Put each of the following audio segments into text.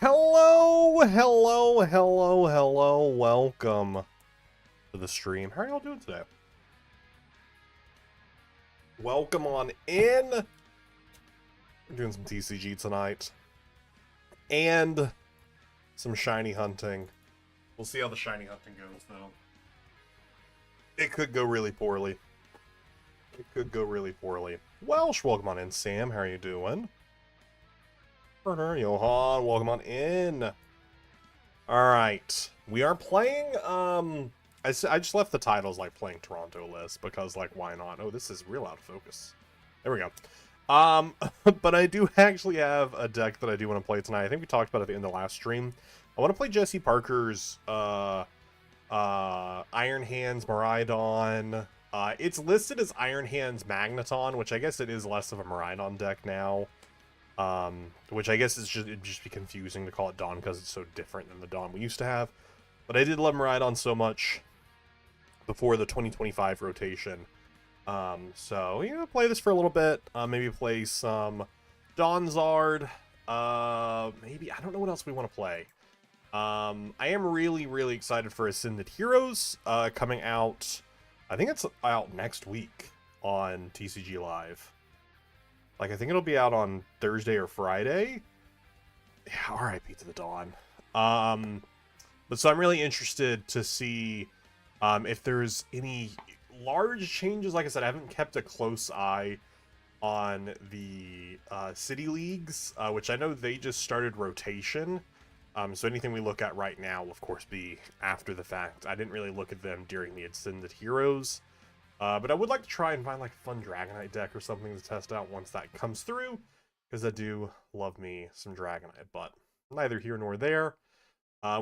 Hello, hello, hello, hello. Welcome to the stream. How are y'all doing today? Welcome on in. We're doing some TCG tonight. And some shiny hunting. We'll see how the shiny hunting goes, though. It could go really poorly. It could go really poorly. Welsh, welcome on in. Sam, how are you doing? Johan, welcome on in. Alright. We are playing, I just left the titles, like, playing Toronto list, because, like, why not? Oh, this is real out of focus. There we go. But I do actually have a deck that I do want to play tonight. I think we talked about it at the end of the last stream. I want to play Jesse Parker's, Iron Hands Miraidon. It's listed as Iron Hands Magneton, which I guess it is less of a Miraidon deck now. Which I guess it'd just be confusing to call it Dawn because it's so different than the Dawn we used to have. But I did love Miraidon so much before the 2025 rotation. So, you know, play this for a little bit. Maybe play some Donzard. Maybe, I don't know what else we want to play. I am really, really excited for Ascended Heroes, coming out, I think it's out next week on TCG Live. Like, I think it'll be out on Thursday or Friday. Yeah, RIP to the Dawn. But so I'm really interested to see if there's any large changes. Like I said, I haven't kept a close eye on the City Leagues, which I know they just started rotation. So anything we look at right now will, of course, be after the fact. I didn't really look at them during the Ascended Heroes. But I would like to try and find like a fun Dragonite deck or something to test out once that comes through, because I do love me some Dragonite, but neither here nor there.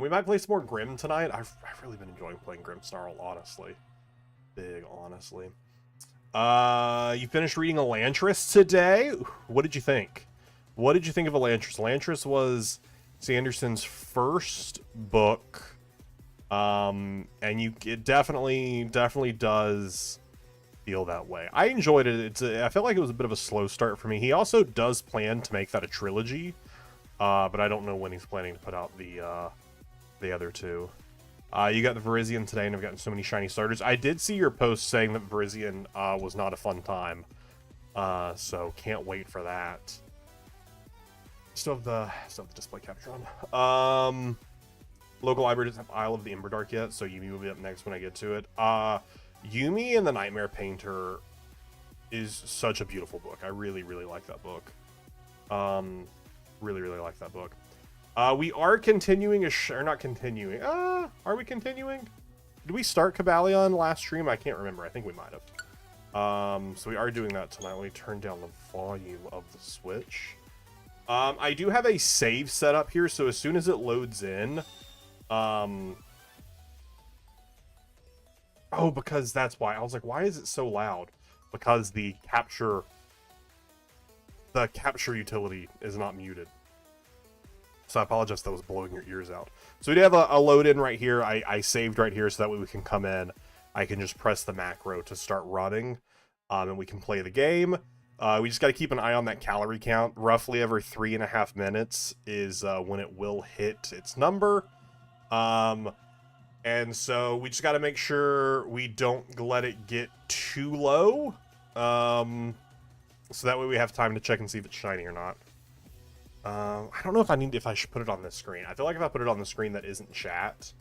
We might play some more Grim tonight. I've really been enjoying playing Grimmsnarl, honestly. Big, honestly. You finished reading Elantris today? What did you think? What did you think of Elantris? Elantris was Sanderson's first book. And it definitely does feel that way. I enjoyed it. I felt like it was a bit of a slow start for me. He also does plan to make that a trilogy, but I don't know when he's planning to put out the other two. You got the Virizion today, and I've gotten so many shiny starters. I did see your post saying that Virizion was not a fun time, so can't wait for that. Still have the display capture on. Local library doesn't have Isle of the Emberdark yet, so Yumi will be up next when I get to it. Yumi and the Nightmare Painter is such a beautiful book. I really, really like that book. Really, really like that book. We are continuing or not continuing. Are we continuing? Did we start Cobalion last stream? I can't remember. I think we might have. So we are doing that tonight. Let me turn down the volume of the Switch. I do have a save set up here, so as soon as it loads in, oh, because that's why. I was like, why is it so loud? Because the capture utility is not muted. So I apologize if that was blowing your ears out. So we do have a load in right here. I saved right here so that way we can come in. I can just press the macro to start running, and we can play the game. We just got to keep an eye on that calorie count. Roughly every 3.5 minutes is when it will hit its number. And so we just got to make sure we don't let it get too low. So that way we have time to check and see if it's shiny or not. I don't know if I should put it on this screen. I feel like if I put it on the screen that isn't chat,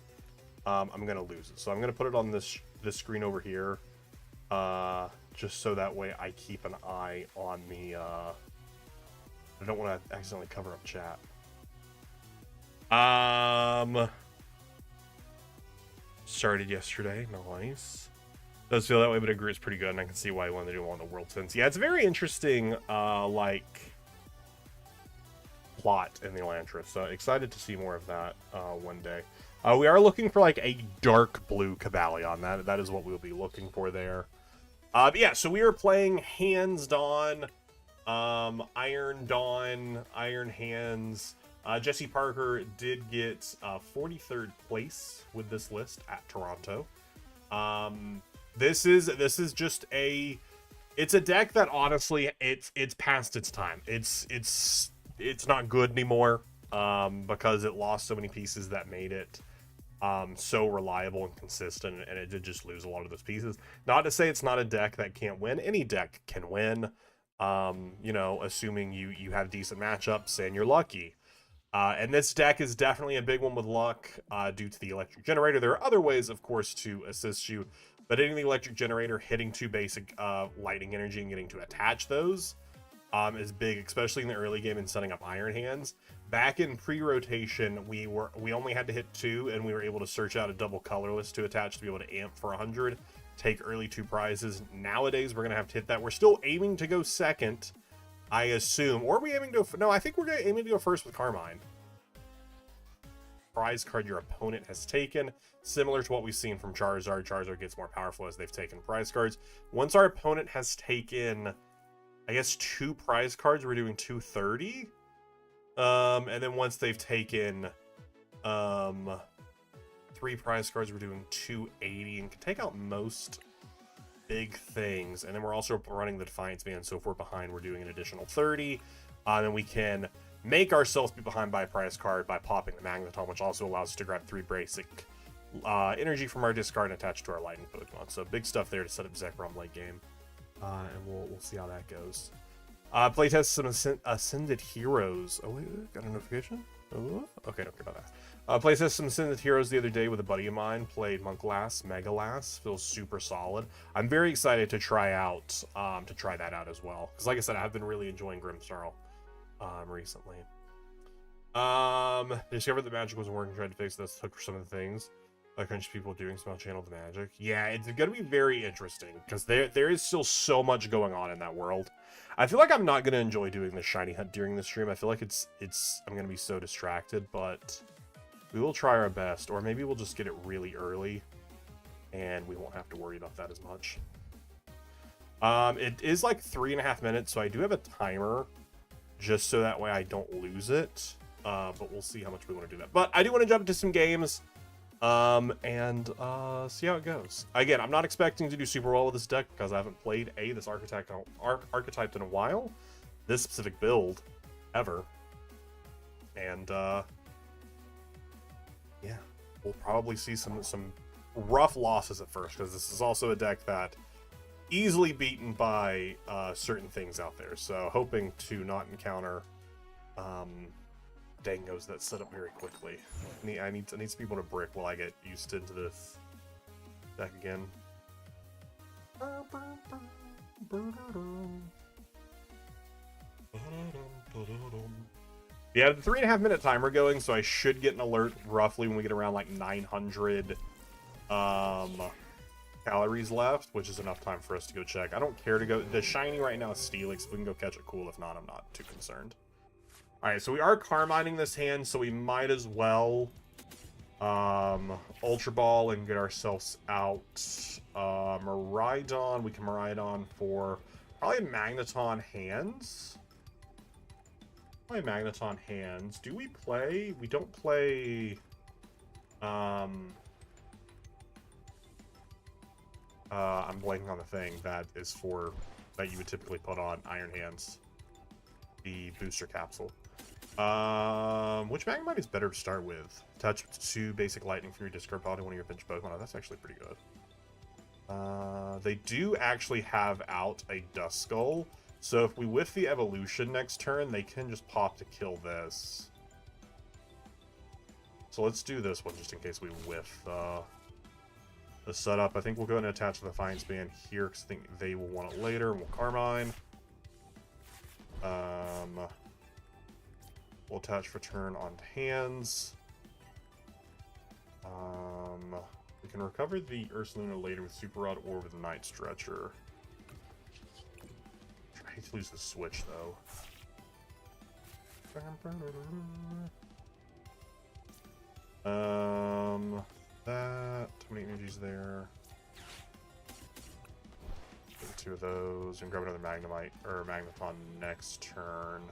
I'm gonna lose it. So I'm gonna put it on this screen over here, just so that way I keep an eye on the. I don't want to accidentally cover up chat. Started yesterday. Nice. Does feel that way, but I agree it's pretty good, and I can see why you wanted to do one on the World Sense. Yeah, it's a very interesting, like, plot in the Elantris. So excited to see more of that one day. We are looking for like a dark blue Cobalion. That is what we'll be looking for there. But yeah, so we are playing Hands Dawn, Iron Dawn, Iron Hands. Jesse Parker did get 43rd place with this list at Toronto. This is just it's a deck that honestly it's past its time. It's not good anymore. because it lost so many pieces that made it so reliable and consistent, and it did just lose a lot of those pieces. Not to say it's not a deck that can't win. Any deck can win, you know, assuming you have decent matchups and you're lucky. And this deck is definitely a big one with luck due to the electric generator. There are other ways, of course, to assist you, but hitting the electric generator, hitting 2 basic lightning energy and getting to attach those is big, especially in the early game and setting up Iron Hands. Back in pre-rotation, we only had to hit 2, and we were able to search out a double colorless to attach to be able to amp for 100, take early 2 prizes. Nowadays, we're gonna have to hit that. We're still aiming to go second, I assume, or are we aiming to? No, I think we're aiming to go first with Carmine. Prize card your opponent has taken, similar to what we've seen from Charizard. Charizard gets more powerful as they've taken prize cards. Once our opponent has taken, I guess, 2 prize cards, we're doing 230. And then once they've taken 3 prize cards, we're doing 280 and can take out most big things. And then we're also running the Defiance Band, so if we're behind, we're doing an additional 30. And we can make ourselves be behind by a prize card by popping the Magneton, which also allows us to grab 3 basic energy from our discard and attach to our Lightning Pokemon. So big stuff there to set up Zekrom late game. And we'll see how that goes. Playtest some Ascended Heroes. Oh, wait, got a notification? Oh, okay, don't care about that. Playtest some Ascended Heroes the other day with a buddy of mine. Played Munchlass, Megalass. Feels super solid. I'm very excited to try that out as well. Because like I said, I've been really enjoying Grimmsnarl recently. Discovered that magic wasn't working, tried to fix this, took for some of the things. Like a bunch of people doing small channel the magic. Yeah, it's gonna be very interesting because there is still so much going on in that world. I feel like I'm not gonna enjoy doing the shiny hunt during the stream. I feel like I'm gonna be so distracted, but we will try our best, or maybe we'll just get it really early and we won't have to worry about that as much. It is like 3.5 minutes, so I do have a timer just so that way I don't lose it. But we'll see how much we want to do that. But I do want to jump into some games. And see how it goes. Again, I'm not expecting to do super well with this deck because I haven't played this archetype in a while, this specific build ever, and yeah, we'll probably see some rough losses at first because this is also a deck that easily beaten by certain things out there. So hoping to not encounter Dangos that set up very quickly. I need some people to brick while I get used into this deck again. Yeah, the 3.5 minute timer going, so I should get an alert roughly when we get around like 900 calories left, which is enough time for us to go check. I don't care to go. The shiny right now is Steelix. If we can go catch it, cool. If not, I'm not too concerned. Alright, so we are Carmining this hand, so we might as well Ultra Ball and get ourselves out. Miraidon, we can Miraidon for probably Magneton hands. Probably Magneton hands. Do we play? We don't play I'm blanking on the thing that is for that you would typically put on Iron Hands. The booster capsule. Which Magnemite is better to start with? Touch 2 basic lightning from your discard pile to one of your bench Pokemon. Oh, that's actually pretty good. They do actually have out a Duskull, so if we whiff the evolution next turn, they can just pop to kill this. So let's do this one just in case we whiff the setup. I think we'll go ahead and attach the Defiance Band here because I think they will want it later, and we'll Carmine. We'll attach for turn on hands. We can recover the Ursaluna later with Super Rod or with Night Stretcher. I hate to lose the switch though. That, how many energies there? Get 2 of those and grab another Magnemite or Magneton next turn.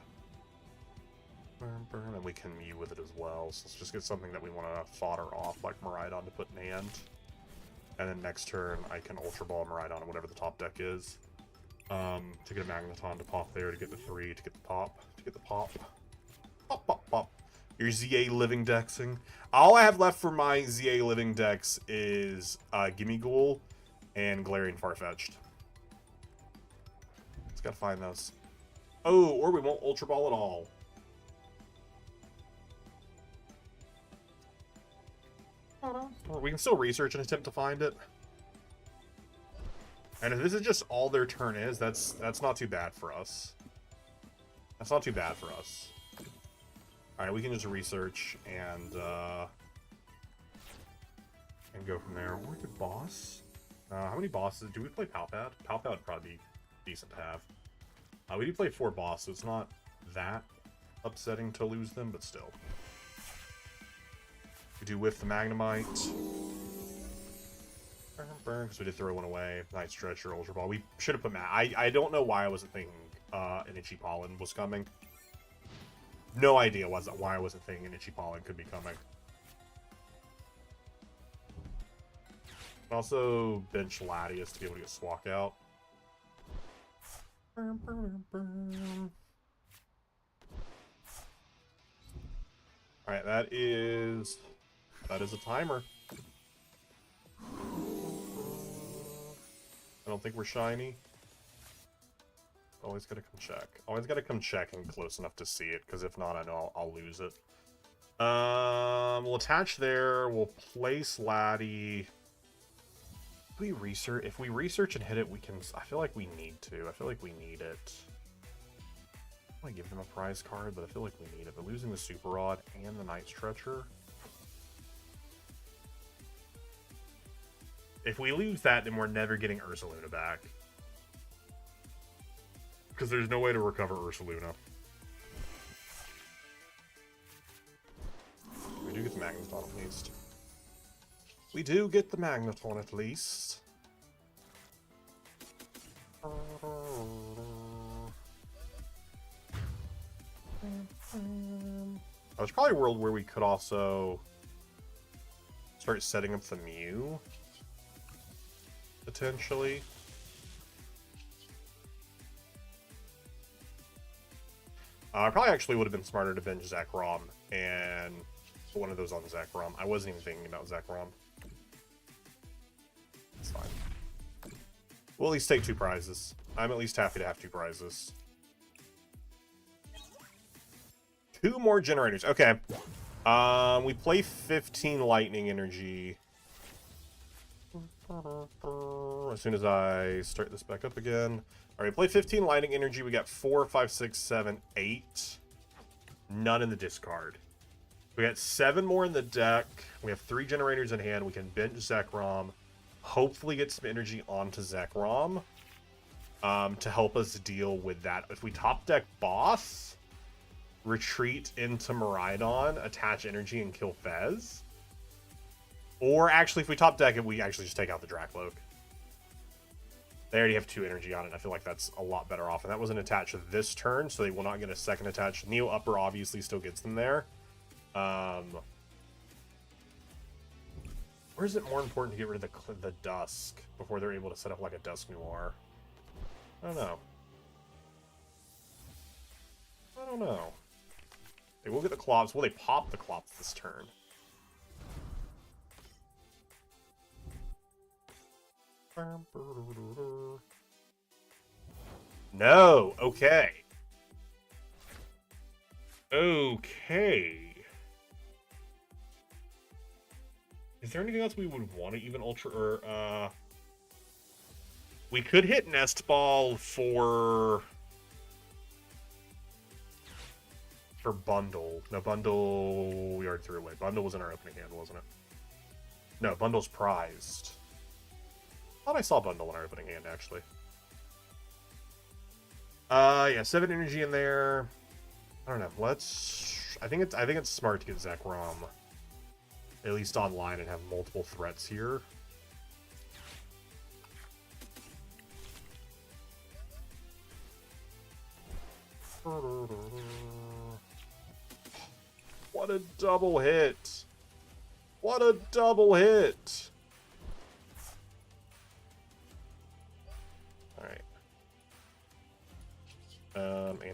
And we can Mew with it as well. So let's just get something that we want to fodder off, like Miraidon, to put in hand. And then next turn, I can Ultra Ball Miraidon, whatever the top deck is. To get a Magneton to pop there, to get the 3, to get the pop, to get the pop. Pop, pop, pop. Your ZA living dexing. All I have left for my ZA living dex is Gimme Ghoul and Galarian Farfetch'd. Just gotta find those. Oh, or we won't Ultra Ball at all. Or we can still research and attempt to find it. And if this is just all their turn is, that's not too bad for us. That's not too bad for us. Alright, we can just research and go from there. Or the boss? How many bosses? Do we play Palpad? Palpad would probably be decent to have. We do play 4 bosses, so it's not that upsetting to lose them, but still. We do whiff the Magnemite. Because we did throw one away. Night Stretcher, Ultra Ball. We should have put I don't know why I wasn't thinking an Itchy Pollen was coming. No idea why I wasn't thinking an Itchy Pollen could be coming. Also, bench Latias to be able to get Swak out. Alright, that is a timer. I don't think we're shiny. Always gotta come check. Always gotta come check and close enough to see it, because if not, I know I'll lose it. We'll attach there. We'll place Laddie. If we research and hit it, we can. I feel like we need to. I feel like we need it. I want to give them a prize card, but I feel like we need it. But losing the Super Rod and the Night Stretcher. If we lose that, then we're never getting Ursaluna back. Because there's no way to recover Ursaluna. We do get the Magneton at least. We do get the Magneton at least. There's probably a world where we could also start setting up the Mew. Potentially. I probably actually would have been smarter to bench Zekrom and put one of those on Zekrom. I wasn't even thinking about Zekrom. It's fine. We'll at least take 2 prizes. I'm at least happy to have 2 prizes. 2 more generators. Okay. We play 15 lightning energy. As soon as I start this back up again. Alright, play 15 lightning energy. We got 4, 5, 6, 7, 8. None in the discard. We got 7 more in the deck. We have 3 generators in hand. We can bench Zekrom. Hopefully get some energy onto Zekrom. To help us deal with that. If we top deck boss, retreat into Miraidon, attach energy, and kill Fez. Or actually, if we top deck it, we actually just take out the Dracloak. They already have 2 energy on it. I feel like that's a lot better off. And that wasn't attached this turn, so they will not get a second attach. Neo Upper obviously still gets them there. Or is it more important to get rid of the Dusk before they're able to set up like a Dusk Noir? I don't know. I don't know. They will get the Clops. Will they pop the Clops this turn? No. Okay. Okay. Is there anything else we would want to even ultra or we could hit Nest Ball for Bundle. No, Bundle we already threw away. Bundle was in our opening hand, wasn't it? No, Bundle's prized. I thought I saw Bundle in our opening hand, actually. Yeah, 7 energy in there. I don't know. Let's. I think it's smart to get Zekrom at least online and have multiple threats here. What a double hit! What a double hit!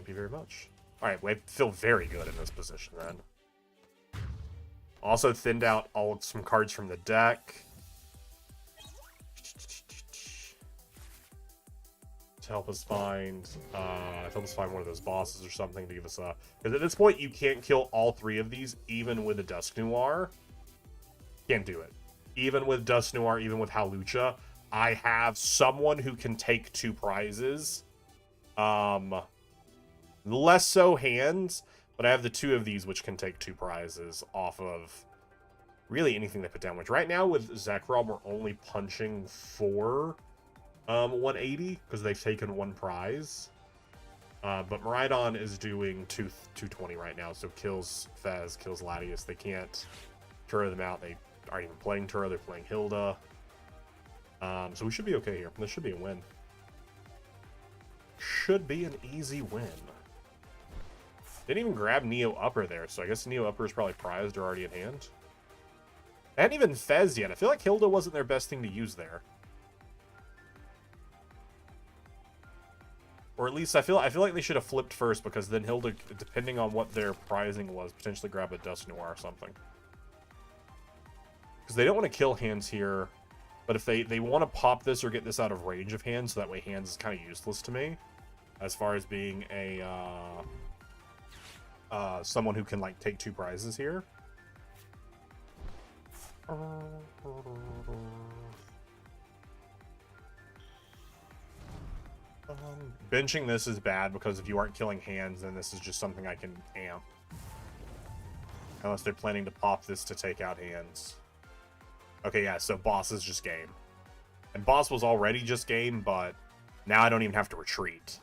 Thank you very much. Alright, we feel very good in this position then. Also thinned out some cards from the deck. To help us find one of those bosses or something to give us a... Because at this point, you can't kill all 3 of these, even with a Dusk Noir. Can't do it. Even with Dusk Noir, even with Halucha, I have someone who can take 2 prizes. Less so hands, but I have the 2 of these which can take 2 prizes off of really anything they put down. Which right now with Zekrom, we're only punching for 180 because they've taken 1 prize. But Miraidon is doing 220 right now, so kills Fez, kills Latias. They can't Turo them out. They aren't even playing Turo, they're playing Hilda. So we should be okay here. This should be a win. Should be an easy win. Didn't even grab Neo Upper there, so I guess Neo Upper is probably prized or already in hand. They hadn't even Fez yet. I feel like Hilda wasn't their best thing to use there. Or at least I feel like they should have flipped first, because then Hilda, depending on what their prizing was, potentially grab a Dusk Noir or something. Because they don't want to kill hands here, but if they want to pop this or get this out of range of hands, so that way hands is kind of useless to me, as far as being a someone who can like take 2 prizes here. Benching this is bad, because if you aren't killing hands, then this is just something I can amp. Unless they're planning to pop this to take out hands. Okay, yeah, so boss is just game. And boss was already just game, but now I don't even have to retreat.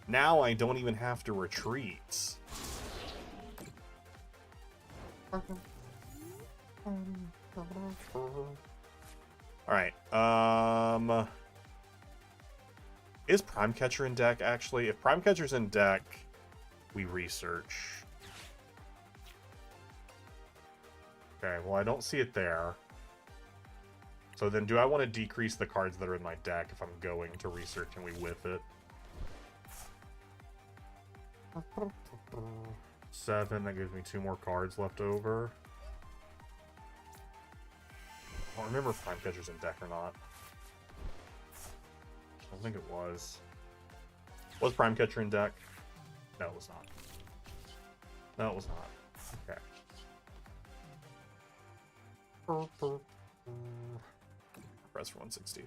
Now I don't even have to retreat. Alright, is Prime Catcher in deck, actually? If Prime Catcher's in deck, we research. Okay, well, I don't see it there. So then do I want to decrease the cards that are in my deck if I'm going to research and we whip it? 7, that gives me 2 more cards left over. I don't remember if Prime Catcher's in deck or not. I don't think it was. Was Prime Catcher in deck? No, it was not. No, it was not. Okay. Press for 160.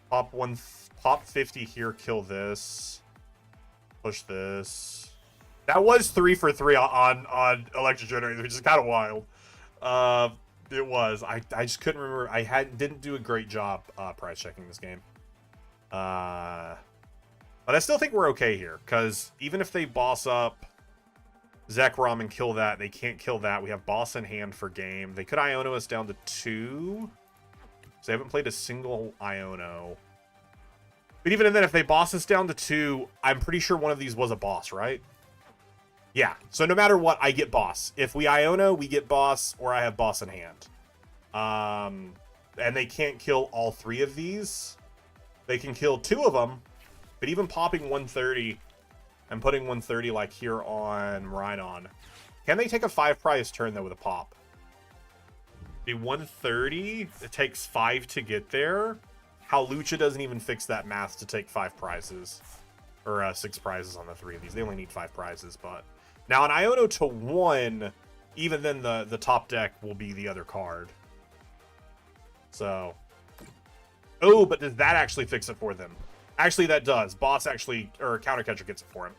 Pop 50 here, kill this. Push this. That was 3 for 3 on Electric Generator, which is kind of wild. It was. I just couldn't remember. I didn't do a great job price checking this game. But I still think we're okay here, because even if they boss up Zekrom and kill that, they can't kill that. We have boss in hand for game. They could Iono us down to 2. So they haven't played a single Iono. But even then, if they boss us down to 2, I'm pretty sure one of these was a boss, right? Yeah, so no matter what, I get boss. If we Iono, we get boss, or I have boss in hand. And they can't kill all 3 of these. They can kill 2 of them, but even popping 130 and putting 130 like here on Miraidon, can they take a 5 prize turn though with a pop? The 130, it takes 5 to get there. Halucha doesn't even fix that math to take 5 prizes. Or 6 prizes on the 3 of these. They only need 5 prizes, but... Now, an Iono to 1, even then the top deck will be the other card. So... Oh, but does that actually fix it for them? Actually, that does. Boss actually... Or Counter Catcher gets it for him.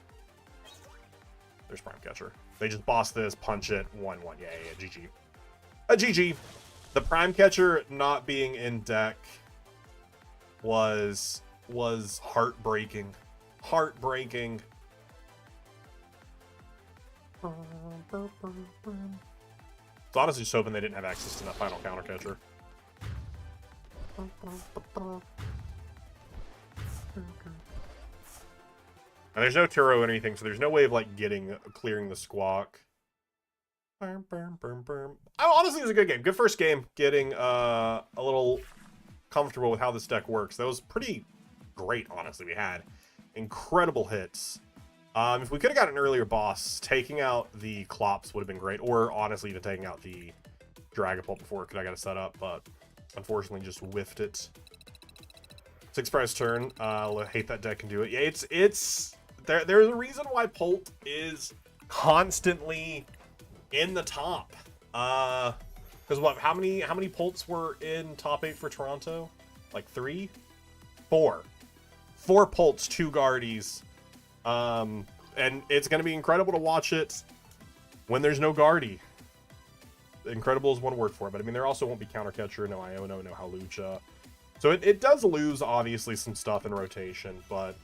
There's Prime Catcher. They just boss this, punch it, 1-1. Yeah, GG. A GG. The Prime Catcher not being in deck was heartbreaking. Heartbreaking. So honestly just hoping they didn't have access to that final Counter Catcher. And there's no Turo or anything, so there's no way of like clearing the Squawk. Honestly, it was a good game. Good first game. Getting a little comfortable with how this deck works. That was pretty great, honestly. We had incredible hits. If we could have got an earlier boss, taking out the Clops would have been great. Or, honestly, even taking out the Dragapult before I got it set up. But, unfortunately, just whiffed it. 6 prize turn. I hate that deck can do it. Yeah, it's... There's a reason why Polt is constantly in the top. Because what? How many Polts were in top 8 for Toronto? Like 3? 4. 4 Polts, 2 Guardies. And it's going to be incredible to watch it when there's no Guardy. Incredible is one word for it, but I mean, there also won't be Counter Catcher, no Iono, no Hawlucha. So it does lose, obviously, some stuff in rotation, but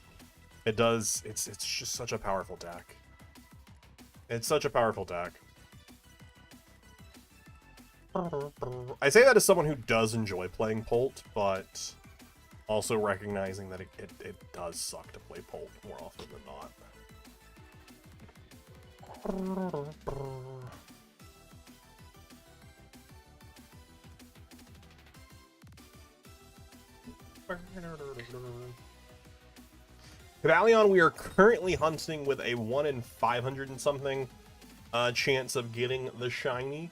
it does, it's just such a powerful deck. It's such a powerful deck. I say that as someone who does enjoy playing Polt, but also recognizing that it does suck to play Polt more often than not. Cobalion, we are currently hunting with a 1 in 500 and something chance of getting the shiny.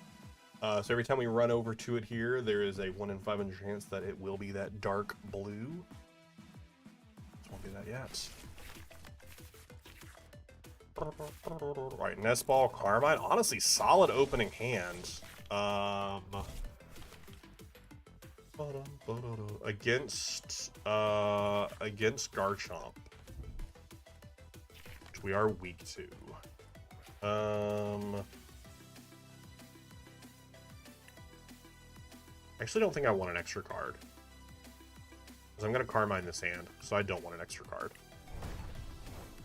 So every time we run over to it here, there is a 1 in 500 chance that it will be that dark blue. It won't be that yet. Right, Nest Ball, Carmine. Honestly, solid opening hand. Against Garchomp, which we are weak to. I actually don't think I want an extra card, because I'm going to Carmine this hand, so I don't want an extra card.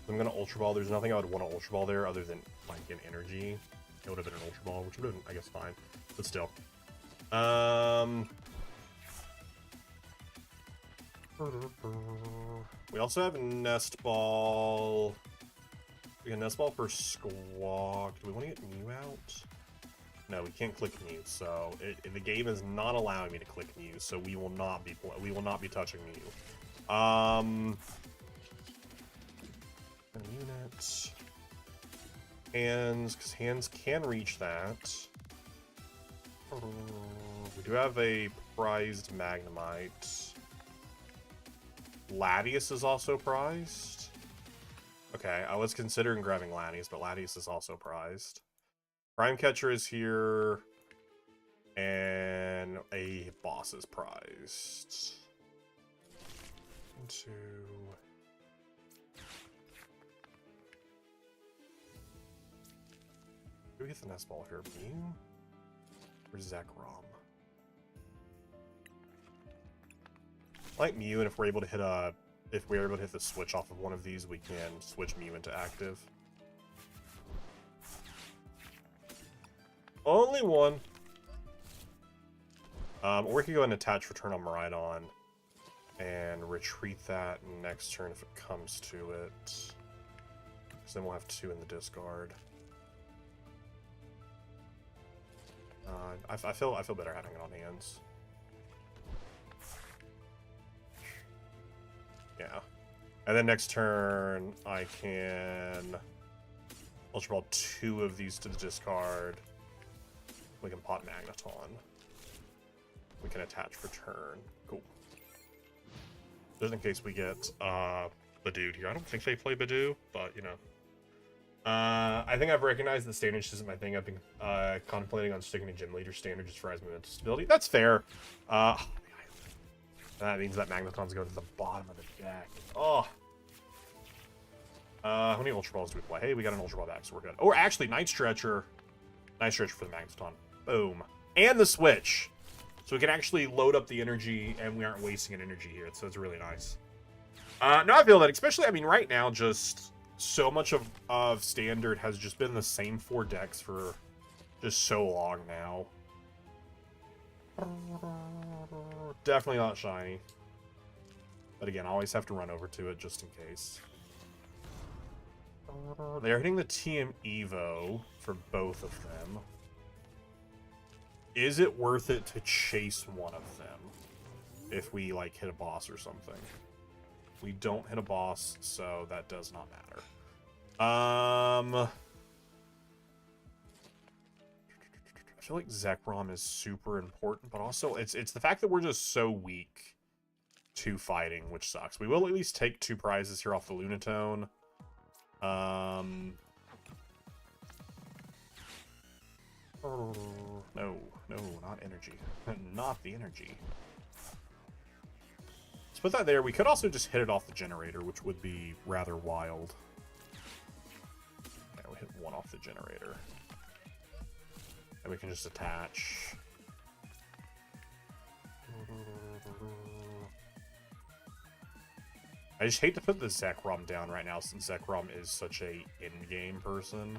I'm going to Ultra Ball. There's nothing I would want to Ultra Ball there other than like an energy. It would have been an Ultra Ball, which would have been, I guess, fine, but still. We also have Nest Ball. We got Nest Ball for Squawk. Do we want to get Mew out? No, we can't click Mew, so the game is not allowing me to click Mew, so we will not be touching Mew. Unit. Hands, because hands can reach that. We do have a prized Magnemite. Latias is also prized. Okay, I was considering grabbing Latias, but Latias is also prized. Prime Catcher is here, and a boss is prized. 1, 2. Do we get the Nest Ball here? Mew or Zekrom? I like Mew, and if we're able to hit the switch off of one of these, we can switch Mew into active. Only one. Or we could go and attach Return on Miraidon and retreat that next turn if it comes to it. Because then we'll have 2 in the discard. I feel better having it on hands. Yeah. And then next turn, I can Ultra Ball 2 of these to the discard. We can pot Magneton. We can attach for turn. Cool. Just in case we get Bidooed here. I don't think they play Bidoo, but you know. I think I've recognized the standard isn't my thing. I've been contemplating on sticking to Gym Leader standard just for as mental stability. That's fair. That means that Magneton's going to the bottom of the deck. Oh. How many Ultra Balls do we play? Hey, we got an Ultra Ball back, so we're good. Oh, actually, Night Stretcher. Night Stretcher for the Magneton. Boom. And the switch. So we can actually load up the energy, and we aren't wasting an energy here, so it's really nice. No, I feel that, especially, I mean, right now, just so much of Standard has just been the same 4 decks for just so long now. Definitely not shiny. But again, I always have to run over to it just in case. They're hitting the TM Evo for both of them. Is it worth it to chase one of them if we, like, hit a boss or something? We don't hit a boss, so that does not matter. I feel like Zekrom is super important, but also it's the fact that we're just so weak to fighting, which sucks. We will at least take 2 prizes here off the Lunatone. No, not energy. Not the energy. Let's put that there. We could also just hit it off the generator, which would be rather wild. Okay, we hit 1 off the generator. And we can just attach. I just hate to put the Zekrom down right now, since Zekrom is such a in-game person.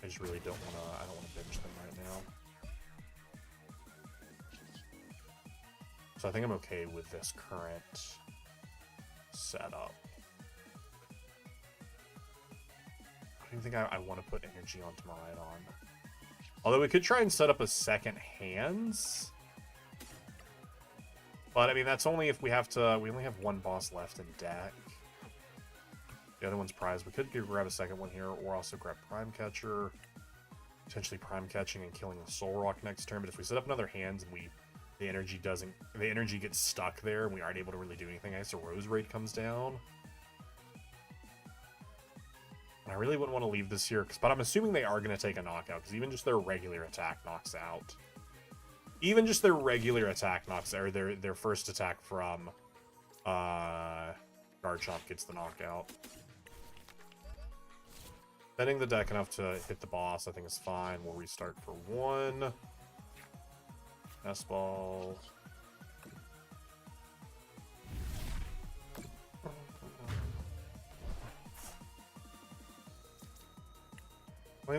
I just really don't want to. I don't want to bench them right now. So I think I'm okay with this current setup. I don't even think I want to put energy onto Miraidon. Although we could try and set up a second hands. But I mean, that's only if we have to. We only have 1 boss left in deck. The other one's prize. We could grab a second one here, or also grab Prime Catcher. Potentially Prime Catching and killing the Soul Rock next turn. But if we set up another hands and the energy gets stuck there and we aren't able to really do anything, I guess the Rose Raid comes down. And I really wouldn't want to leave this here, but I'm assuming they are going to take a knockout, because even just their regular attack knocks out. Even just their regular attack knocks, or their first attack from Garchomp gets the knockout. Setting the deck enough to hit the boss, I think is fine. We'll restart for 1. S-Ball. I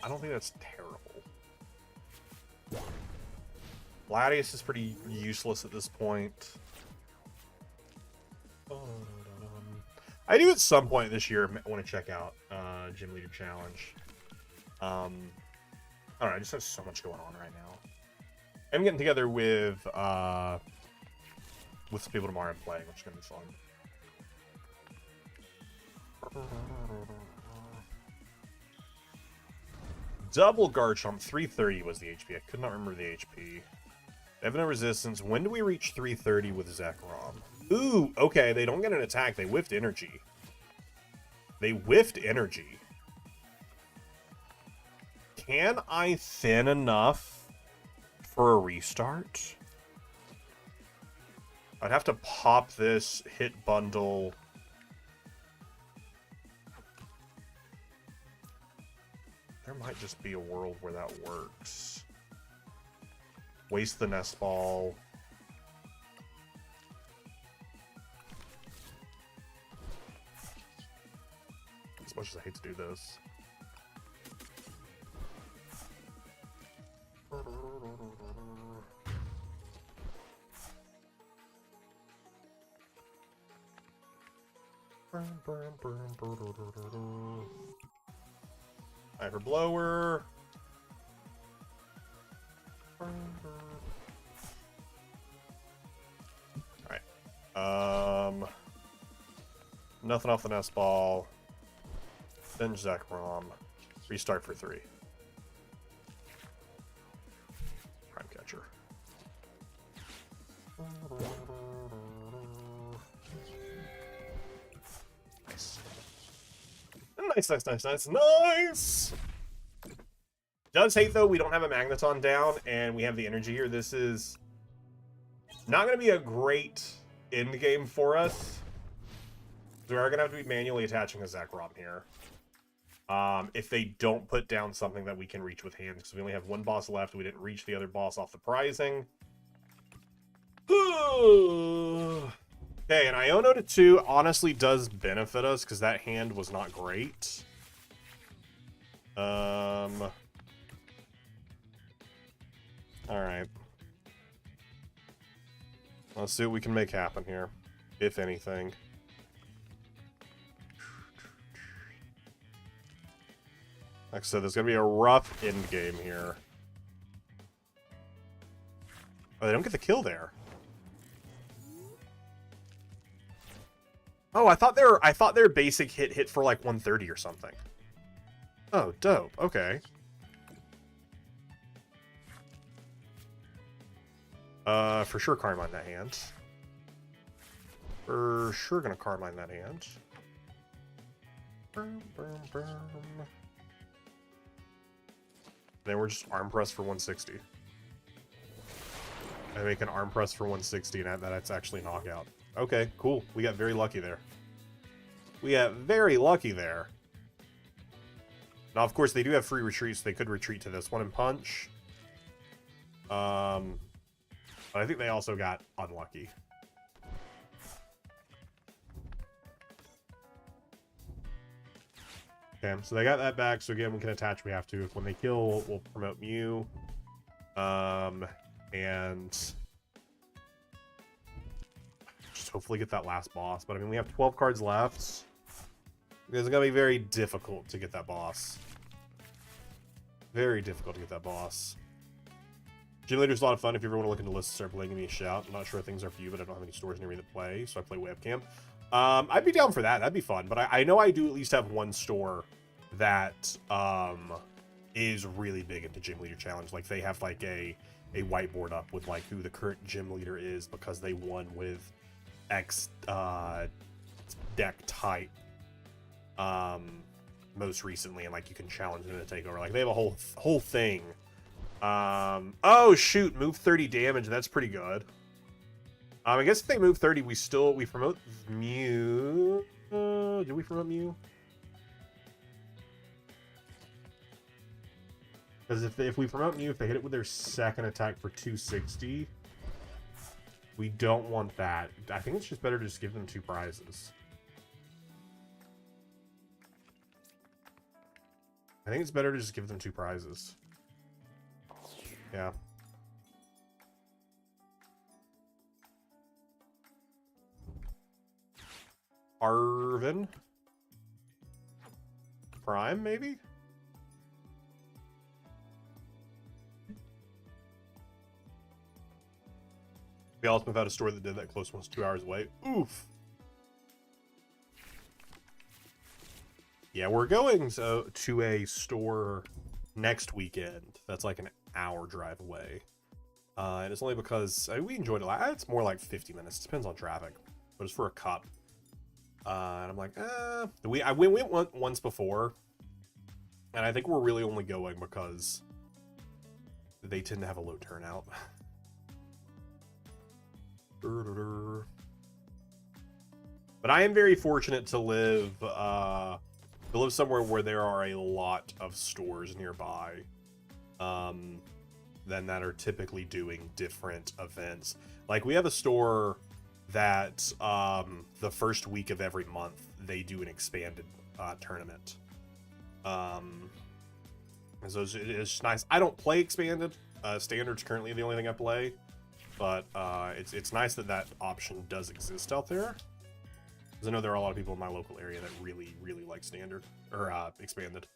don't think that's terrible. Gladius is pretty useless at this point. I do at some point this year want to check out Gym Leader Challenge. I don't know, I just have so much going on right now. I'm getting together with some people tomorrow and playing, which is gonna be fun. Double Garchomp, 330 was the HP. I could not remember the HP. They have no resistance. When do we reach 330 with Zekrom? Ooh, okay, they don't get an attack. They whiffed energy. They whiffed energy. Can I thin enough for a restart? I'd have to pop this, hit bundle. There might just be a world where that works. Waste the Nest Ball. As much as I hate to do this. Hyper Blower. Alright. Nothing off the Nest Ball. Then Zekrom. Restart for 3. Prime Catcher. Nice! Does hate, though, we don't have a Magneton down, and we have the energy here. This is not going to be a great end game for us. We are going to have to be manually attaching a Zekrom here. If they don't put down something that we can reach with hands, because we only have 1 boss left. We didn't reach the other boss off the prizing. Okay, and Iono to 2 honestly does benefit us, because that hand was not great. Alright. Let's see what we can make happen here, if anything. Like I said, there's going to be a rough end game here. Oh, they don't get the kill there. Oh, I thought their basic hit for like 130 or something. Oh, dope. Okay. For sure Carmine that hand. For sure gonna Carmine that hand. Then we're just arm press for 160. I make an arm press for 160 and that's actually knockout. Okay, cool. We got very lucky there. We got very lucky there. Now, of course, they do have free retreats. So they could retreat to this one and punch. But I think they also got unlucky. Okay, so they got that back. So again, we can attach. We have to. When they kill, we'll promote Mew. And just hopefully get that last boss. But I mean, we have 12 cards left. It's gonna be very difficult to get that boss. Very difficult to get that boss. Gym Leader's a lot of fun. If you ever want to look into lists, start playing, give me a shout. I'm not sure if things are for you, but I don't have any stores near me that play, so I play webcam. I'd be down for that. That'd be fun. But I know I do at least have one store that is really big into Gym Leader Challenge. Like they have like a whiteboard up with like who the current gym leader is because they won with X deck type most recently, and like you can challenge them to take over. Like they have a whole thing. Oh shoot, move 30 damage. That's pretty good. I guess if they move 30, we promote Mew. Did we promote Mew? Because if we promote Mew, if they hit it with their second attack for 260, we don't want that. I think it's just better to just give them 2 prizes. I think it's better to just give them 2 prizes. Yeah. Arvin? Prime, maybe? We also have had a store that did that close one's 2 hours away. Oof. Yeah, we're going to a store next weekend. That's like an hour drive away. And it's only because we enjoyed it. It's more like 50 minutes. Depends on traffic. But it's for a cup. And I'm like, I went once before. And I think we're really only going because they tend to have a low turnout. But I am very fortunate to live somewhere where there are a lot of stores nearby then that are typically doing different events. Like we have a store that the first week of every month they do an expanded tournament. And so it's nice. I don't play expanded. Standard's currently the only thing I play. But it's nice that option does exist out there. Because I know there are a lot of people in my local area that really, really like standard. Or expanded.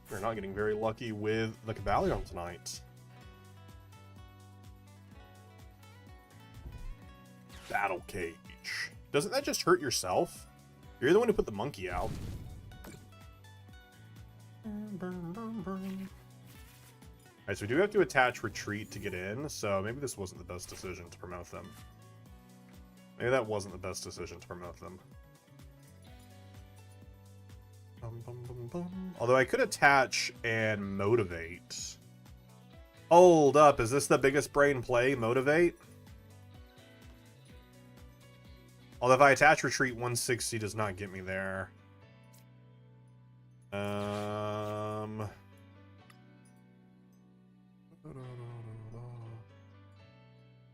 We're not getting very lucky with the Cobalion tonight. Battle Cage. Doesn't that just hurt yourself? You're the one who put the monkey out. Alright, so we do have to attach retreat to get in, so maybe this wasn't the best decision to promote them. Maybe that wasn't the best decision to promote them. Although I could attach and motivate. Hold up, is this the biggest brain play? Motivate? Although if I attach retreat, 160 does not get me there. I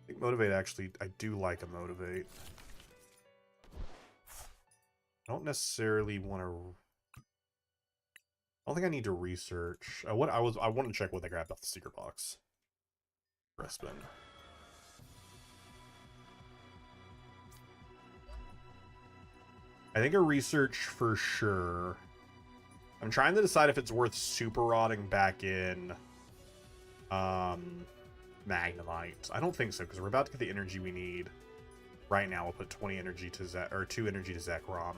think motivate actually, I do like a motivate. I don't necessarily want to. I don't think I need to research. I want to check what they grabbed off the secret box. Press spin. I think a research for sure. I'm trying to decide if it's worth super rotting back in Magnemite. I don't think so, because we're about to get the energy we need. Right now, we'll put 20 energy to Zek, or 2 energy to Zekrom.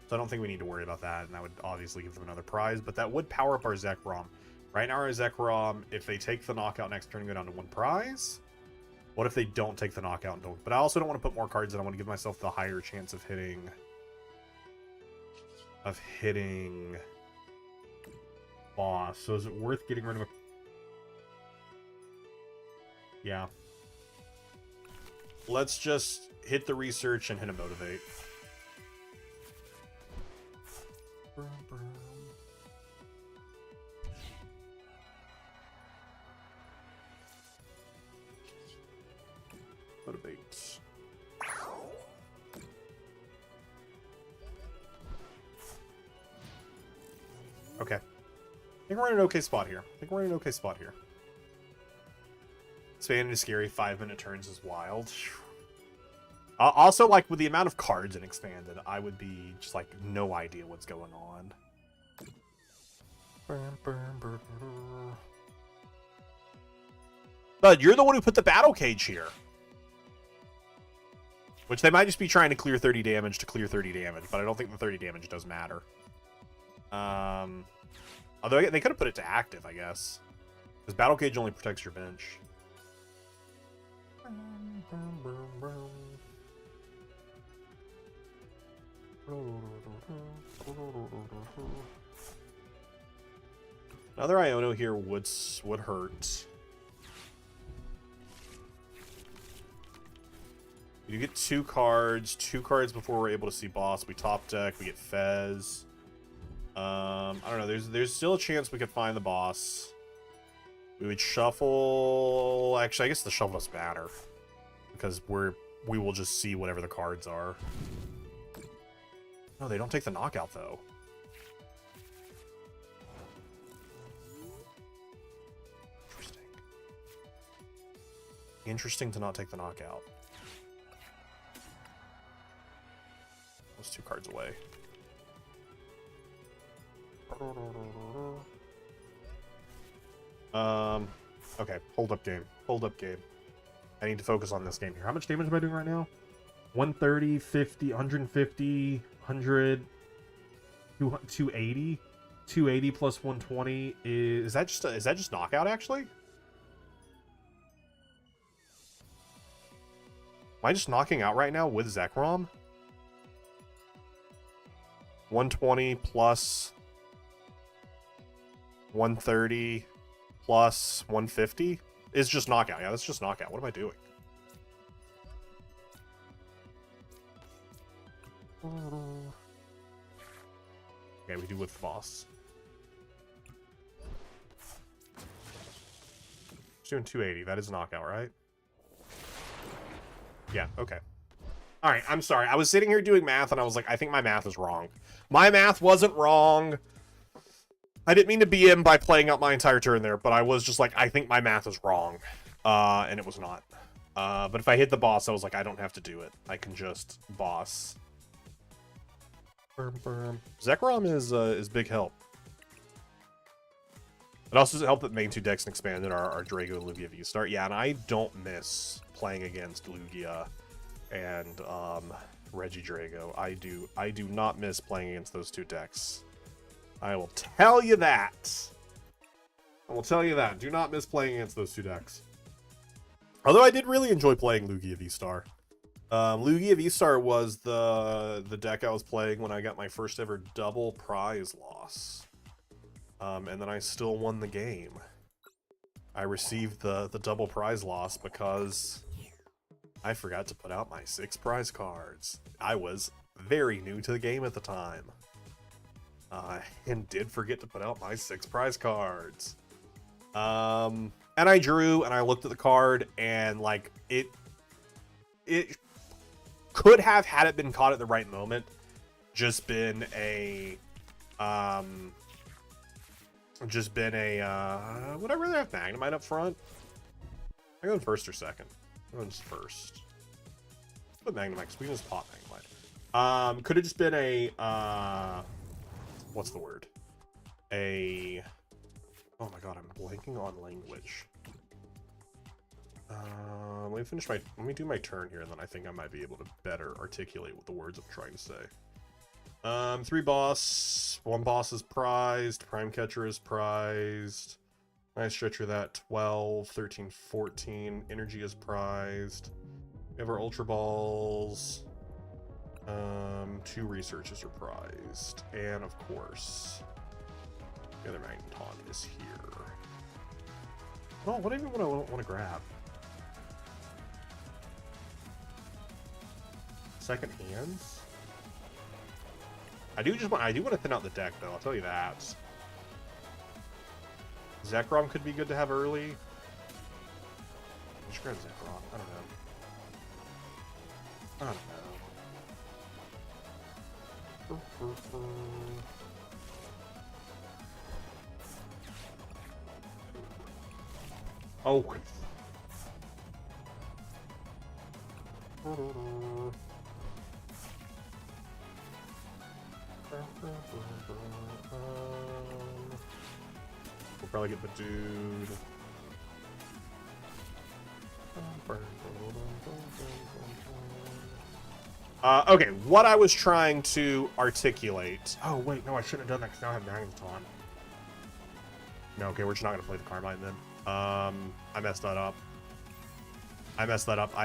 So I don't think we need to worry about that, and that would obviously give them another prize, but that would power up our Zekrom. Right now, our Zekrom, if they take the knockout next turn, go down to 1 prize. What if they don't take the knockout and don't? But I also don't want to put more cards in. I want to give myself the higher chance of hitting... boss. So is it worth getting rid of a... Yeah. Let's just hit the research and hit a motivate. Motivate. Okay. I think we're in an okay spot here. Expanded is scary. 5-minute turns is wild. Also, like, with the amount of cards in Expanded, I would be just, like, no idea what's going on. But you're the one who put the battle cage here. Which they might just be trying to clear 30 damage to clear 30 damage, but I don't think the 30 damage does matter. Although they could have put it to active, I guess. Because battle cage only protects your bench. Another Iono here would hurt. You get 2 cards before we're able to see boss. We top deck, we get Fez. I don't know, there's still a chance we could find the boss. We would shuffle... Actually, I guess the shuffle doesn't matter. Because we will just see whatever the cards are. No, they don't take the knockout, though. Interesting. Interesting to not take the knockout. Those 2 cards away. Okay, hold up game. I need to focus on this game here. How much damage am I doing right now? 130, 50, 150, 100, 280. 280 plus 120 is that just knockout actually? Am I just knocking out right now with Zekrom? 120 plus 130 plus 150 is just knockout. Yeah, that's just knockout. What am I doing? Okay, we do with the boss. Just doing 280. That is a knockout, right? Yeah, okay. Alright, I'm sorry. I was sitting here doing math, and I was like, I think my math is wrong. My math wasn't wrong. I didn't mean to BM by playing out my entire turn there, but I was just like, I think my math is wrong. And it was not. But if I hit the boss, I was like, I don't have to do it. I can just boss. Zekrom is big help. It also doesn't help that main 2 decks and Expanded are Drago and Lugia V-Star. Yeah, and I don't miss playing against Lugia and Regidrago. I do not miss playing against those 2 decks. I will tell you that. Do not miss playing against those 2 decks. Although I did really enjoy playing Lugia V-Star. Lugia V-Star was the deck I was playing when I got my first ever double prize loss. And then I still won the game. I received the double prize loss because I forgot to put out my 6 prize cards. I was very new to the game at the time. And did forget to put out my 6 prize cards. And I drew and I looked at the card and like it could have, had it been caught at the right moment, just been a would I rather have Magnemite up front? I go in first or second? I'm going first. Let's put Magnemite because we can just pop Magnemite. Could have just been a what's the word? Oh my god, I'm blanking on language. Let me do my turn here, and then I think I might be able to better articulate what the words I'm trying to say. 3 boss. 1 boss is prized. Prime Catcher is prized. Nice stretcher that. 12, 13, 14. Energy is prized. We have our Ultra Balls. 2 researches are prized. And of course, the other Magneton is here. Oh, what even would I want to grab? Second hands? I do want to thin out the deck though, I'll tell you that. Zekrom could be good to have early. I should grab Zekrom. I don't know. Oh. We'll probably get the dude. Okay, what I was trying to articulate. Oh, wait, no, I shouldn't have done that because now I have Magneton. No, okay, we're just not going to play the Carmine then. I messed that up. I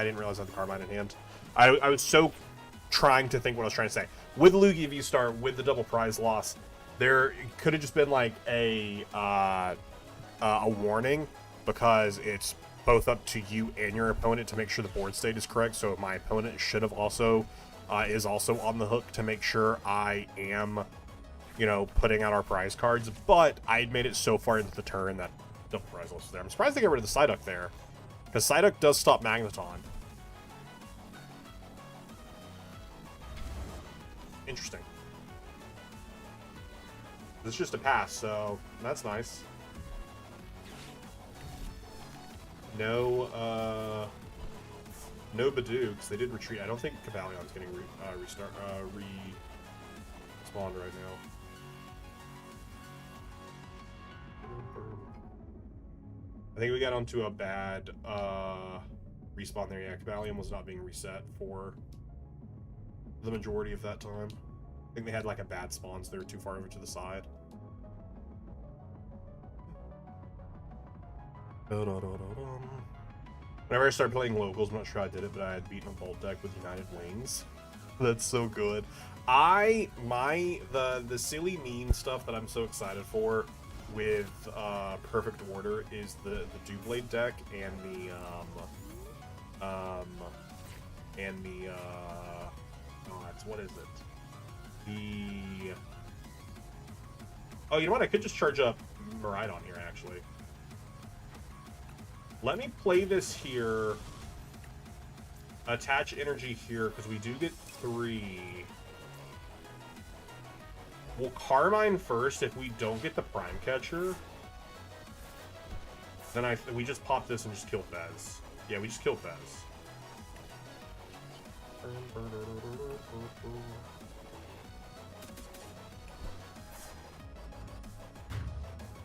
didn't realize I had the Carmine in hand. I was so trying to think what I was trying to say. With Lugia V-Star, with the double prize loss, there could have just been like a warning, because it's both up to you and your opponent to make sure the board state is correct. So my opponent should have also is also on the hook to make sure I am, you know, putting out our prize cards. But I had made it so far into the turn that double prize loss was there. I'm surprised they got rid of the Psyduck there, because Psyduck does stop Magneton. Interesting. It's just a pass, so that's nice. No Badooks. They did retreat. I don't think Cobalion's getting respawned right now. I think we got onto a bad respawn there. Yeah, Cobalion was not being reset for the majority of that time. I think they had like a bad spawn, so they were too far over to the side. Whenever I started playing locals, I'm not sure I did it, but I had beaten a Bolt deck with United Wings. That's so good. The silly meme stuff that I'm so excited for with Perfect Order is the Doublade deck and the what is it? Oh, you know what? I could just charge up Miraidon here, actually. Let me play this here. Attach energy here, because we do get 3. We'll Carmine first if we don't get the Prime Catcher. Then we just pop this and just kill Fez. Yeah, we just kill Fez.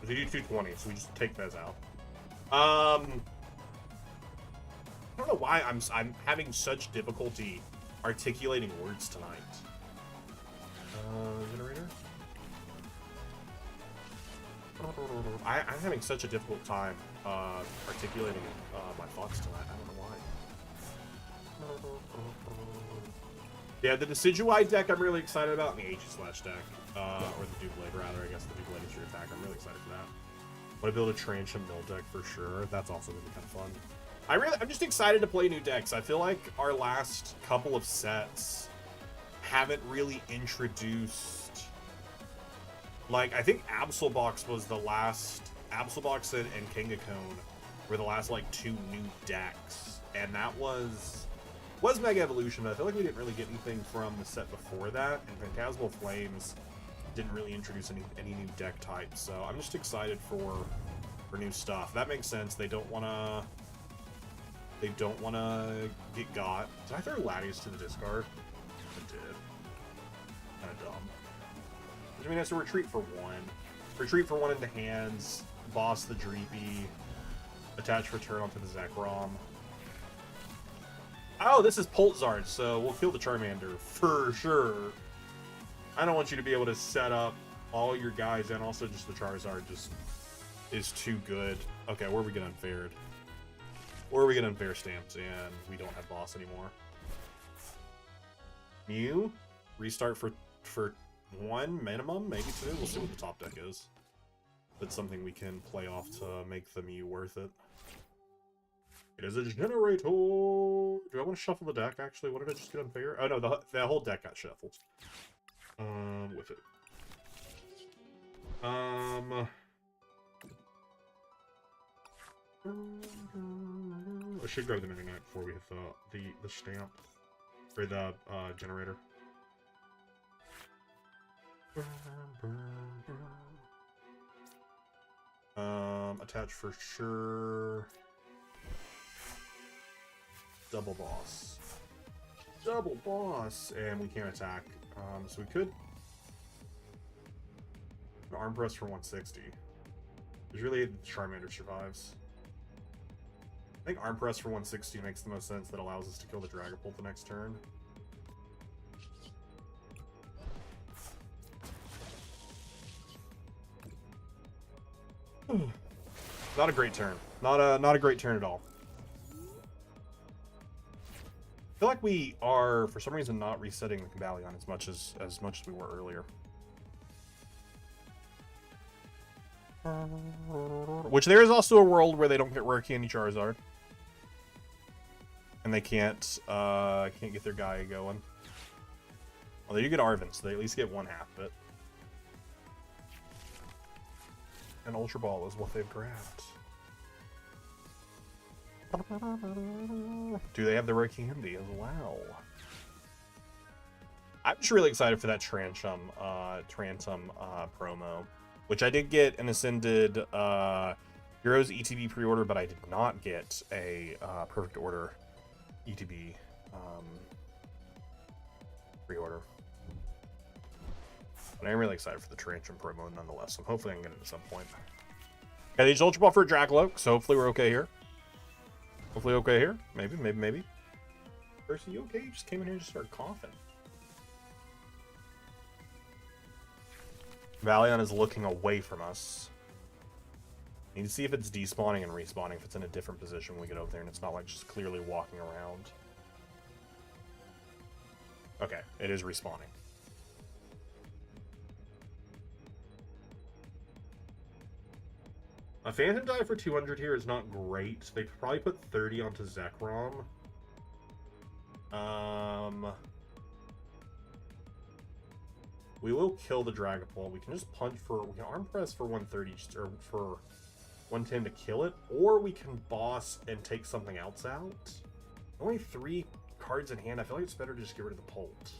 They do 220, so we just take Fez out. I don't know why I'm having such difficulty articulating words tonight. Generator? I'm having such a difficult time articulating my thoughts tonight. I don't know why. Yeah, the Decidueye deck I'm really excited about, and the H/Slash deck. Or the Doublade, rather. I guess the Doublade is your attack. I'm really excited for that. Want to build a Trancham Mill deck for sure. That's also going to be kind of fun. I'm just excited to play new decks. I feel like our last couple of sets haven't really introduced... Like, I think Absolbox was the last... Absolbox and Kingacone were the last, like, 2 new decks. And that was Mega Evolution, but I feel like we didn't really get anything from the set before that. And Phantasmal Flames didn't really introduce any new deck types. So I'm just excited for new stuff. That makes sense. They don't want to get got. Did I throw Latias to the discard? I did. Kind of dumb. Which means that's a retreat for 1. Retreat for 1 into hands. Boss the Dreepy. Attach return onto the Zekrom. Oh, this is Poltzard, so we'll kill the Charmander for sure. I don't want you to be able to set up all your guys, and also just the Charizard just is too good. Okay, where are we getting unfaired? Where are we getting unfair stamps, and we don't have boss anymore. Mew, restart for one minimum, maybe two. We'll see what the top deck is. That's something we can play off to make the Mew worth it. It is a generator. Do I want to shuffle the deck, actually? What did I just get unfair? Oh, no, the whole deck got shuffled. With it. I should grab the Mini Knight before we hit the stamp. Or the, generator. Attach for sure. Double boss. Double boss! And we can't attack. So we could... Arm press for 160. There's really Charmander survives. I think arm press for 160 makes the most sense. That allows us to kill the Dragapult the next turn. Not a great turn. Not a great turn at all. I feel like we are, for some reason, not resetting the Cobalion as much as we were earlier. Which there is also a world where they don't get Rare Candy Charizard. And they can't get their Gaia going. Well, they do get Arven, so they at least get one half of it. And Ultra Ball is what they've grabbed. Do they have the Rare Candy as well? I'm just really excited for that Transom promo. Which I did get an Ascended Heroes ETB pre-order, but I did not get a Perfect Order ETB pre-order. But I am really excited for the Transom promo nonetheless, so hopefully I can get it at some point. Okay, they just Ultra Ball for a Dracloak, so hopefully we're okay here. Hopefully okay here. Maybe. Percy, you okay? You just came in here and just started coughing. Valion is looking away from us. Need to see if it's despawning and respawning, if it's in a different position when we get over there and it's not like just clearly walking around. Okay, it is respawning. A Phantom Die for 200 here is not great. They probably put 30 onto Zekrom. We will kill the Dragapult. We can just punch for... We can arm press for 130 or for 110 to kill it. Or we can boss and take something else out. Only 3 cards in hand. I feel like it's better to just get rid of the Pult.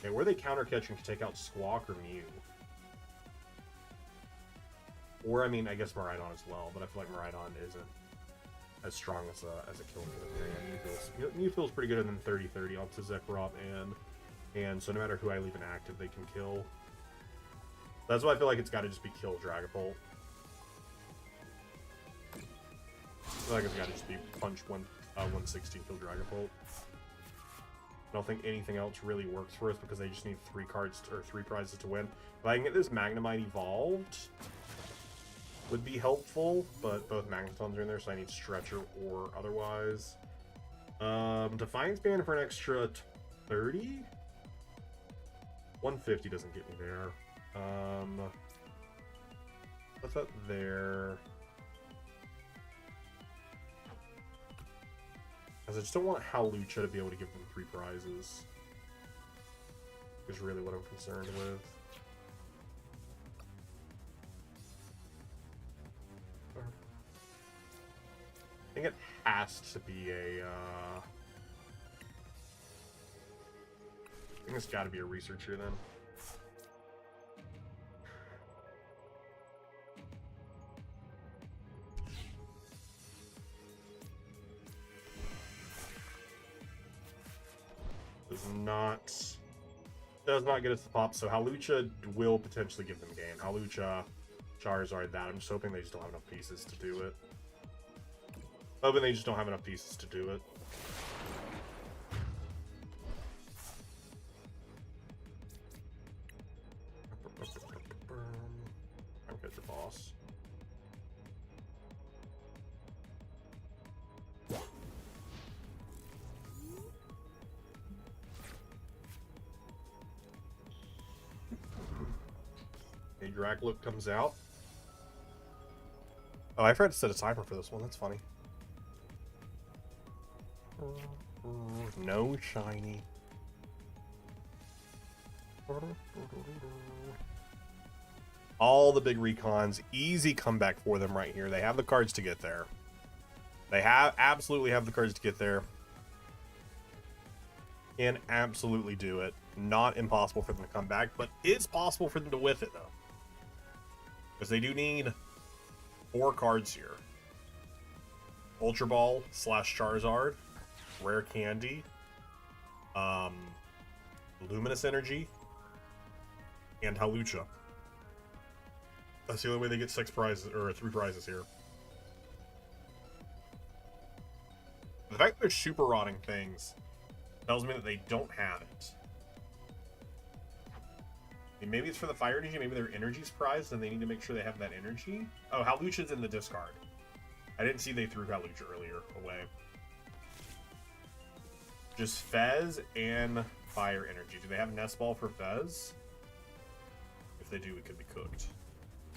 Okay, where they counter catching to take out Squawk or Mew. Or, I mean, I guess Miraidon as well. But I feel like Miraidon isn't as strong as a kill. Mew feels pretty good, and then 30-30 onto Zekrom and so no matter who I leave inactive, they can kill. That's why I feel like it's got to just be kill Dragapult. I feel like it's got to just be punch 160 kill Dragapult. I don't think anything else really works for us because they just need 3 cards or 3 prizes to win. If I can get this Magnemite evolved, would be helpful, but both Magnetons are in there, so I need Stretcher or otherwise. Defiance Band for an extra 30? 150 doesn't get me there. What's that there? Because I just don't want Hawlucha to be able to give them 3 prizes. Is really what I'm concerned with. I think it has to be a, I think it's got to be a researcher then. Does not get us the pop, so Hawlucha will potentially give them a game. Hawlucha, Charizard, that. I'm just hoping they just don't have enough pieces to do it. Hoping they just don't have enough pieces to do it. I'm good, your boss. A Dracloak comes out. Oh, I forgot to set a timer for this one. That's funny. No shiny. All the big recons. Easy comeback for them right here. They have the cards to get there. They absolutely have the cards to get there. Can absolutely do it. Not impossible for them to come back, but it's possible for them to whiff it, though. Because they do need 4 cards here. Ultra Ball / Charizard, Rare Candy, Luminous Energy, and Hawlucha. That's the only way they get 6 prizes, or 3 prizes here. The fact that they're super rotting things tells me that they don't have it. And maybe it's for the fire energy, maybe their energy's prized and they need to make sure they have that energy. Oh, Hawlucha's in the discard. I didn't see they threw Hawlucha earlier away. Just Fez and fire energy. Do they have Nest Ball for Fez? If they do, it could be cooked.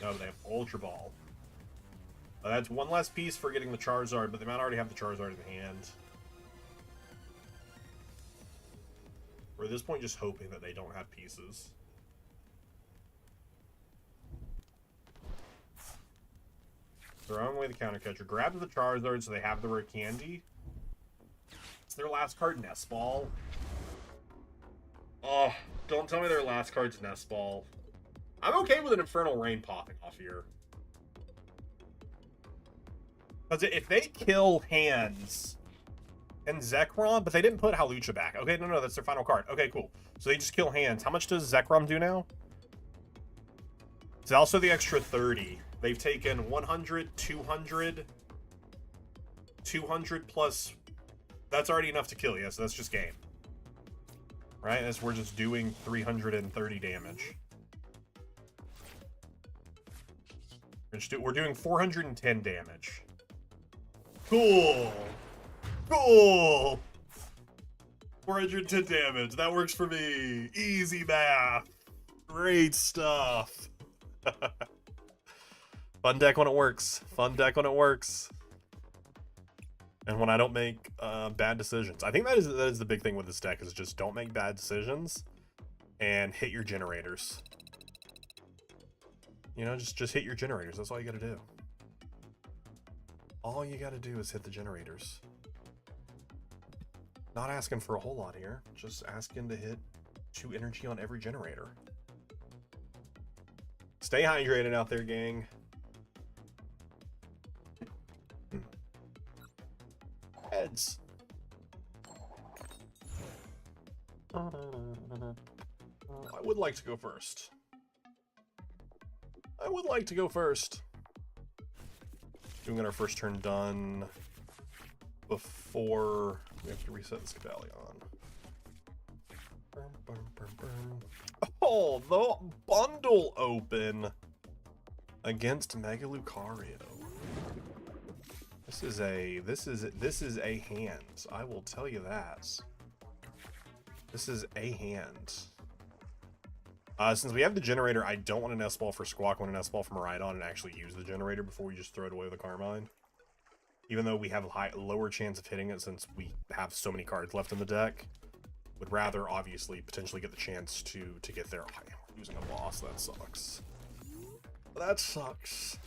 No, they have Ultra Ball. That's one less piece for getting the Charizard, but they might already have the Charizard in hand. We're at this point just hoping that they don't have pieces. Throwing away the counter catcher. Grabs the Charizard so they have the rare candy. It's their last card, Nest Ball. Oh, don't tell me their last card's Nest Ball. I'm okay with an Infernal Rain popping off here. Because if they kill Hands and Zekrom, but they didn't put Hawlucha back. Okay, no, that's their final card. Okay, cool. So they just kill Hands. How much does Zekrom do now? It's also the extra 30. They've taken 100, 200, 200 plus. That's already enough to kill you, so that's just game. Right? As we're just doing 330 damage. We're doing 410 damage. Cool. Cool. 410 damage. That works for me. Easy math. Great stuff. Fun deck when it works. Fun deck when it works. And when I don't make bad decisions. I think that is the big thing with this deck, is just don't make bad decisions and hit your generators. You know, just hit your generators. That's all you gotta do. All you gotta do is hit the generators. Not asking for a whole lot here. Just asking to hit 2 energy on every generator. Stay hydrated out there, gang. Heads. I would like to go first. I would like to go first. Doing our first turn done before we have to reset this Cobalion. Oh, the bundle open against Mega Lucario. This is a hand. I will tell you that. This is a hand. Since we have the generator, I don't want a Nest Ball for Squawk. I want a Nest Ball for Miraidon and actually use the generator before we just throw it away with a Carmine. Even though we have a lower chance of hitting it since we have so many cards left in the deck. Would rather, obviously, potentially get the chance to get there. Oh, we're using a boss. That sucks. That sucks.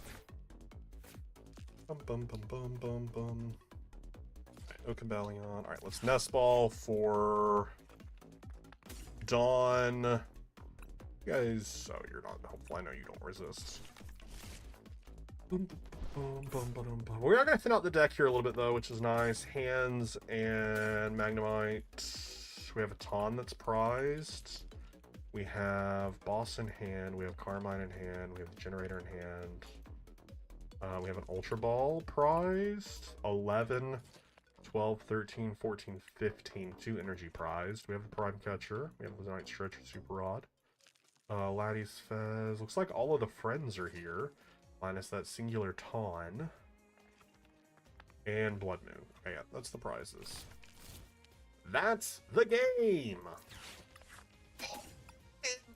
Bum, bum, bum, bum, bum, bum. Alright, Cobalion. Alright, let's Nest Ball for Dawn. You guys, oh, you're not. Hopefully, I know you don't resist. Boom, boom, boom, boom, boom. We are going to thin out the deck here a little bit, though, which is nice. Hands and Magnemite. We have a Ton that's prized. We have Boss in hand. We have Carmine in hand. We have the Generator in hand. We have an Ultra Ball prized. 11, 12, 13, 14, 15. 2 energy prized. We have the Prime Catcher. We have the Night Stretcher Super Rod. Laddie's Fez. Looks like all of the friends are here. Minus that singular Ton. And Blood Moon. Okay, yeah, that's the prizes. That's the game!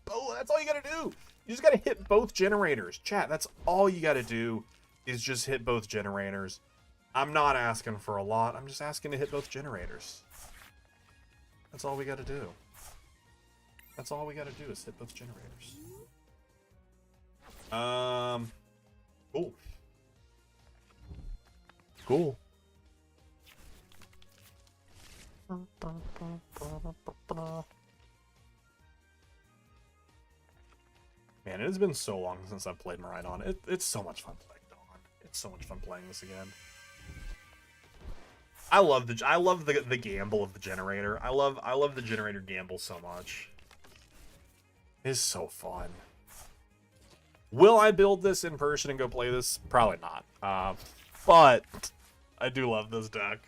Oh, that's all you gotta do! You just gotta hit both generators. Chat, that's all you gotta do is just hit both generators. I'm not asking for a lot. I'm just asking to hit both generators. That's all we gotta do. That's all we gotta do is hit both generators. Cool. Cool. Man, it has been so long since I've played Maridon. It's so much fun playing Dawn. It's so much fun playing this again. I love the gamble of the generator. I love the generator gamble so much. It's so fun. Will I build this in person and go play this? Probably not. But I do love this deck.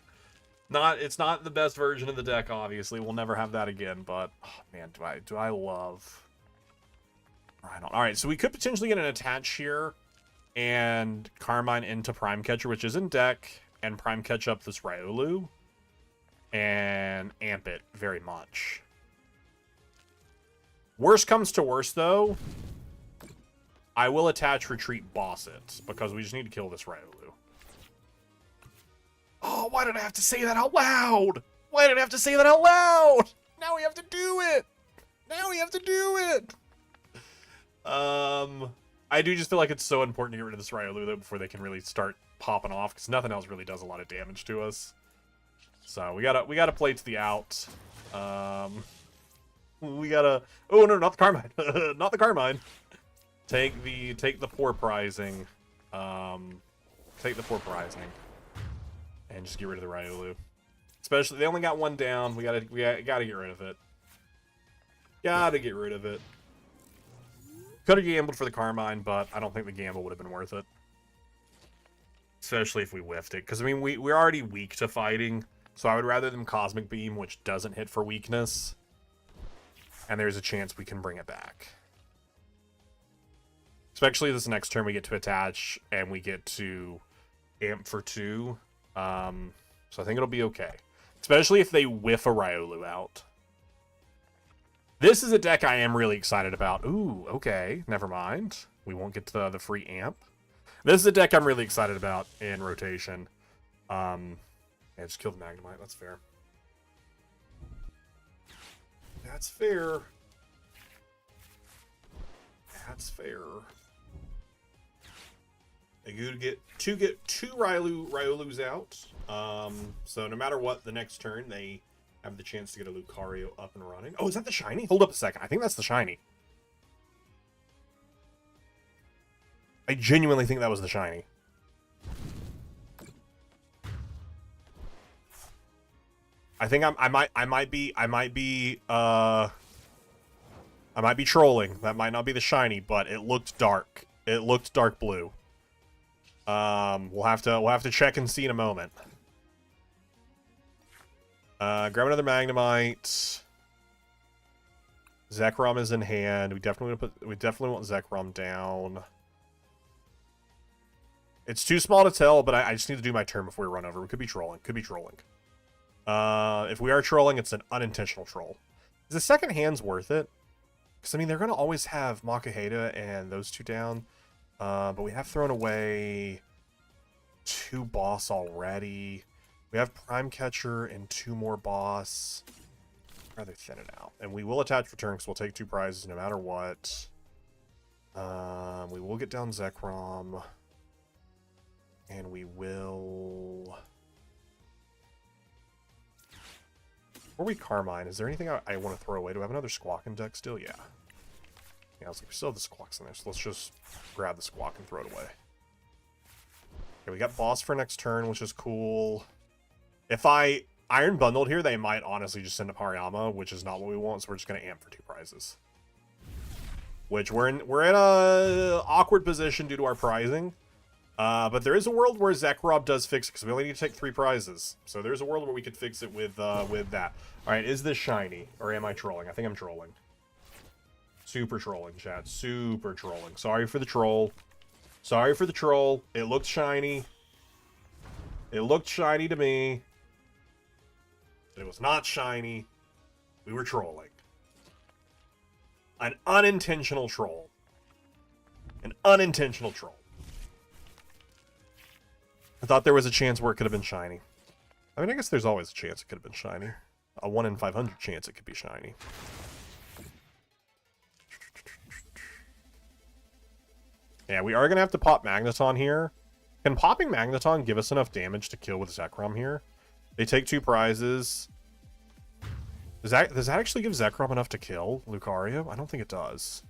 It's not the best version of the deck, obviously. We'll never have that again, but oh, man, do I love Rhino. Alright, so we could potentially get an attach here and Carmine into Prime Catcher, which is in deck, and Prime Catch up this Riolu and amp it very much. Worst comes to worst, though, I will attach Retreat Boss it, because we just need to kill this Riolu. Oh, why did I have to say that out loud? Why did I have to say that out loud? Now we have to do it. Now we have to do it. I do just feel like it's so important to get rid of this Riolu, though, before they can really start popping off, because nothing else really does a lot of damage to us. So we gotta play to the out. We gotta. Oh no, not the Carmine. Not the Carmine. Take the poor prizing. Take the poor prizing. And just get rid of the Riolu. Especially, they only got one down. We gotta get rid of it. Gotta get rid of it. Could have gambled for the Carmine, but I don't think the gamble would have been worth it. Especially if we whiffed it. Because, I mean, we're already weak to fighting. So I would rather them Cosmic Beam, which doesn't hit for weakness. And there's a chance we can bring it back. Especially this next turn we get to attach, and we get to amp for 2. So I think it'll be okay. Especially if they whiff a Riolu out. This is a deck I am really excited about. Ooh, okay. Never mind. We won't get to the free amp. This is a deck I'm really excited about in rotation. Yeah, just kill the Magnemite. That's fair. That's fair. That's fair. They get two Riolus out. So no matter what, the next turn they have the chance to get a Lucario up and running. Oh, is that the shiny? Hold up a second. I think that's the shiny. I genuinely think that was the shiny. I think I might be trolling. That might not be the shiny, but it looked dark. It looked dark blue. We'll have to check and see in a moment. Grab another Magnemite. Zekrom is in hand. We definitely want Zekrom down. It's too small to tell, but I just need to do my turn before we run over. We could be trolling. Could be trolling. If we are trolling, it's an unintentional troll. Is the second hand's worth it? Because, I mean, they're going to always have Makaheda and those two down. But we have thrown away 2 boss already. We have Prime Catcher and 2 more boss. I'd rather thin it out. And we will attach return because we'll take 2 prizes no matter what. We will get down Zekrom. And we will... Before we Carmine, is there anything I want to throw away? Do I have another Squawk in deck still? Yeah. Yeah, I was like, we still have the Squawks in there, so let's just grab the Squawk and throw it away. Okay, we got boss for next turn, which is cool. If I Iron Bundled here, they might honestly just send up Hariyama, which is not what we want, so we're just going to amp for 2 prizes. Which we're in a awkward position due to our prizing. But there is a world where Zekrom does fix it, because we only need to take 3 prizes. So there's a world where we could fix it with that. Alright, is this shiny? Or am I trolling? I think I'm trolling. Super trolling, chat. Super trolling. Sorry for the troll. Sorry for the troll. It looked shiny. It looked shiny to me. But it was not shiny. We were trolling. An unintentional troll. An unintentional troll. I thought there was a chance where it could have been shiny. I mean, I guess there's always a chance it could have been shiny. A 1 in 500 chance it could be shiny. Yeah, we are going to have to pop Magneton here. Can popping Magneton give us enough damage to kill with Zekrom here? They take 2 prizes. Does that actually give Zekrom enough to kill Lucario? I don't think it does.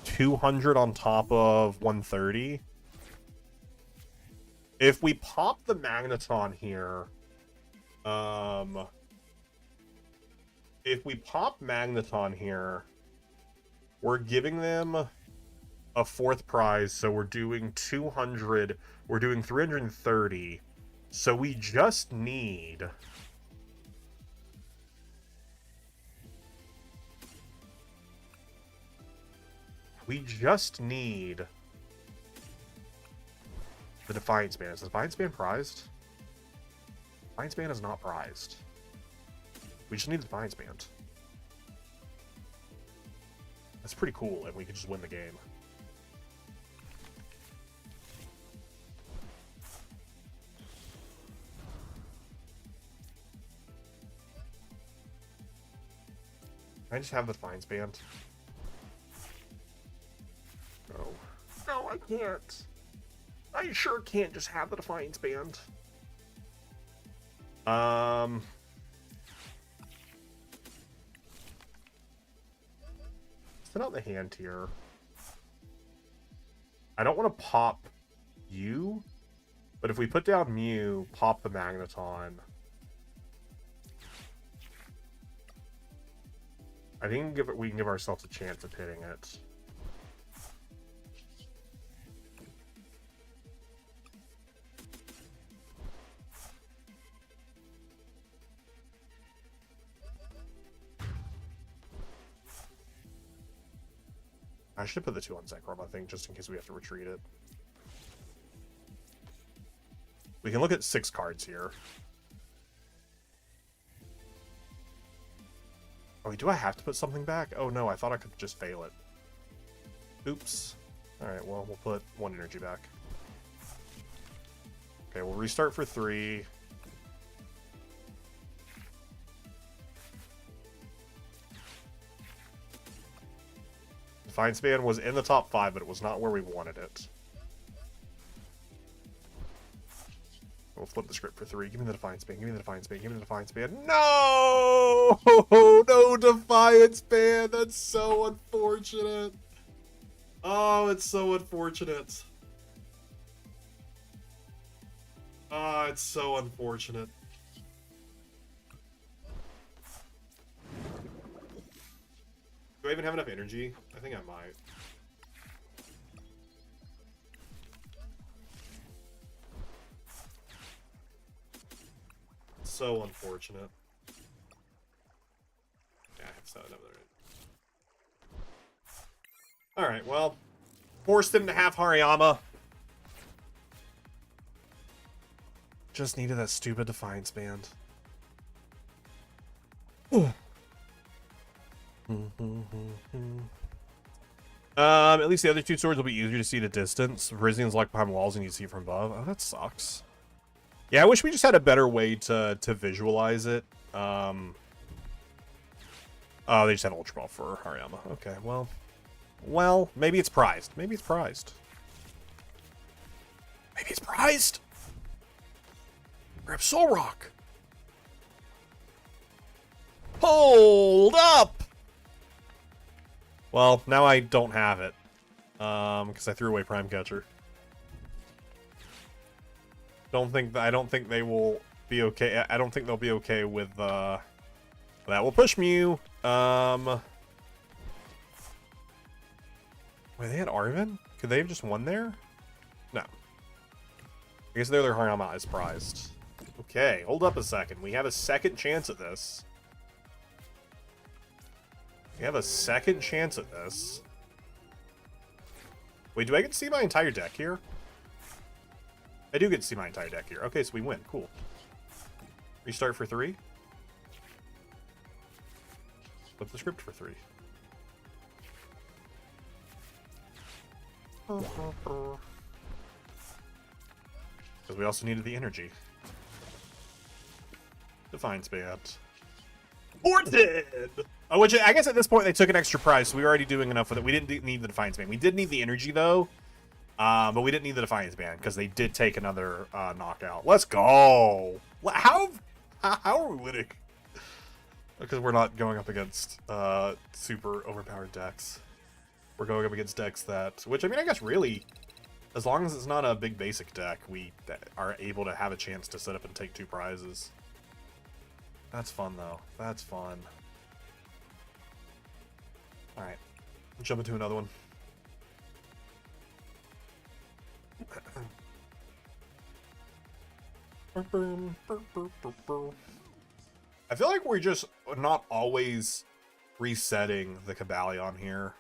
200 on top of 130. If we pop the Magneton here, if we pop Magneton here, we're giving them a 4th prize, so we're doing 200, we're doing 330, so we just need... We just need... the Defiance Band. Is the Defiance Band prized? Defiance Band is not prized. We just need the Defiance Band. That's pretty cool, and we can just win the game. Can I just have the Defiance Band? No. No, I can't. I sure can't just have the Defiance Band. Send out the hand here. I don't want to pop you, but if we put down Mew, pop the Magneton. I think we can give ourselves a chance of hitting it. I should put the 2 on Zekrom, I think, just in case we have to retreat it. We can look at 6 cards here. Oh, do I have to put something back? Oh no, I thought I could just fail it. Oops. Alright, well, we'll put 1 energy back. Okay, we'll restart for 3. Defiance Band was in the top 5, but it was not where we wanted it. We'll flip the script for 3. Give me the Defiance Band. Give me the Defiance Band. Give me the Defiance Band. No! No Defiance Band! That's so unfortunate. Oh, it's so unfortunate. Ah, it's so unfortunate. Do I even have enough energy? I think I might. So unfortunate. Yeah, I have 7 of them. Alright, well. Forced him to have Hariyama. Just needed that stupid Defiance Band. At least the other 2 swords will be easier to see at a distance. Virizian's like behind walls and you see it from above. Oh, that sucks. Yeah, I wish we just had a better way to visualize it. Oh, they just had Ultra Ball for Hariyama. Okay, well, maybe it's prized. Maybe it's prized. Maybe it's prized. Grab Solrock. Hold up. Well, now I don't have it. Because I threw away Prime Catcher. I don't think they will be okay. I don't think they'll be okay with that. We'll push Mew. Wait, they had Arven? Could they have just won there? No. I guess they're not as prized. Okay, hold up a second. We have a second chance at this. We have a second chance at this. Wait, do I get to see my entire deck here? I do get to see my entire deck here. Okay, so we win. Cool. Restart for 3. Flip the script for 3. Because we also needed the energy. Defiance Band. Ported! Oh, which I guess at this point they took an extra prize, so we were already doing enough with it. We didn't need the Defiance Band. We did need the energy, though. But we didn't need the Defiance Band, because they did take another knockout. Let's go! How are we winning? Because we're not going up against super overpowered decks. We're going up against decks that... Which, I mean, I guess really... As long as it's not a big basic deck, we are able to have a chance to set up and take 2 prizes. That's fun, though. That's fun. Alright. Jump into another one. I feel like we're just not always resetting the Cobalion here.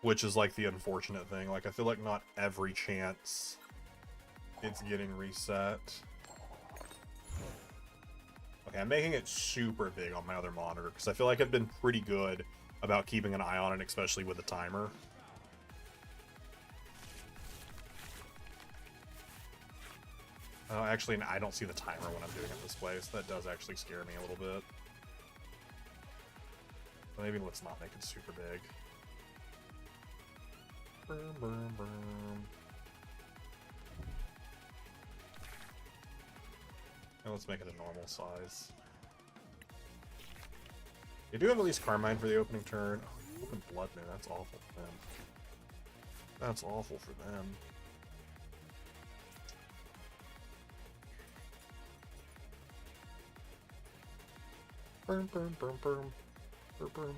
Which is like the unfortunate thing. Like, I feel like not every chance it's getting reset. Okay, I'm making it super big on my other monitor because I feel like I've been pretty good about keeping an eye on it, especially with the timer. Oh, actually, I don't see the timer when I'm doing it this way, so that does actually scare me a little bit. Maybe let's not make it super big. Boom, boom, boom. And let's make it a normal size. You do have at least Carmine for the opening turn. Oh, open Blood Moon, that's awful for them. That's awful for them. Boom, boom, boom, boom. Boom, boom.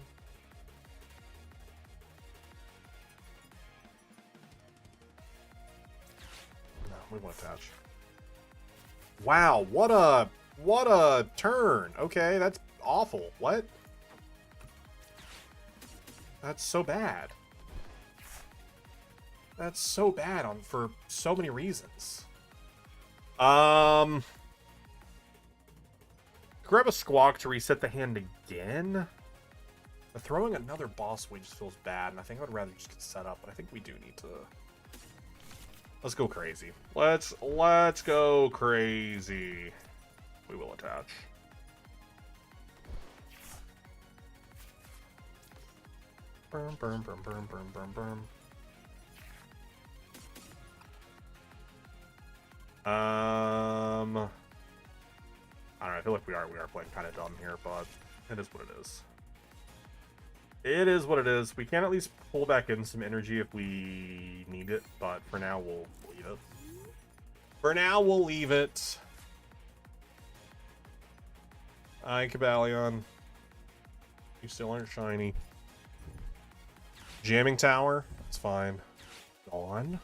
No, we won't attach. Wow, what a turn. Okay, that's awful. What? That's so bad. That's so bad for so many reasons. Grab a Squawk to reset the hand again. But throwing another boss away just feels bad, and I think I would rather just get set up, but I think we do need to... Let's go crazy. Let's go crazy. We will attach. Burm, burm, burm, burm, burm, burm, burm. I don't know, I feel like we are playing kind of dumb here, but it is what it is. It is what it is. We can at least pull back in some energy if we need it, but for now we'll leave it. For now we'll leave it. Hi, Cobalion. You still aren't shiny. Jamming Tower. That's fine. Gone.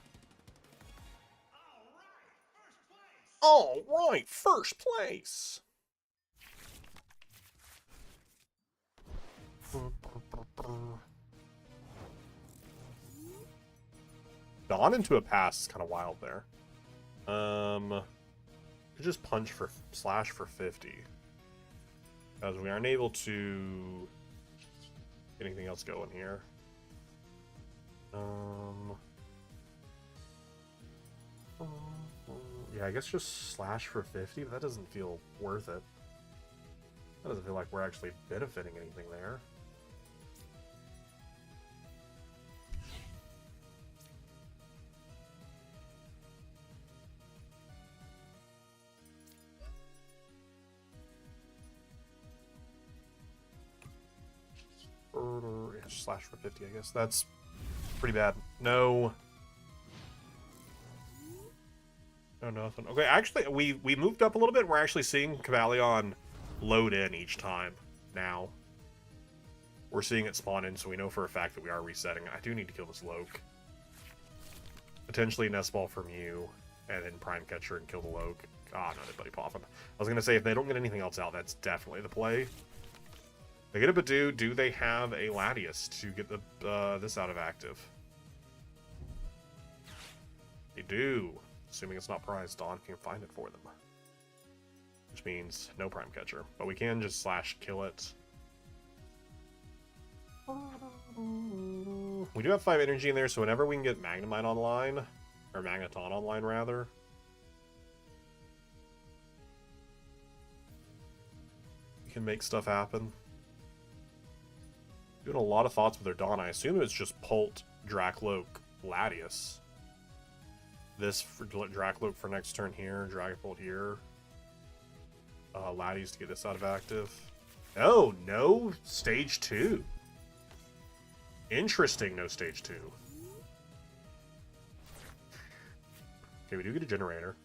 All right, first place. Dawn into a pass is kind of wild there. Could just punch for slash for 50. Because we aren't able to get anything else going here. Yeah, I guess just slash for 50, but that doesn't feel worth it. That doesn't feel like we're actually benefiting anything there. Yeah, slash for 50, I guess. That's pretty bad. No. No, nothing. Okay, actually, we moved up a little bit. We're actually seeing Cobalion load in each time now. We're seeing it spawn in, so we know for a fact that we are resetting. I do need to kill this Loke. Potentially a Nest Ball from you, and then Prime Catcher and kill the Loke. Ah, not anybody popping. I was going to say, if they don't get anything else out, that's definitely the play. They get a Badoo. Do they have a Latias to get the this out of active? They do. Assuming it's not prized, Dawn can find it for them. Which means no Prime Catcher. But we can just slash kill it. We do have 5 energy in there, so whenever we can get Magnemite online, or Magneton online, rather, we can make stuff happen. Doing a lot of thoughts with their Dawn. I assume it's just Pult, Dracloak, Latias. This for Dracloak for next turn here, Dragapult here. Latias to get this out of active. Oh, no stage 2. Interesting, no stage 2. Okay, we do get a generator.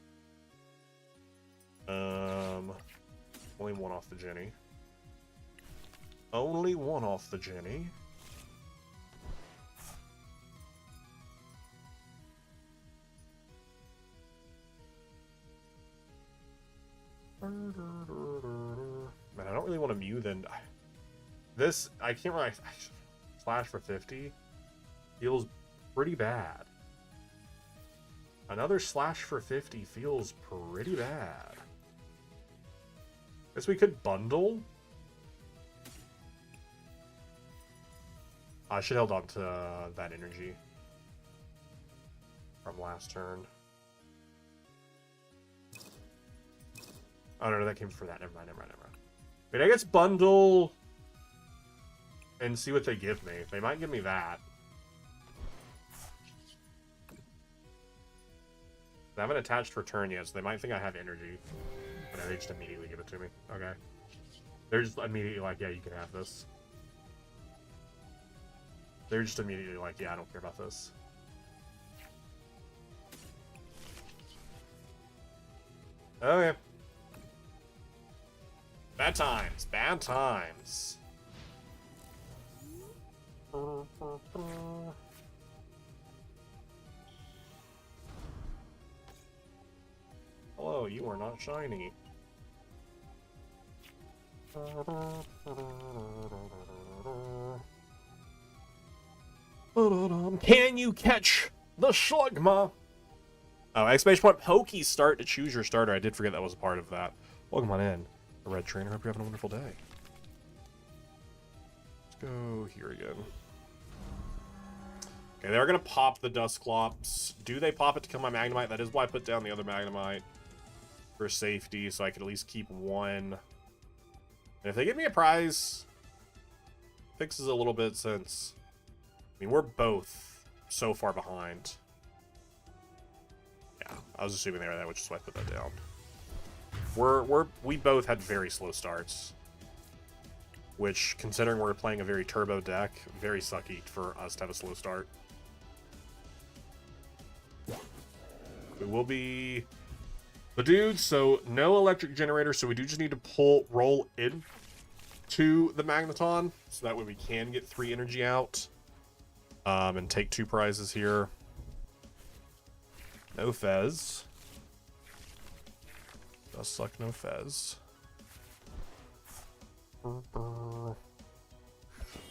Only one off the Jenny. Only one off the Jenny. Man, I don't really want to Mew then. This, I can't really... Slash for 50 feels pretty bad. Another slash for 50 feels pretty bad. Guess we could bundle. I should have held on to that energy from last turn. Oh no, that came for that. Never mind. Wait, I guess bundle and see what they give me. They might give me that. I haven't attached return yet, so they might think I have energy. But they just immediately give it to me. Okay. They're just immediately like, yeah, you can have this. They're just immediately like, yeah, I don't care about this. Okay. Bad times. Bad times. Hello, you are not shiny. Can you catch the Slugma? Oh, exclamation point, Pokey start to choose your starter. I did forget that was a part of that. Welcome on in, the Red Trainer. Hope you're having a wonderful day. Let's go here again. Okay, they're going to pop the Dusclops. Do they pop it to kill my Magnemite? That is why I put down the other Magnemite for safety, so I could at least keep one. And if they give me a prize, fixes a little bit since... I mean, we're both so far behind. Yeah, I was assuming they were that, which is why I put that down. We both had very slow starts. Which, considering we're playing a very turbo deck, very sucky for us to have a slow start. We will be the dudes, so no electric generator, so we do just need to roll in to the Magneton, so that way we can get 3 energy out. And take 2 prizes here. No Fez. Does suck, no Fez. At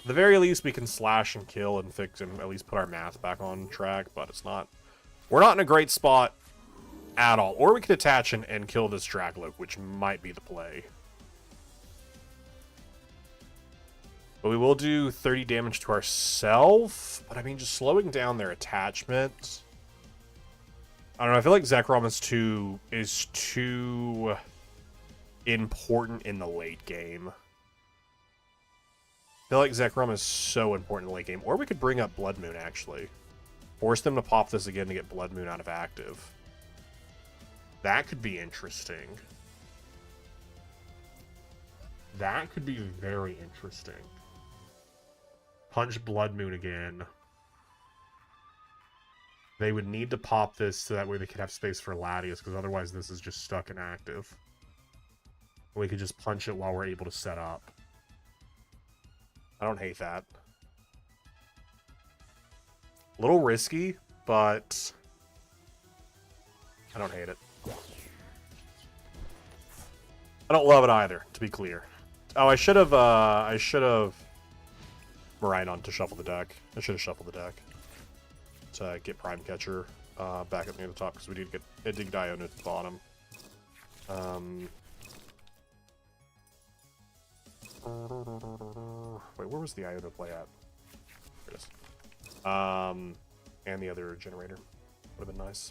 the very least, we can slash and kill and fix and at least put our math back on track, but it's not... We're not in a great spot at all. Or we could attach and kill this Dragloak, which might be the play. But we will do 30 damage to ourselves. But I mean, just slowing down their attachment. I don't know. I feel like Zekrom is too important in the late game. I feel like Zekrom is so important in the late game. Or we could bring up Blood Moon, actually. Force them to pop this again to get Blood Moon out of active. That could be interesting. That could be very interesting. Punch Blood Moon again. They would need to pop this so that way they could have space for Latias, because otherwise this is just stuck inactive. We could just punch it while we're able to set up. I don't hate that. A little risky, but I don't hate it. I don't love it either, to be clear. Oh, I should have Miraidon to shuffle the deck. I should have shuffled the deck to get Prime Catcher back up near the top, because we did get it did die on at the bottom. Wait, where was the Iota play at? There it is. And the other generator would have been nice.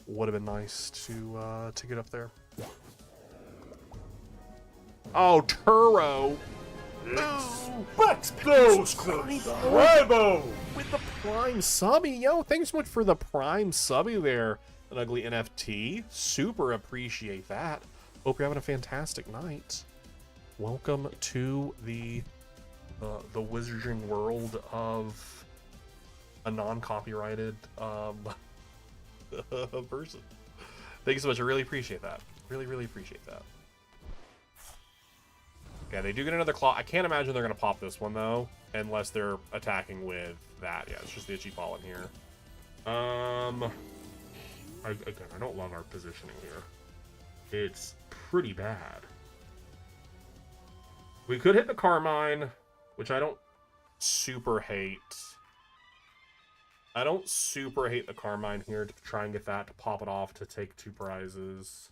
Would have been nice to get up there. Oh, Turo! No! Let's go, Bravo! With the Prime Subby. Yo, thanks so much for the Prime Subby there. An ugly NFT. Super appreciate that. Hope you're having a fantastic night. Welcome to the wizarding world of a non-copyrighted person. Thank you so much. I really appreciate that. Really, really appreciate that. Okay, they do get another claw. I can't imagine they're going to pop this one, though, unless they're attacking with that. Yeah, it's just the Itchy Pollen here. Again, I don't love our positioning here. It's pretty bad. We could hit the Carmine, which I don't super hate. I don't super hate the Carmine here to try and get that to pop it off to take 2 prizes.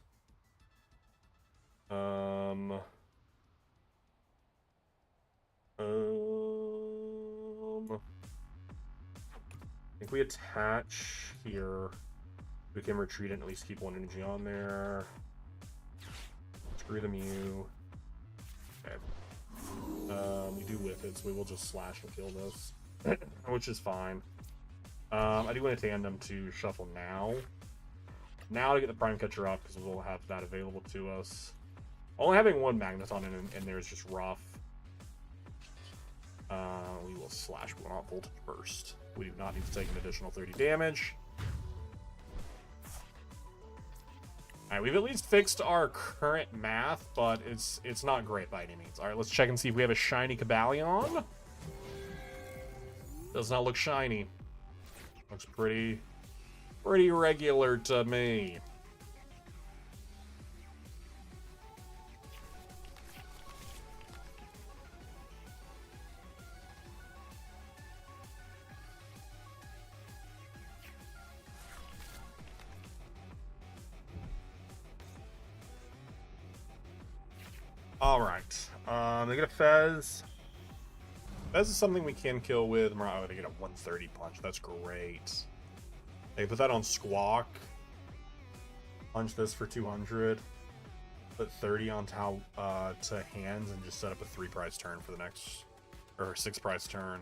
I think we attach here. We can retreat it and at least keep 1 energy on there. Screw the Mew. Okay. We do whiff it, so we will just slash and kill this, which is fine. I do want a tandem to shuffle now. Now to get the Prime Catcher up, because we'll have that available to us. Only having 1 Magneton in there is just rough. We will slash, but we'll not Voltage Burst. We do not need to take an additional 30 damage. Alright, we've at least fixed our current math, but it's not great by any means. Alright, let's check and see if we have a shiny Cobalion. Does not look shiny. Looks pretty regular to me. Alright. They get a Fez. Fez is something we can kill with. Oh, they get a 130 punch. That's great. They put that on Squawk. Punch this for 200. Put 30 on to hands and just set up a 3-prize turn for the next, or 6-prize turn.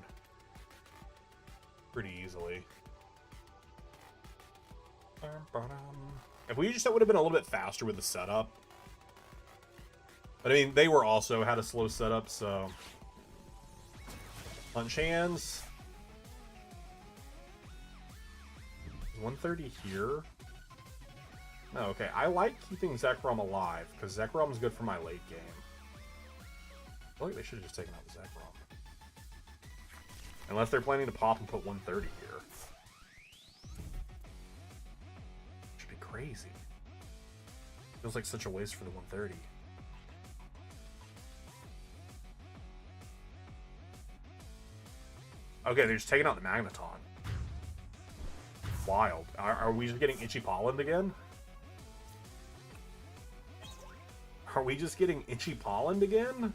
Pretty easily. If we just, that would have been a little bit faster with the setup. But I mean, they were also had a slow setup, so. Punch hands. 130 here. Oh, okay. I like keeping Zekrom alive, because Zekrom is good for my late game. I feel like they should have just taken out the Zekrom. Unless they're planning to pop and put 130 here. Should be crazy. Feels like such a waste for the 130. Okay, they're just taking out the Magneton. Wild. Are we just getting Itchy Pollen again? Are we just getting Itchy Pollen again?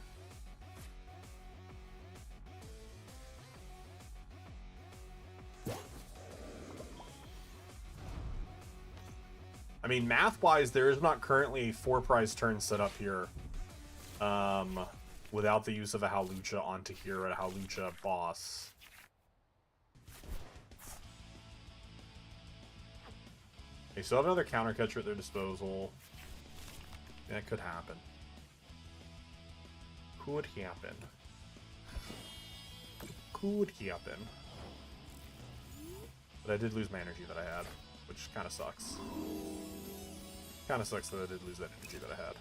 I mean, math-wise, there is not currently a 4-prize turn set up here. Without the use of a Hawlucha onto here at a Hawlucha boss. They still have another counter catcher at their disposal. That could happen. Could happen. Could happen. But I did lose my energy that I had, which kind of sucks. Kind of sucks that I did lose that energy that I had.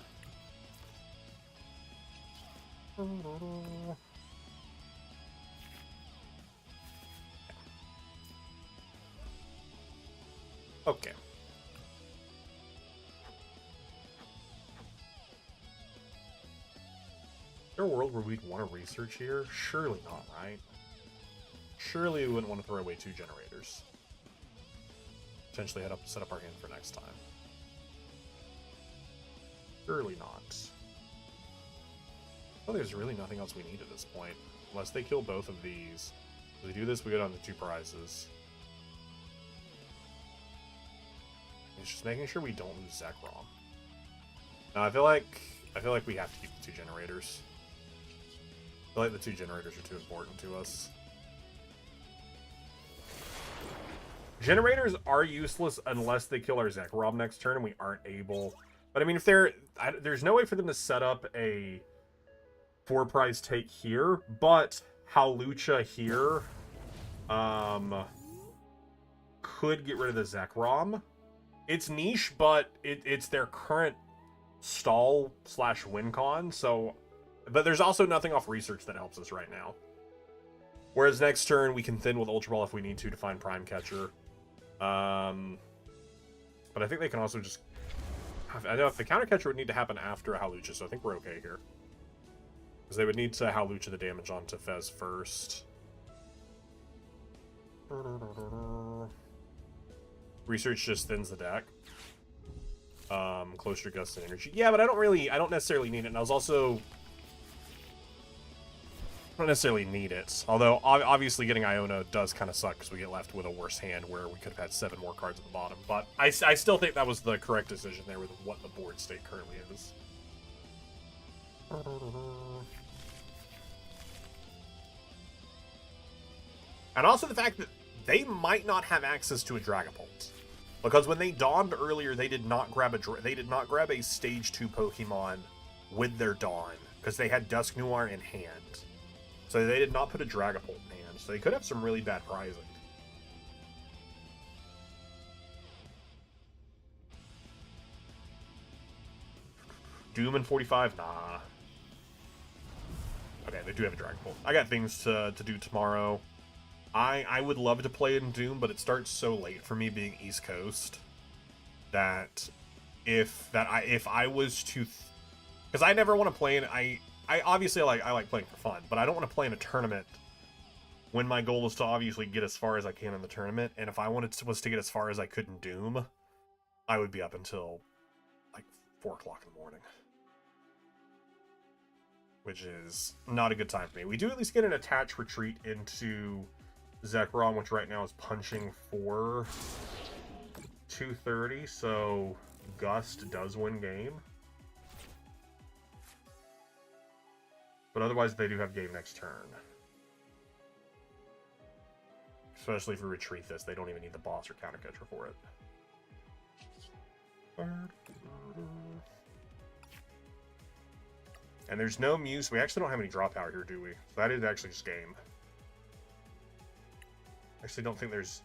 Okay. Is there a world where we'd want to research here? Surely not, right? Surely we wouldn't want to throw away 2 generators. Potentially set up our hand for next time. Surely not. Well, there's really nothing else we need at this point. Unless they kill both of these. If they do this, we go down to 2 prizes. It's just making sure we don't lose Zekrom. Now, I feel like we have to keep the 2 generators. I feel like the 2 generators are too important to us. Generators are useless unless they kill our Zekrom next turn and we aren't able... But I mean, if there's no way for them to set up a 4-prize take here, but Hawlucha here could get rid of the Zekrom. It's niche, but it's their current stall / win con, so... But there's also nothing off research that helps us right now. Whereas next turn, we can thin with Ultra Ball if we need to find Prime Catcher. But I think they can also just... I know if the counter catcher would need to happen after a Hawlucha, so I think we're okay here. Because they would need to Hawlucha the damage onto Fez first. Research just thins the deck. Closer Gust and Energy. Yeah, but I don't necessarily need it. And I don't necessarily need it. Although, obviously getting Iona does kind of suck because we get left with a worse hand where we could have had 7 more cards at the bottom. But I still think that was the correct decision there with what the board state currently is. And also the fact that they might not have access to a Dragapult. Because when they dawned earlier, they did not grab a Stage 2 Pokemon with their Dawn. Because they had Dusknoir in hand. So they did not put a Dragapult in hand, so they could have some really bad prizing. Doom in 45? Nah. Okay, they do have a Dragapult. I got things to do tomorrow. I would love to play in Doom, but it starts so late for me being East Coast that if I was to... Because I never want to play in... I obviously I like playing for fun, but I don't want to play in a tournament when my goal is to obviously get as far as I can in the tournament. And if I was to get as far as I could in Doom, I would be up until like 4 o'clock in the morning, which is not a good time for me. We do at least get an attached retreat into Zekrom, which right now is punching for 230, so Gust does win game. But otherwise, they do have game next turn. Especially if we retreat this, they don't even need the boss or counter catcher for it. And there's no Muse. We actually don't have any draw power here, do we? So that is actually just game. Actually, don't think there's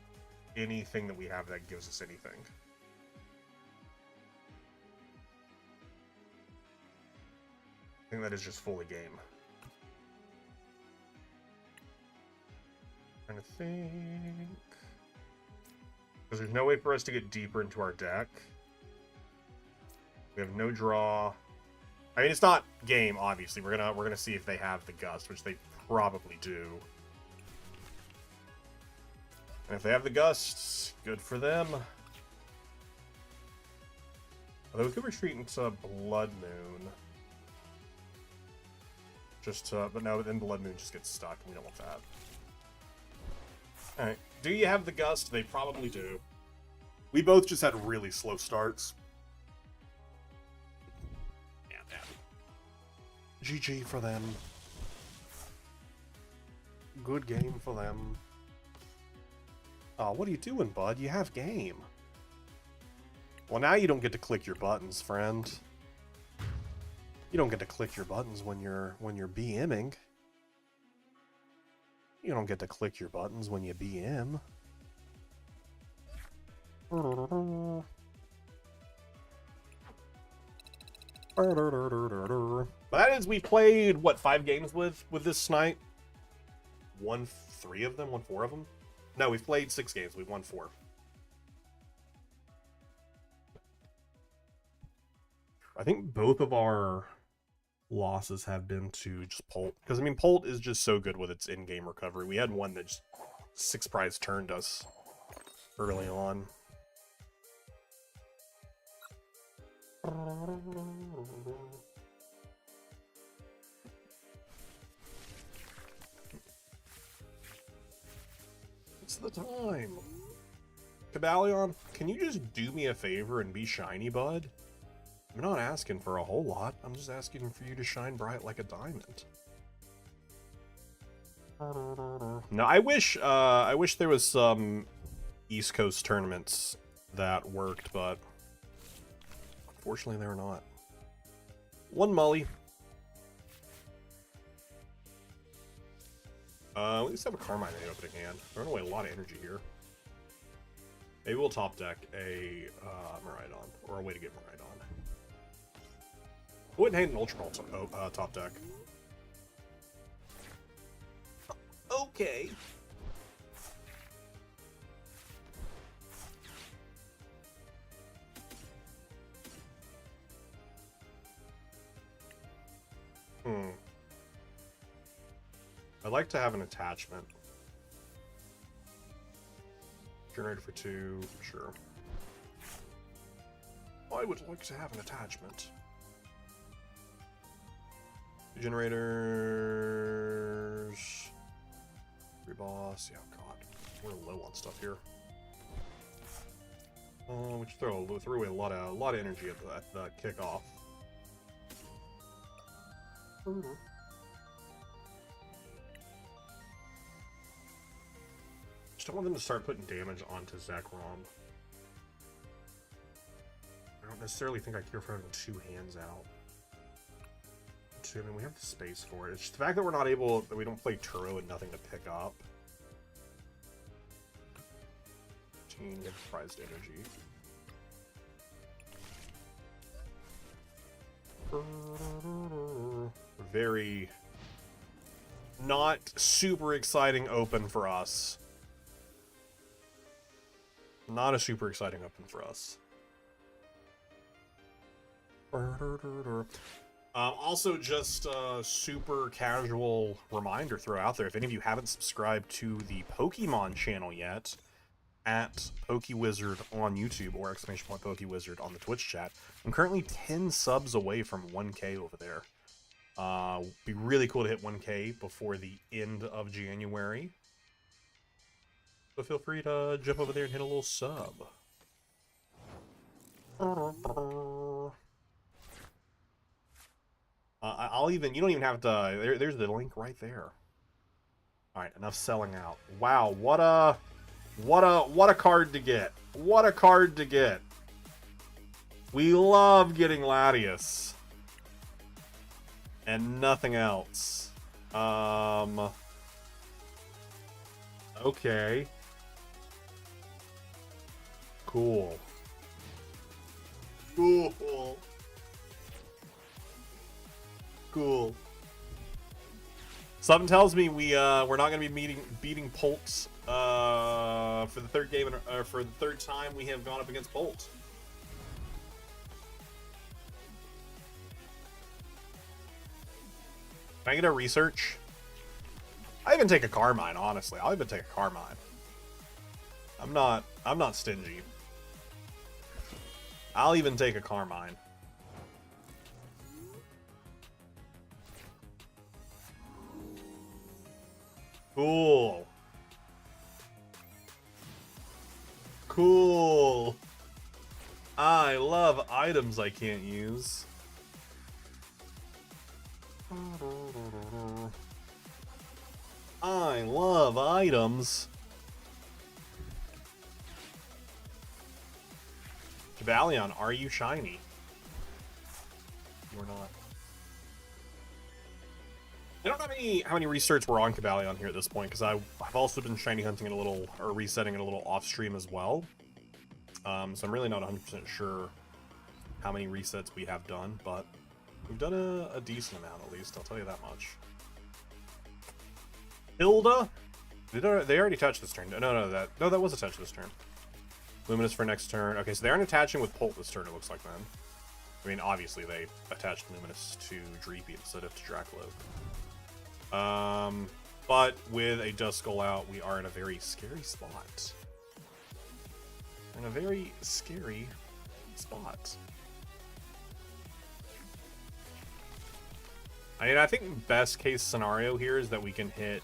anything that we have that gives us anything. I think that is just fully game. Trying to think. Because there's no way for us to get deeper into our deck. We have no draw. I mean, it's not game, obviously. We're gonna see if they have the Gust, which they probably do. And if they have the Gust, good for them. Although we could retreat into Blood Moon. But no, then Blood Moon just gets stuck. We don't want that. Alright. Do you have the Gust? They probably do. We both just had really slow starts. Yeah. GG for them. Good game for them. Oh, what are you doing, bud? You have game. Well, now you don't get to click your buttons, friend. You don't get to click your buttons when you're BMing. You don't get to click your buttons when you BM. That is, we played what, 5 games with this night? Won 3 of them? Won 4 of them? No, we've played 6 games. We've won 4. I think both of our losses have been to just Polt. Because, I mean, Polt is just so good with its in-game recovery. We had one that just 6-prize turned us early on. It's the time. Cobalion, can you just do me a favor and be shiny, bud? I'm not asking for a whole lot. I'm just asking for you to shine bright like a diamond. No, I wish there was some East Coast tournaments that worked, but unfortunately they're not. One Mully. At least have a Carmine in the opening hand. Throwing away a lot of energy here. Maybe we'll top deck a Miraidon, or a way to get Miraidon. I wouldn't hate an Ultra Ball top deck. Okay. I'd like to have an attachment. Generator for 2, sure. I would like to have an attachment. Generators. Free boss. Yeah, God. We're low on stuff here. We should throw away a lot of energy at the kickoff. Just don't want them to start putting damage onto Zekrom. I don't necessarily think I care for having 2 hands out. I mean, we have the space for it. It's just the fact that we don't play Turo and nothing to pick up. 15 prized energy. Very not super exciting open for us. Not a super exciting open for us. Also, just a super casual reminder throw out there. If any of you haven't subscribed to the Pokemon channel yet, at PokeWizard on YouTube or !PokeWizard on the Twitch chat, I'm currently 10 subs away from 1K over there. Be really cool to hit 1K before the end of January. So feel free to jump over there and hit a little sub. I'll even, you don't even have to, there's the link right there. Alright, enough selling out. Wow, what a card to get. What a card to get. We love getting Latias. And nothing else. Okay. Cool. Cool. Cool. Something tells me we're not going to be beating Polt for the third game, for the third time we have gone up against Polt. Can I get a research? I even take a Carmine, honestly. I'll even take a Carmine. I'm not stingy. I'll even take a Carmine. Cool. Cool. I love items I can't use. I love items. Cobalion, are you shiny? You're not. I don't know how many restarts we're on Cobalion here at this point, because I've also been shiny hunting it a little, or resetting it a little off stream as well. So I'm really not 100% sure how many resets we have done, but we've done a decent amount at least, I'll tell you that much. Hilda? They already touched this turn. No, that was a touch this turn. Luminous for next turn. Okay, so they aren't attaching with Polt this turn, it looks like then. I mean, obviously they attached Luminous to Dreepy instead of to Dracloak. But with a Duskull out, we are in a very scary spot. In a very scary spot. I mean, I think best case scenario here is that we can hit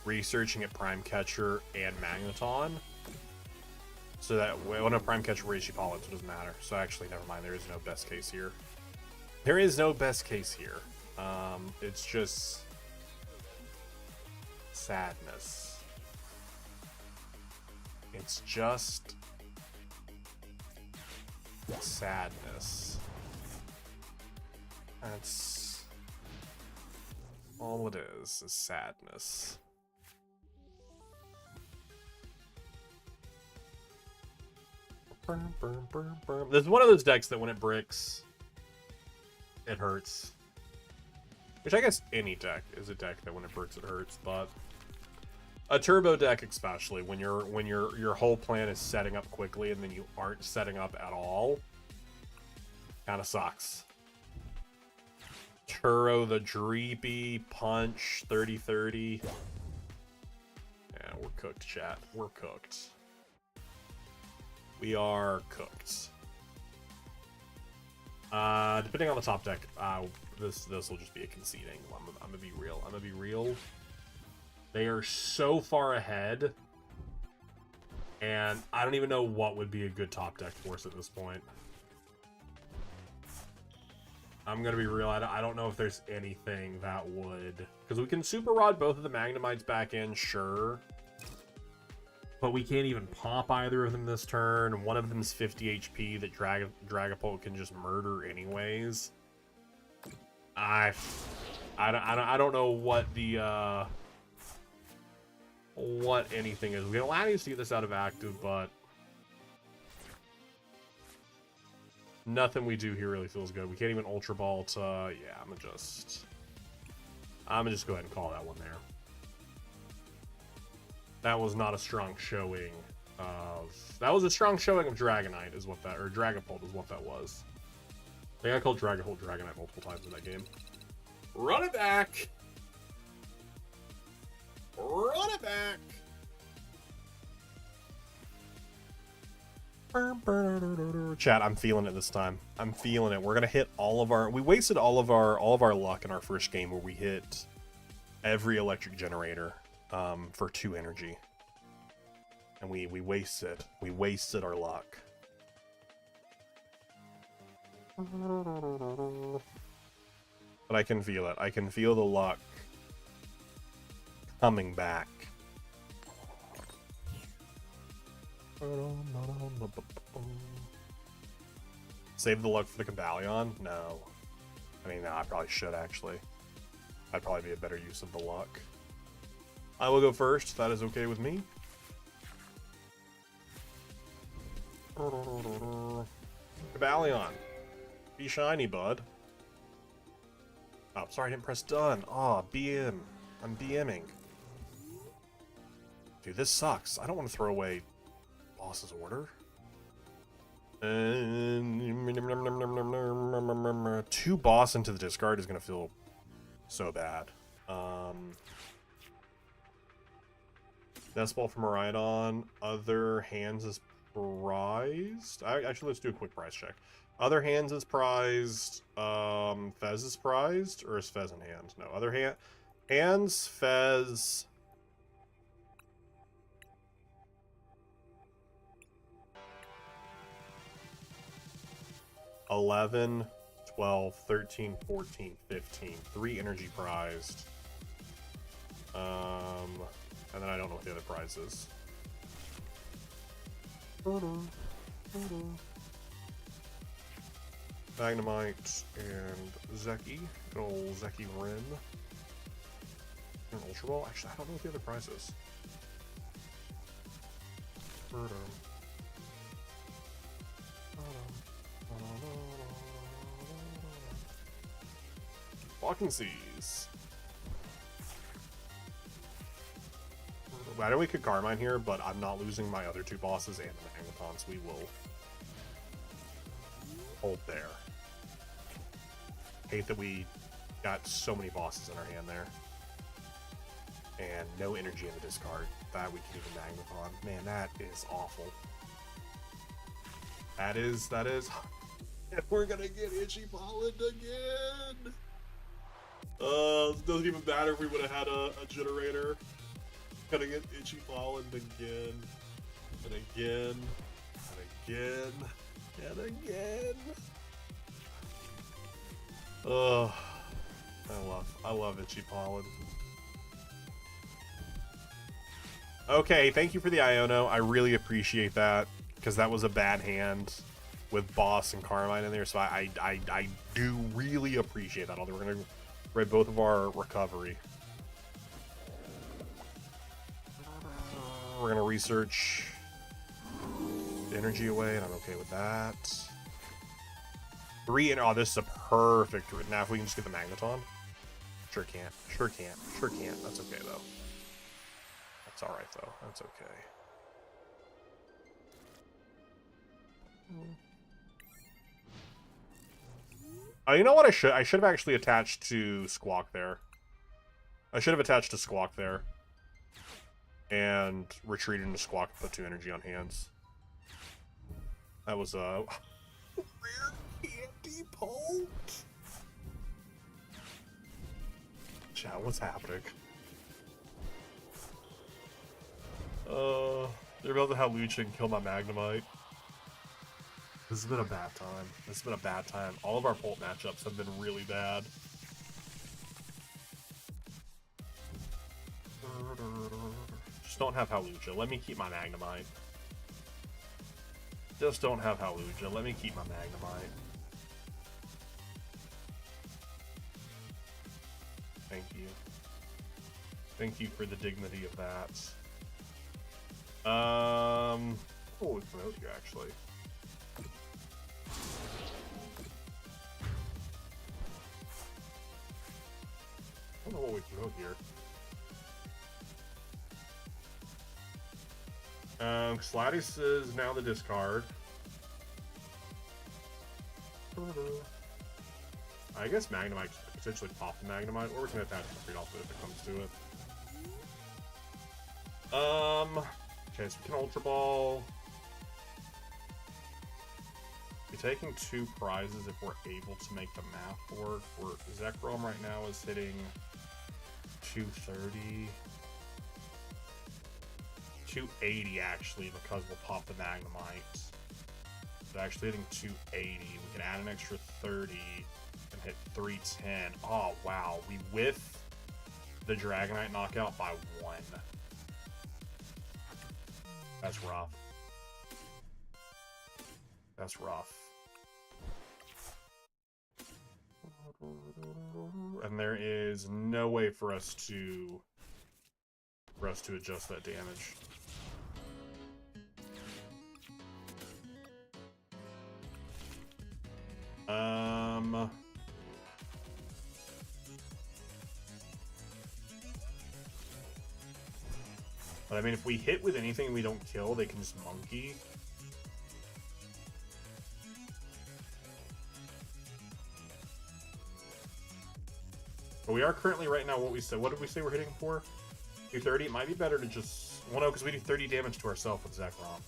Researching at Prime Catcher and Magneton. So that when a Prime Catcher Reishi Pollux, it doesn't matter. So actually, never mind. There is no best case here. There is no best case here. It's just sadness. It's just sadness. That's all it is sadness. This is one of those decks that when it bricks, it hurts. Which I guess any deck is a deck that when it bricks, it hurts, but a turbo deck especially, when your whole plan is setting up quickly and then you aren't setting up at all, kind of sucks. Turo the Dreepy, Punch, 30-30. Yeah, we're cooked, chat. We're cooked. We are cooked. Depending on the top deck, this will just be a conceding. I'm gonna be real. I'm gonna be real. They are so far ahead, and I don't even know what would be a good top deck for us at this point. I'm gonna be real. I don't know if there's anything that would, because we can Super Rod both of the Magnemites back in, sure. But we can't even pop either of them this turn. One of them's 50 HP that Dragapult can just murder anyways. I don't know what the what anything is. We can allow you to see this out of active, but nothing we do here really feels good. We can't even Ultra Ball to yeah, I'm gonna just go ahead and call that one there. That was not a strong showing of... That was a strong showing of Dragonite, is what that... Or Dragapult is what that was. I think I called Dragapult Dragonite multiple times in that game. Run it back! Run it back! Chat, I'm feeling it this time. I'm feeling it. We're gonna hit all of our... We wasted all of our luck in our first game where we hit every electric generator. For 2 energy, and we wasted our luck. But I can feel it. I can feel the luck coming back. Save the luck for the Cobalion? No. I mean, no, I probably should actually. That'd probably be a better use of the luck. I will go first. That is okay with me. Cobalion. Be shiny, bud. Oh, sorry, I didn't press done. Oh, BM. I'm BMing. Dude, this sucks. I don't want to throw away boss's order. 2 boss into the discard is going to feel so bad. Nest Ball from Miraidon. Other hands is prized. Actually, let's do a quick prize check. Other hands is prized. Fez is prized, or is Fez in hand? No, other hands. Fez. $11, $12, $13, $14, $15. 3 energy prized. And then I don't know what the other prize is. Magnemite and Zeki. Good old Zeki Rin. An Ultra Ball? Actually, I don't know what the other prize is. Walking Seas. I know we could Carmine here, but I'm not losing my other 2 bosses and the Magnetons. We will hold there. Hate that we got so many bosses in our hand there. And no energy in the discard. That we can even Magneton. Man, that is awful. That is. And we're gonna get Itchy Pollen again! It doesn't even matter if we would have had a generator. Gonna get Itchy Pollen again. And again. And again. And again. Oh, I love Itchy Pollen. Okay, thank you for the Iono. I really appreciate that, because that was a bad hand with Boss and Carmine in there, so I do really appreciate that. Although we're gonna raid both of our recovery. We're gonna research energy away, and I'm okay with that. 3 and oh, this is a perfect. Now if we can just get the Magneton. Sure can't. Sure can't. Sure can't. That's okay though. That's all right though. That's okay. You know what I should have actually attached to Squawk there. I should have attached to Squawk there. And retreated into Squawk and put 2 energy on hands. That was a rare candy Bolt. Chat, what's happening? They're about to have Lucha and kill my Magnemite. This has been a bad time. This has been a bad time. All of our Bolt matchups have been really bad. Just don't have Hawlucha. Let me keep my Magnemite. Just don't have Hawlucha. Let me keep my Magnemite. Thank you. Thank you for the dignity of that. Oh, we promote you actually. I don't know what we promote here. Sladius is now the discard. I guess Magnemite could potentially pop the Magnemite, or we can attach the Freed off it if it comes to it. Okay, so we can Ultra Ball. We're taking 2 prizes if we're able to make the math work. Where Zekrom right now is hitting 230. 280 actually, because we'll pop the Magnemite. So actually hitting 280. We can add an extra 30 and hit 310. Oh wow, we whiff the Dragonite knockout by 1. That's rough. That's rough. And there is no way for us to adjust that damage. But I mean, if we hit with anything we don't kill, they can just monkey. But we are currently right now what we said. What did we say we're hitting for? 230. It might be better to just... Well, no, because we do 30 damage to ourselves with Zekrom.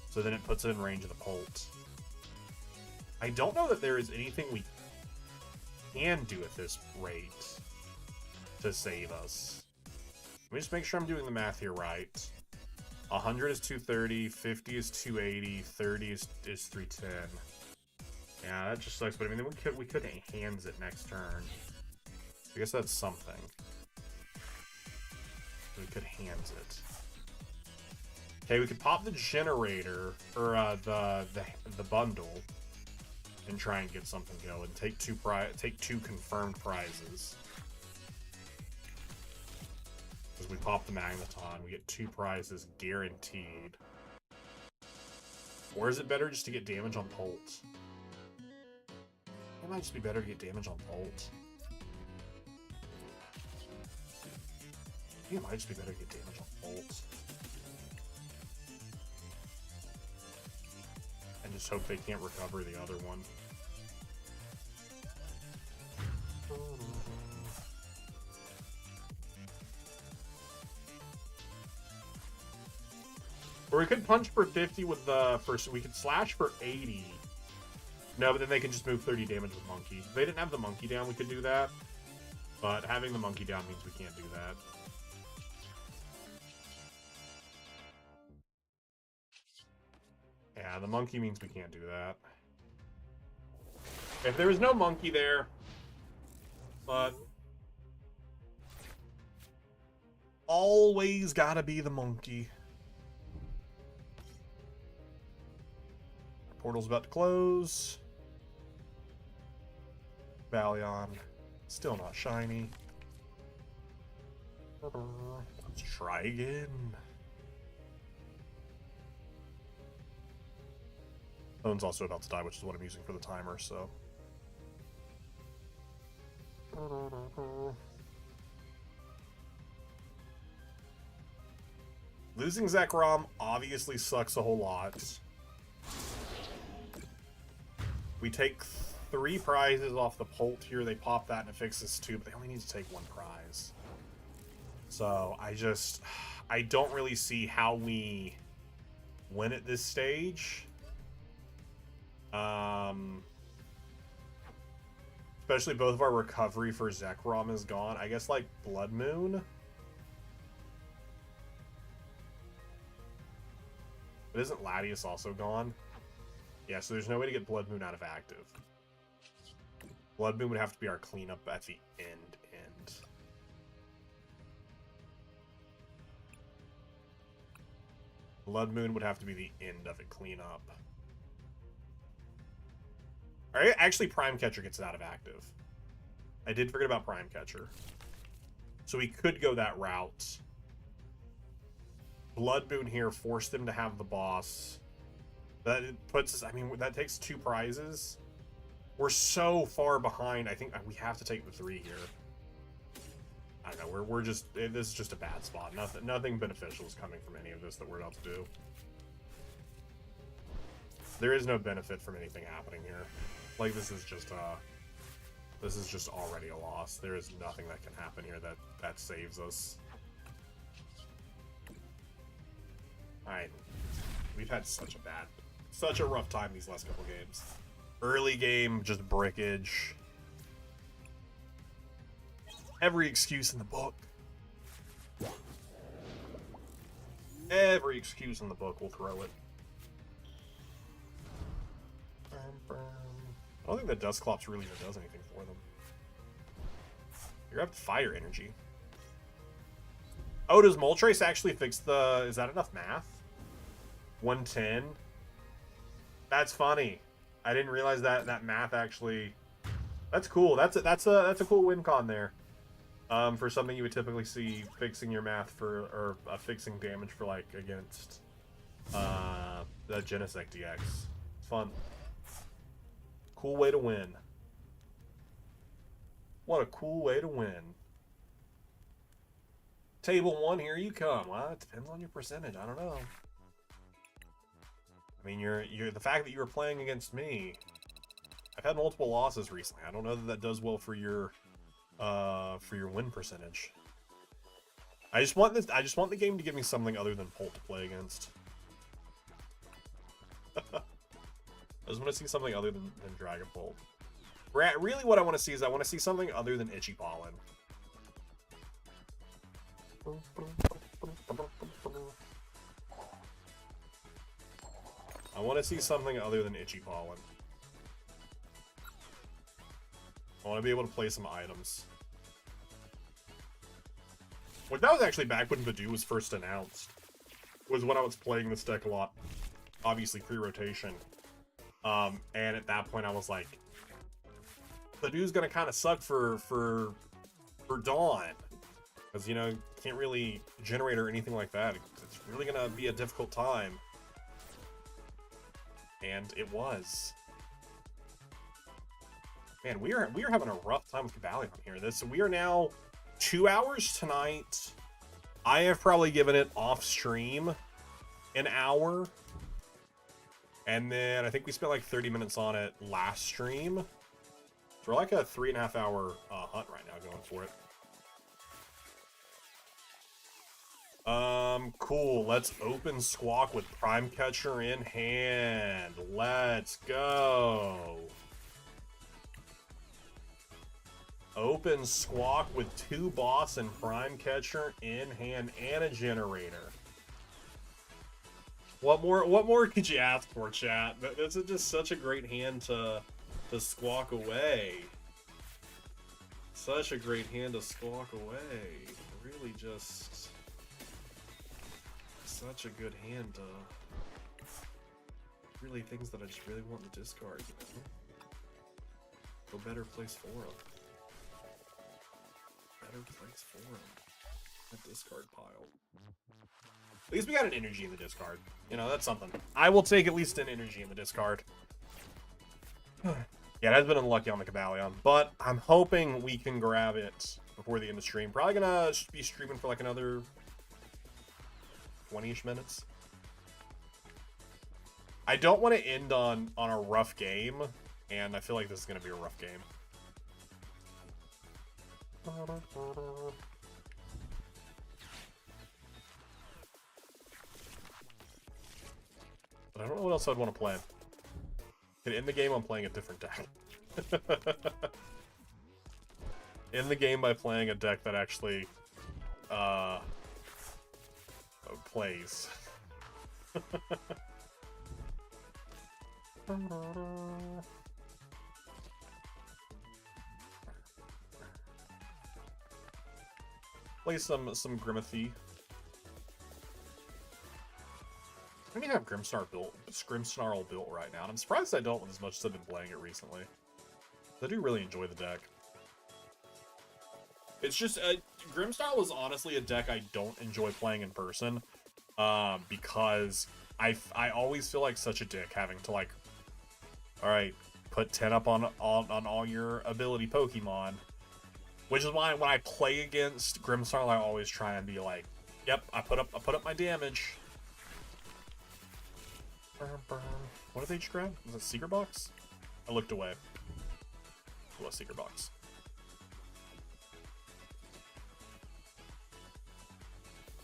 So then it puts it in range of the Bolt. I don't know that there is anything we can do at this rate to save us. Let me just make sure I'm doing the math here right. 100 is 230, 50 is 280, 30 is 310. Yeah, that just sucks. But I mean, we could hands it next turn. I guess that's something. We could hands it. Okay, we could pop the generator or the bundle and try and get something going. Take two confirmed prizes. Because we pop the Magneton, we get 2 prizes guaranteed. Or is it better just to get damage on Bolt? It might just be better to get damage on Bolt. I think it might just be better to get damage on Bolt. And just hope they can't recover the other one. Or we could punch for 50 with the first. We could slash for 80. No, but then they can just move 30 damage with monkey. If they didn't have the monkey down, we could do that. But having the monkey down means we can't do that. Yeah, the monkey means we can't do that. If there was no monkey there, but always gotta be the monkey. Our portal's about to close. Cobalion, still not shiny. Let's try again. Phone's also about to die, which is what I'm using for the timer, so. Losing Zekrom obviously sucks a whole lot. We take 3 prizes off the Polt here. They pop that and it fixes 2, but they only need to take 1 prize. So I don't really see how we win at this stage. Especially both of our recovery for Zekrom is gone. I guess like Blood Moon. But isn't Latias also gone? Yeah, so there's no way to get Blood Moon out of active. Blood Moon would have to be our cleanup at the end. Blood Moon would have to be the end of it cleanup. Alright, actually Prime Catcher gets it out of active. I did forget about Prime Catcher. So we could go that route. Blood Moon here forced them to have the boss. That puts us, I mean, that takes 2 prizes. We're so far behind. I think we have to take the 3 here. I don't know, we're just, this is just a bad spot. Nothing beneficial is coming from any of this that we're about to do. There is no benefit from anything happening here. Like, this is just already a loss. There is nothing that can happen here that saves us. Alright. We've had such a rough time these last couple games. Early game, just brickage. Every excuse in the book. Every excuse in the book will throw it. I don't think the Dusclops really even does anything for them. You're up to fire energy. Oh, does Moltres actually fix the... Is that enough math? 110? That's funny. I didn't realize that math actually... That's cool. That's a cool win con there. For something you would typically see fixing your math for... Or fixing damage for, like, against... the Genesect DX. It's fun. Cool way to win. What a cool way to win. Table 1, here you come. Well, it depends on your percentage. I don't know. I mean, you're the fact that you were playing against me. I've had multiple losses recently. I don't know that does well for your win percentage. I just want the game to give me something other than Polt to play against. I just want to see something other than Dragon Bolt. Really what I want to see is I want to see something other than Itchy Pollen. I want to see something other than Itchy Pollen. I want to be able to play some items. Like, that was actually back when Vadu was first announced. Was when I was playing this deck a lot. Obviously pre-rotation. And at that point I was like, Vadu's gonna kind of suck for Dawn. Because, you know, can't really generate or anything like that. It's really gonna be a difficult time. And it was. Man, we are having a rough time with Cobalion here. We are now 2 hours tonight. I have probably given it off stream an hour. And then I think we spent like 30 minutes on it last stream. So we're like a 3.5 hour hunt right now going for it. Cool. Let's open Squawk with Prime Catcher in hand. Let's go. Open Squawk with 2 Boss and Prime Catcher in hand and a Generator. What more could you ask for, chat? This is just such a great hand to squawk away. Such a great hand to squawk away. Really just such a good hand to really things that I just really want to discard, you know? Go better place for them. Better place for them. A discard pile. At least we got an energy in the discard. You know, that's something. I will take at least an energy in the discard. Yeah, it has been unlucky on the Cobalion, but I'm hoping we can grab it before the end of the stream. Probably gonna be streaming for like another 20-ish minutes. I don't want to end on a rough game, and I feel like this is gonna be a rough game. But I don't know what else I'd want to play. In the game, I'm playing a different deck. In the game, by playing a deck that actually plays. Play some Grimathy. I don't even have Grimmsnarl built right now, and I'm surprised I don't with as much as I've been playing it recently. I do really enjoy the deck. It's just, Grimmsnarl is honestly a deck I don't enjoy playing in person, because I always feel like such a dick having to, like, alright, put 10 up on all your ability Pokemon, which is why when I play against Grimmsnarl, I always try and be like, yep, I put up my damage. What did they just grab? Was it Secret Box? I looked away. It was Secret Box.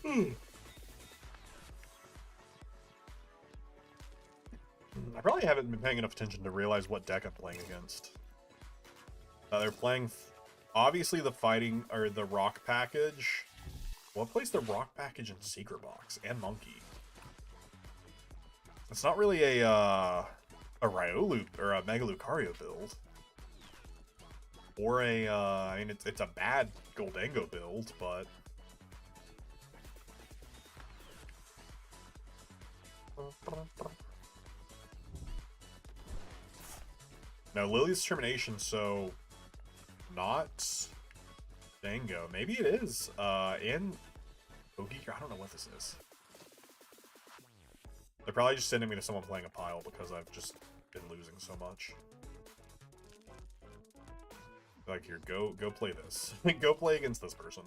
I probably haven't been paying enough attention to realize what deck I'm playing against. They're playing, obviously, the fighting, or the rock package. What plays the rock package in Secret Box? And Monkey. It's not really a Riolu or a Mega Lucario build, or a I mean it's a bad Goldango build, but no, Lily's Determination, so not Dango. Maybe it is in Pokegear. I don't know what this is. They're probably just sending me to someone playing a pile because I've just been losing so much. Like, here, go play this. Go play against this person.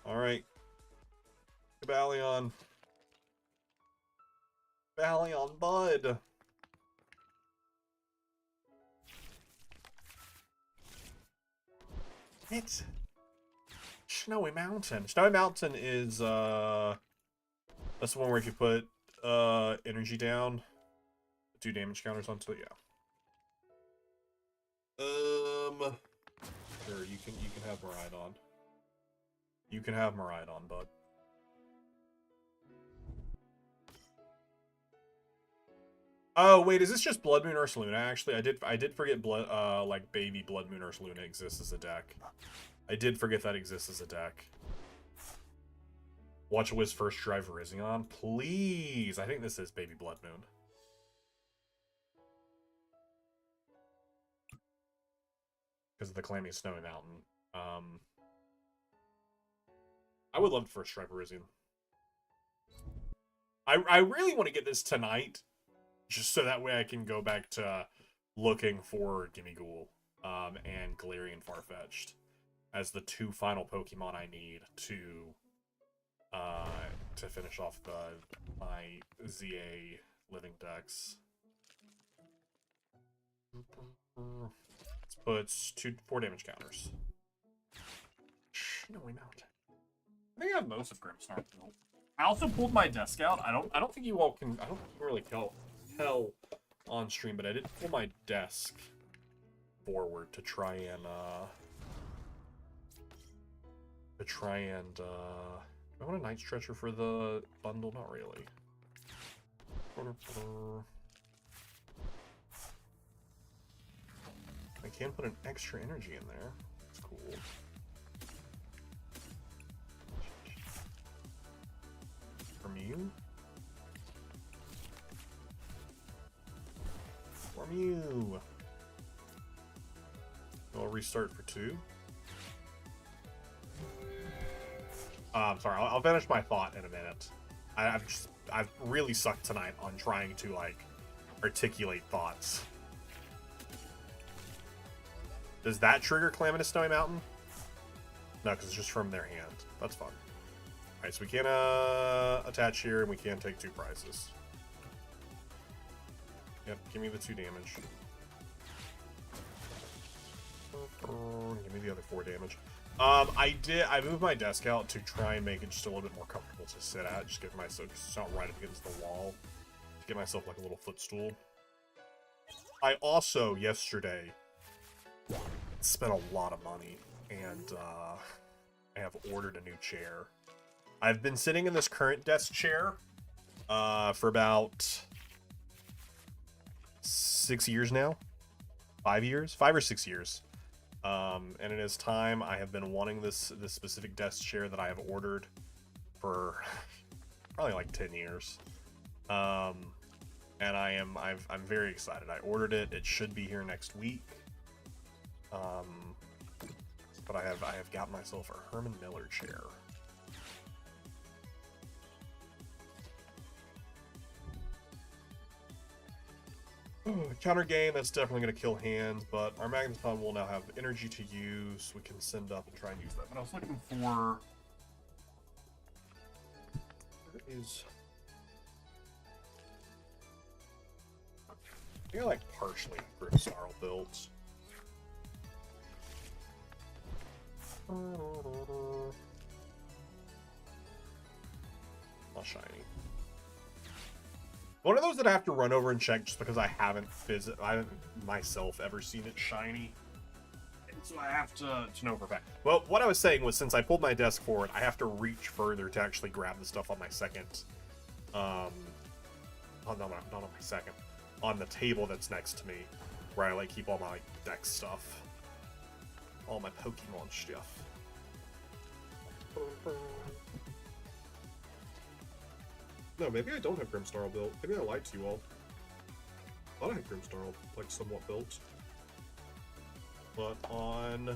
Alright. Cobalion. Cobalion, bud. It's Snowy Mountain. Snowy Mountain is that's the one where if you put energy down, 2 damage counters onto it, yeah. Sure, you can have Miraidon. You can have Miraidon, bud. Oh wait, is this just Blood Moon Ursaluna? Actually, I did forget like baby Blood Moon Ursaluna exists as a deck. I did forget that exists as a deck. Watch Wiz first drive Virizion, please. I think this is baby Blood Moon. Because of the Calamity Snowy Mountain. I would love to first drive Virizion. I really want to get this tonight, just so that way I can go back to looking for Gimmighoul and Galarian Farfetch'd as the 2 final Pokemon I need to finish off my ZA living decks. Let's puts 4 damage counters. No, we mount. I think I have most of Grimstar built. I also pulled my desk out. I don't think you all can. I don't think you can really tell on stream, but I did pull my desk forward to try and do I want a Night Stretcher for the bundle? Not really. I can put an extra energy in there. That's cool. From you? From you! I'll restart for 2. I'm sorry, I'll finish my thought in a minute. I've really sucked tonight on trying to, like, articulate thoughts. Does that trigger Calamitous Snowy Mountain? No, because it's just from their hand. That's fun. Alright, so we can attach here, and we can take 2 prizes. Yep, give me the 2 damage. Give me the other 4 damage. I moved my desk out to try and make it just a little bit more comfortable to sit at. Just give myself, just not right up against the wall. To get myself like a little footstool. I also, yesterday, spent a lot of money, and I have ordered a new chair. I've been sitting in this current desk chair for about 6 years now. 5 years? 5 or 6 years. And it is time. I have been wanting this specific desk chair that I have ordered for probably like 10 years. And I'm very excited. I ordered it. It should be here next week. But I have got myself a Herman Miller chair. Counter gain, that's definitely going to kill hands, but our Magneton will now have energy to use. We can send up and try and use that. But I was looking for... Where is... I think I like partially Grimsnarl builds. Not shiny. One of those that I have to run over and check just because I haven't myself ever seen it shiny. And so I have to know for a fact. Well, what I was saying was, since I pulled my desk forward, I have to reach further to actually grab the stuff on my second. Not on my second. On the table that's next to me, where I like keep all my deck stuff. All my Pokemon stuff. No, maybe I don't have Grimsnarl built. Maybe I lied to you all. I thought I had Grimsnarl, like, somewhat built. But on...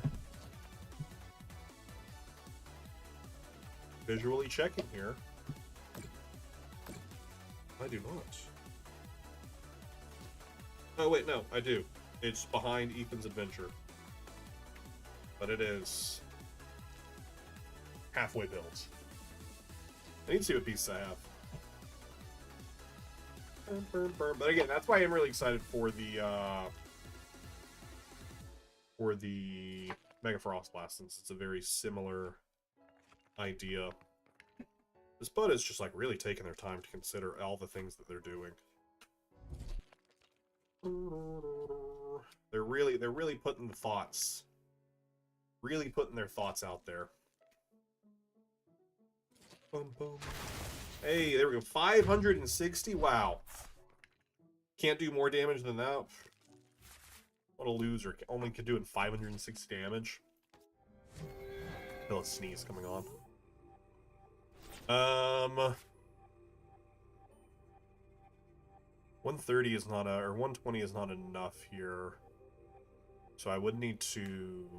visually checking here, I do not. Oh, wait, no, I do. It's behind Ethan's adventure. But it is... halfway built. I need to see what pieces I have. But again, that's why I'm really excited for the Mega Frost Blast, since it's a very similar idea. This bud is just like really taking their time to consider all the things that they're doing. They're really putting the thoughts, really putting their thoughts out there. Boom, boom. Hey, there we go. 560. Wow. Can't do more damage than that. What a loser. Only could do it 560 damage. Feel a sneeze coming on. 130 is not or 120 is not enough here. So I would need to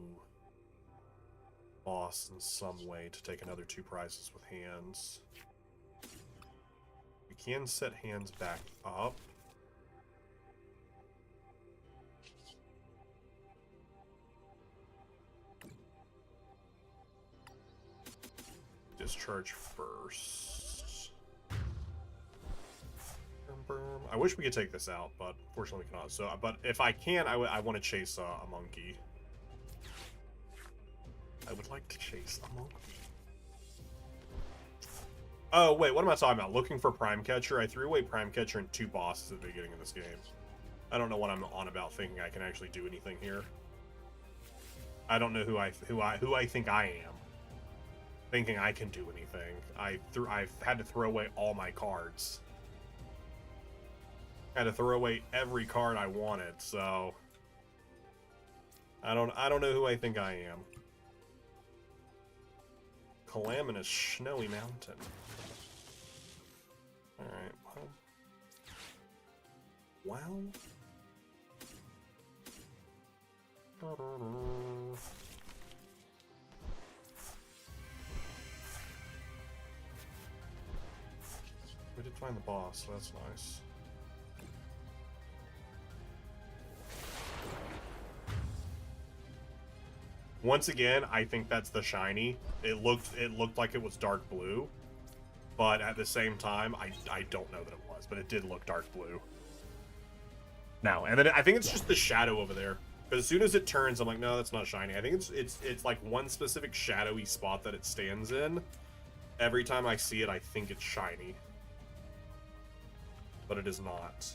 boss in some way to take another 2 prizes with hands. We can set hands back up. Discharge first. I wish we could take this out, but fortunately we cannot. So, but if I can, I want to chase a monkey. I would like to chase a monkey. Oh, wait, what am I talking about? Looking for Prime Catcher? I threw away Prime Catcher and 2 bosses at the beginning of this game. I don't know what I'm on about thinking I can actually do anything here. I don't know who I think I am. Thinking I can do anything. I've had to throw away all my cards. Had to throw away every card I wanted, so I don't know who I think I am. Calamitous Snowy Mountain. Alright, well. We did find the boss, so that's nice. Once again, I think that's the shiny. It looked like it was dark blue, but at the same time, I don't know that it was, but it did look dark blue. No, and then I think it's just the shadow over there. Because as soon as it turns, I'm like, no, that's not shiny. I think it's like one specific shadowy spot that it stands in. Every time I see it, I think it's shiny, but it is not.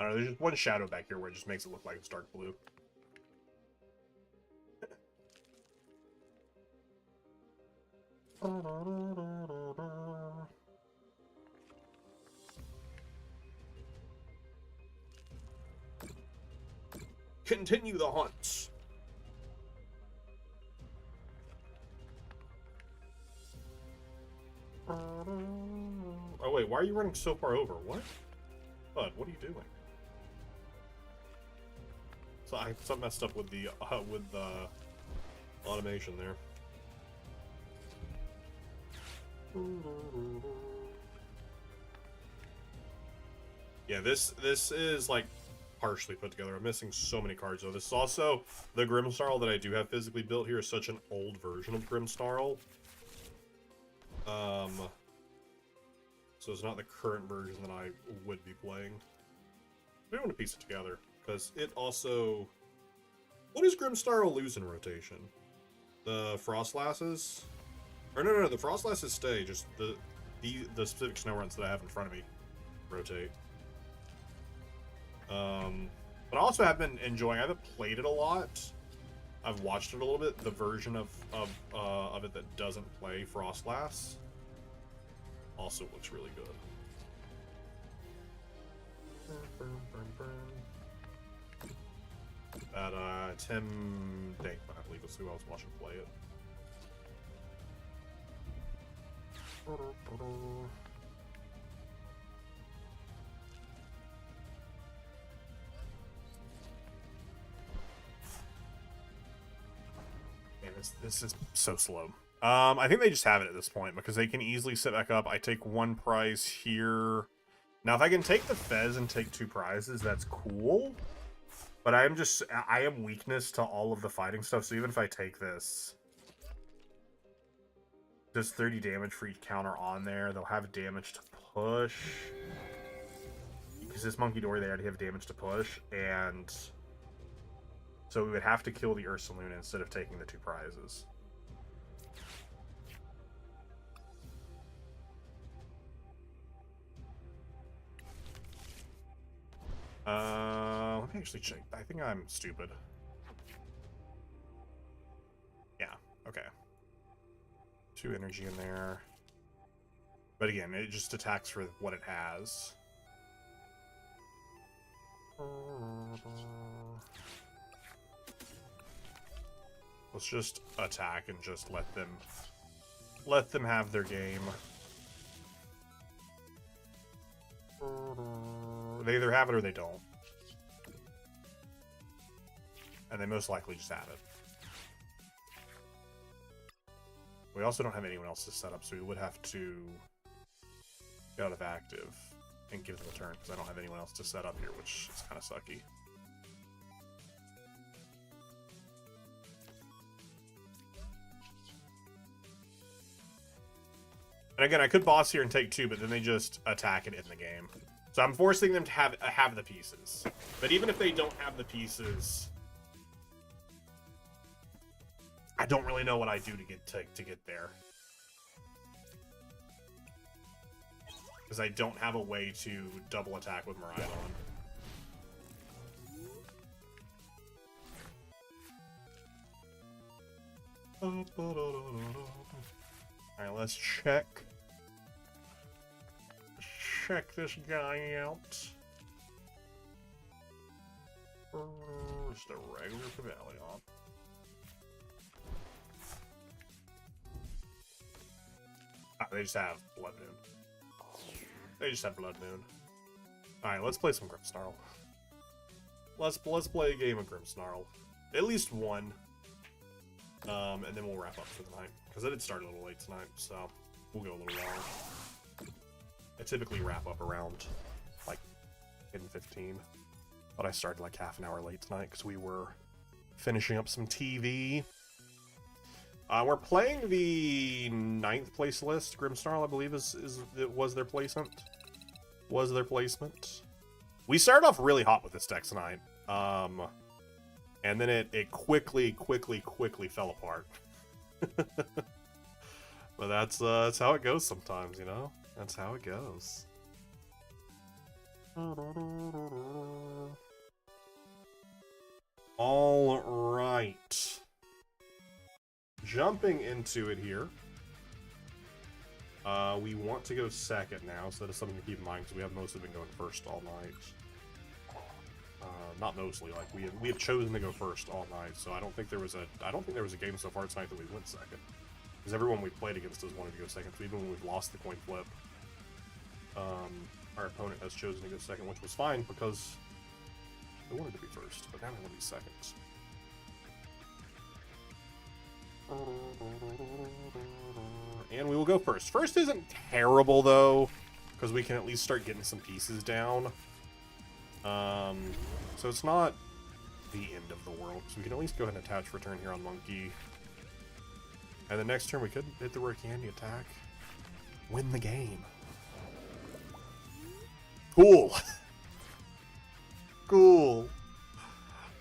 I don't know, there's just one shadow back here where it just makes it look like it's dark blue. Continue the hunt. Oh wait, why are you running so far over? What? Bud, what are you doing? So something messed up with the automation there. Yeah, this is like partially put together. I'm missing so many cards though. This is also the Grimmsnarl that I do have physically built here is such an old version of Grimmsnarl. So it's not the current version that I would be playing. We want to piece it together because it also. What does Grimmsnarl lose in rotation? The Frostlasses? Or no, the Frostlasses stay. Just the specific snow runs that I have in front of me rotate. But I also have been enjoying. I haven't played it a lot. I've watched it a little bit. The version of it that doesn't play Frostlass also looks really good. That Tim Dankman, I believe, is who I was watching play it. Man, this is so slow. I think they just have it at this point because they can easily sit back up. I take 1 prize here. Now, if I can take the Fez and take 2 prizes, that's cool. But I am weakness to all of the fighting stuff, so even if I take this, there's 30 damage for each counter on there. They'll have damage to push. Because this Monkey Dory, they already have damage to push, and so we would have to kill the Ursaluna instead of taking the 2 prizes. Let me actually check. I think I'm stupid. Yeah, okay. 2 energy in there. But again, it just attacks for what it has. Let's just attack and just let them have their game. They either have it or they don't. And they most likely just have it. We also don't have anyone else to set up, so we would have to get out of active. and give them a turn, because I don't have anyone else to set up here, which is kind of sucky. And again, I could boss here and take 2, but then they just attack it in the game. So I'm forcing them to have the pieces. But even if they don't have the pieces, I don't really know what I do to get there. Because I don't have a way to double attack with Miraidon. Alright, let's check. Check this guy out. Just a regular Cobalion. They just have Blood Moon. They just have Blood Moon. Alright, let's play some Grimmsnarl. Let's play a game of Grimmsnarl. At least one. And then we'll wrap up for the night. Because I did start a little late tonight, so we'll go a little long. I typically wrap up around, like, 10:15. But I started like half an hour late tonight because we were finishing up some TV. We're playing the 9th place list. Grimmsnarl, I believe, was their placement. Was their placement. We started off really hot with this deck tonight. And then it quickly fell apart. But that's how it goes sometimes, you know? That's how it goes. All right. Jumping into it here. We want to go second now, so that is something to keep in mind because we have mostly been going first all night. Not mostly, like we have chosen to go first all night, so I don't think there was a game so far tonight that we went second. Because everyone we played against has wanted to go second, so even when we've lost the coin flip, our opponent has chosen to go second, which was fine because they wanted to be first, but now they want to be second. And we will go first. First isn't terrible, though, because we can at least start getting some pieces down. So it's not the end of the world, so we can at least go ahead and attach return here on Monkey. And the next turn we could hit the Rare Candy attack. Win the game. Cool. Cool.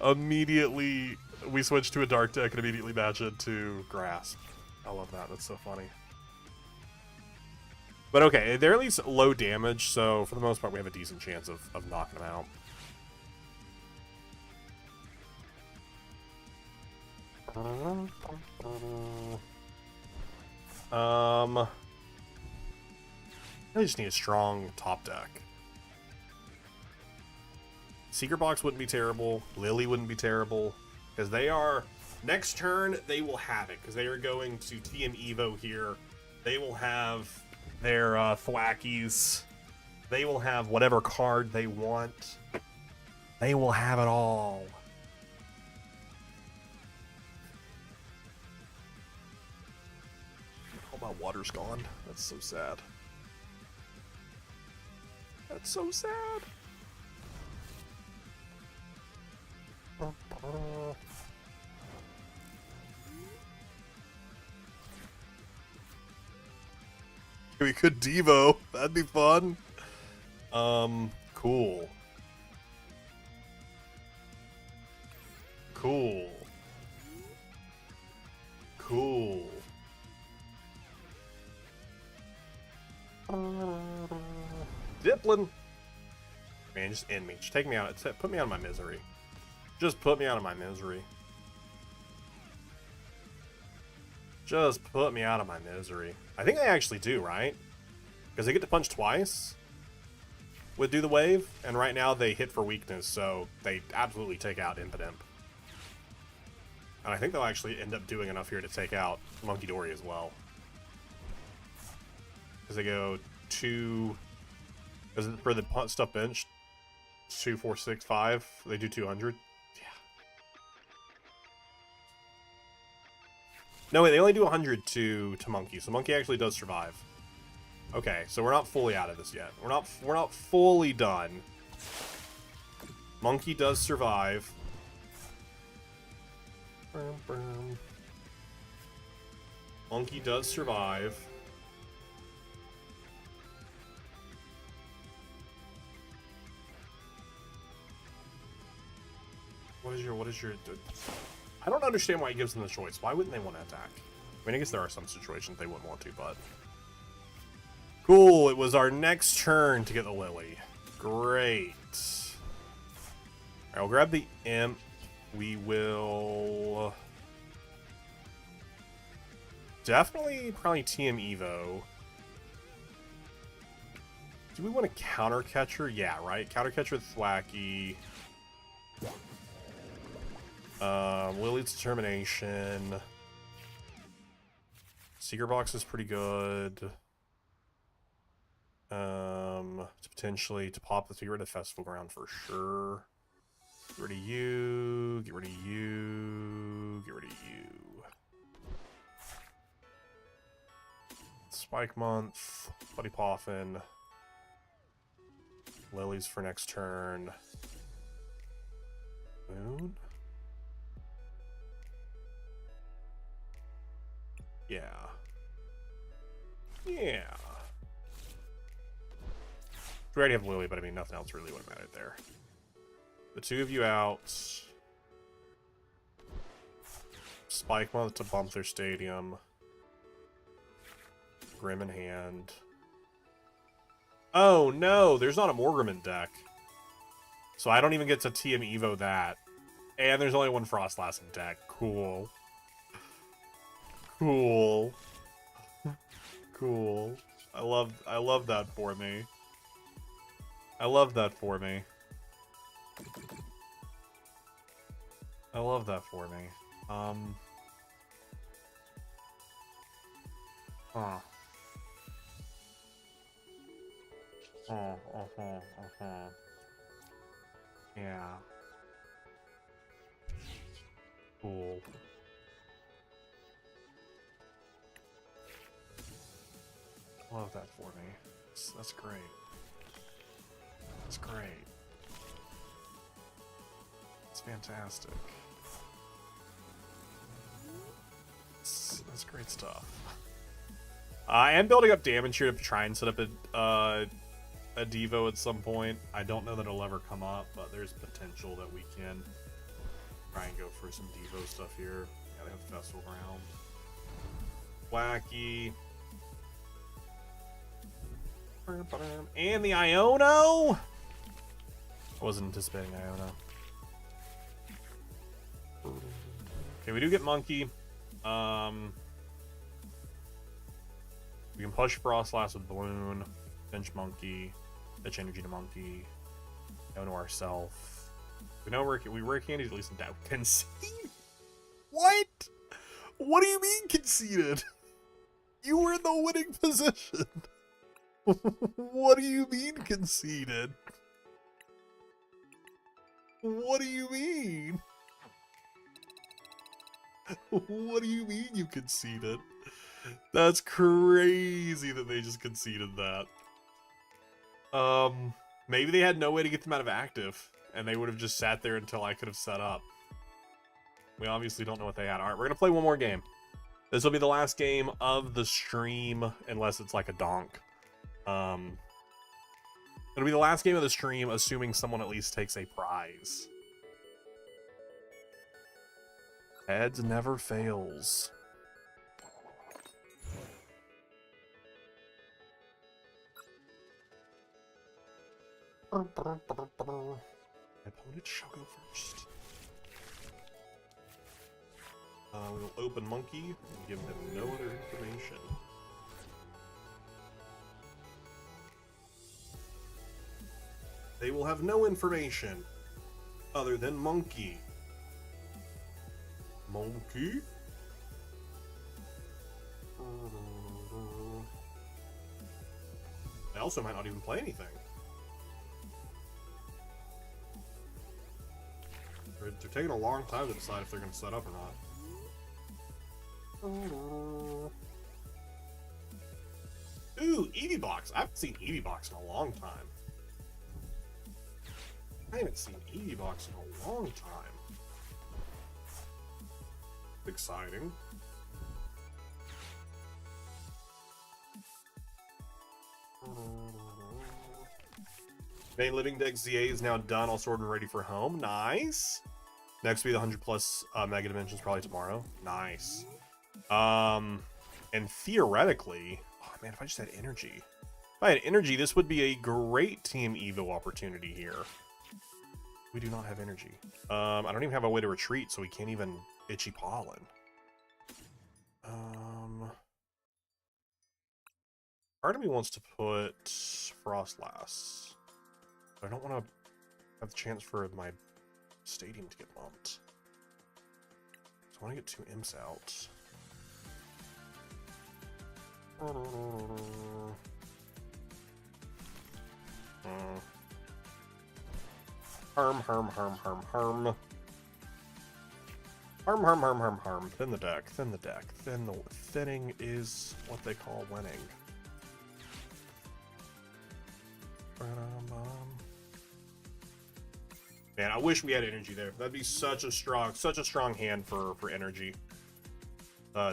Immediately, we switch to a Dark deck and immediately match it to Grasp. I love that. That's so funny. But okay, they're at least low damage, so for the most part we have a decent chance of knocking them out. I just need a strong top deck. Secret Box wouldn't be terrible. Lily wouldn't be terrible. Because they are... Next turn, they will have it. Because they are going to TM Evo here. They will have their Thwackies. They will have whatever card they want. They will have it all. All my water's gone. That's so sad. That's so sad. We could Devo. That'd be fun. Cool. Cool. Cool. Diplin. Man, just end me. Just take me out. Put me out of my misery. Just put me out of my misery. Just put me out of my misery. I think they actually do, right? Because they get to punch twice with Do the Wave, and right now they hit for weakness, so they absolutely take out Impidimp. And I think they'll actually end up doing enough here to take out Monkey Dory as well. Because they go 2... Is it for the stuff bench? 2, 4, 6, 5. They do 200. Yeah. No, wait, they only do 100 to Monkey, so Monkey actually does survive. Okay, so we're not fully out of this yet. We're not fully done. Monkey does survive. Monkey does survive. What is your... I don't understand why he gives them the choice. Why wouldn't they want to attack? I mean, I guess there are some situations they wouldn't want to, but... Cool, it was our next turn to get the Lily. Great. Alright, we'll grab the Imp. We will... Definitely, probably TM Evo. Do we want a Counter Catcher? Yeah, right? Counter Catcher with Thwacky. Lily's Determination. Secret Box is pretty good. Potentially to pop the get rid of Festival Ground for sure. Get rid of you. Get rid of you. Get rid of you. Spike Month. Buddy Poffin. Lilies for next turn. Moon. Yeah. Yeah. We already have Lily, but I mean, nothing else really would have mattered there. The two of you out. Spike Month to bump their stadium. Grim in hand. Oh no, there's not a Morgrimmon deck. So I don't even get to TM Evo that. And there's only one Frostlass in deck. Cool. Cool. Cool. I love that for me. I love that for me. I love that for me. Huh. Yeah. Cool. Love that for me. That's great. That's great. It's fantastic. That's great stuff. I am building up damage here to try and set up a Devo at some point. I don't know that it'll ever come up, but there's potential that we can try and go for some Devo stuff here. Yeah, they have Festival Ground. Wacky. And the Iono? I wasn't anticipating Iono. Okay, we do get Monkey. We can push Frostlass with Balloon. Bench Monkey. Pitch Energy to Monkey. Iono ourself. We know we're candies at least in doubt. Concede? What? What do you mean conceded? You were in the winning position. What do you mean conceded? What do you mean? What do you mean you conceded? That's crazy that they just conceded that. Maybe they had no way to get them out of active, and they would have just sat there until I could have set up. We obviously don't know what they had. Alright, we're gonna play one more game. This will be the last game of the stream, unless it's like a donk. It'll be the last game of the stream, assuming someone at least takes a prize. Heads never fails. My opponent shall go first. We'll open Monkey and give them no other information. They will have no information other than Monkey. Monkey? They also might not even play anything. They're taking a long time to decide if they're going to set up or not. Ooh, Eevee Box. I haven't seen Eevee Box in a long time. I haven't seen Eevee Box in a long time. Exciting. Main living deck ZA is now done, all sorted and ready for home. Nice. Next will be the 100 plus Mega Dimensions probably tomorrow. Nice. And theoretically, oh man, if I just had energy. If I had energy, this would be a great Team Evo opportunity here. We do not have energy. I don't even have a way to retreat, so we can't even Itchy Pollen. Part of me wants to put Frostlass. But I don't want to have the chance for my stadium to get bumped. So I want to get 2 imps out. Harm. Thin the deck. Thinning is what they call winning. Man, I wish we had energy there. That'd be such a strong hand for energy.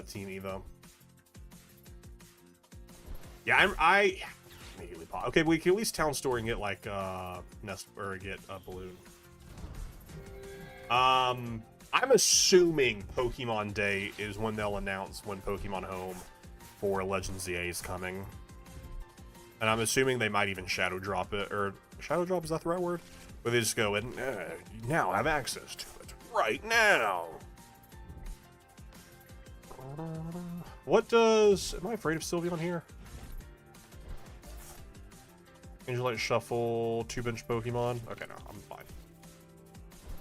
Team Evo. Yeah, I immediately pop. Okay, we can at least town store and get like nest or get a balloon. I'm assuming Pokemon Day is when they'll announce when Pokemon Home for Legends ZA is coming. And I'm assuming they might even Shadow Drop it, or Shadow Drop, is that the right word? Where they just go and now have access to it right now. What does? Am I afraid of Sylveon here? Angelite Shuffle, 2 bench Pokemon. Okay, no, I'm fine.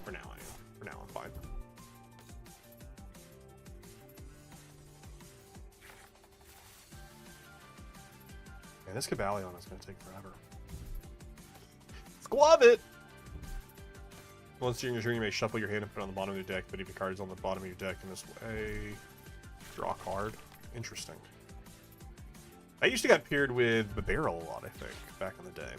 For now, I'm fine. Man, this Cobalion is going to take forever. Glove it! Once during your turn, you may shuffle your hand and put it on the bottom of your deck, but if your card is on the bottom of your deck in this way, draw a card. Interesting. I used to get paired with the barrel a lot, I think, back in the day.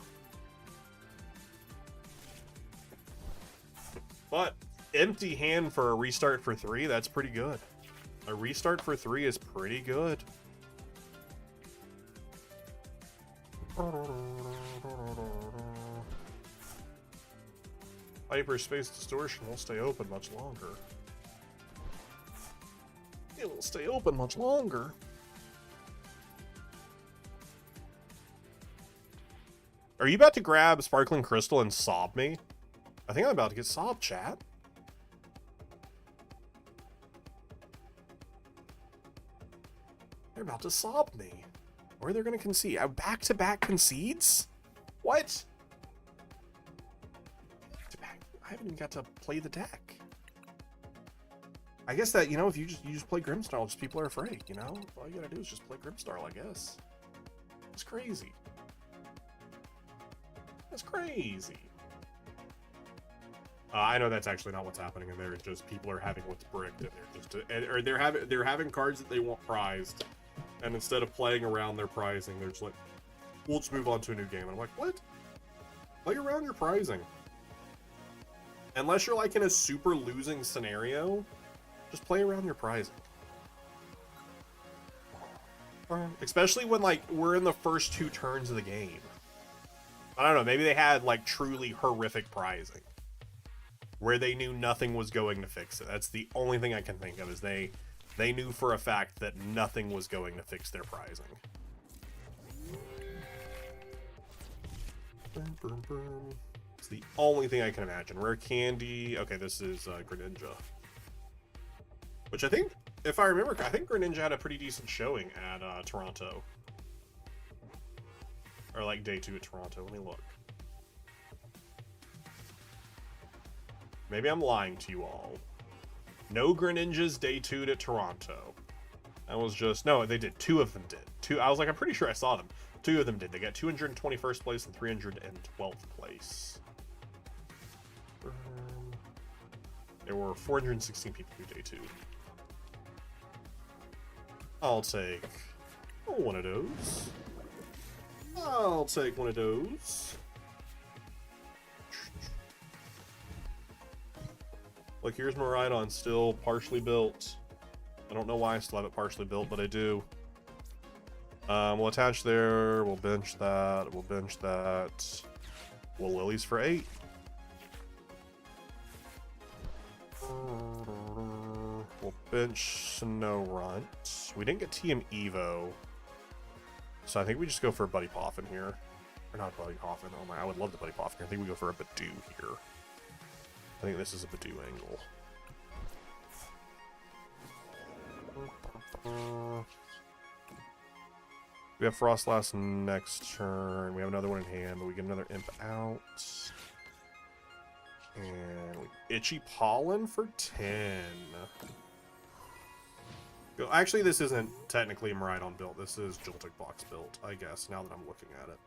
But empty hand for a restart for 3, that's pretty good. A restart for 3 is pretty good. Hyperspace Distortion will stay open much longer. It will stay open much longer. Are you about to grab Sparkling Crystal and sob me? I think I'm about to get sobbed, chat. They're about to sob me. Or they're going to concede. Back-to-back concedes? What? Back-to-back. I haven't even got to play the deck. I guess that, you know, if you just play Grimmsnarl, just people are afraid, you know? All you gotta do is just play Grimmsnarl, I guess. It's crazy. That's crazy. I know that's actually not what's happening in there. It's just people are having what's bricked, and they're having cards that they want prized, and instead of playing around their prizing, they're just like, we'll just move on to a new game. And I'm like, what? Play around your prizing. Unless you're like in a super losing scenario, just play around your prizing. Especially when like we're in the first 2 turns of the game. I don't know, maybe they had like truly horrific prizing where they knew nothing was going to fix it. That's the only thing I can think of, is they knew for a fact that nothing was going to fix their prizing. It's the only thing I can imagine. Rare Candy. Okay, this is Greninja. Which I think, if I remember, I think Greninja had a pretty decent showing at Toronto. Or like day 2 at Toronto. Let me look. Maybe I'm lying to you all. No Greninjas day 2 at Toronto. That was just... No, they did. 2 of them did. 2. I was like, I'm pretty sure I saw them. 2 of them did. They got 221st place and 312th place. There were 416 people who day 2. I'll take one of those. I'll take one of those. Look, here's Miraidon still partially built. I don't know why I still have it partially built, but I do. We'll attach there. We'll bench that. We'll bench that. We'll Lilies for 8. We'll bench Snorunt. We didn't get TM Evo. So I think we just go for a Buddy Poffin here. Or not Buddy Poffin. Oh my, I would love the Buddy Poffin. I think we go for a Badoo here. I think this is a Badoo angle. We have Frostlass next turn. We have another one in hand, but we get another Imp out. And Itchy Pollen for 10. Actually, this isn't technically a Miraidon build. This is Joltik Box built, I guess, now that I'm looking at it.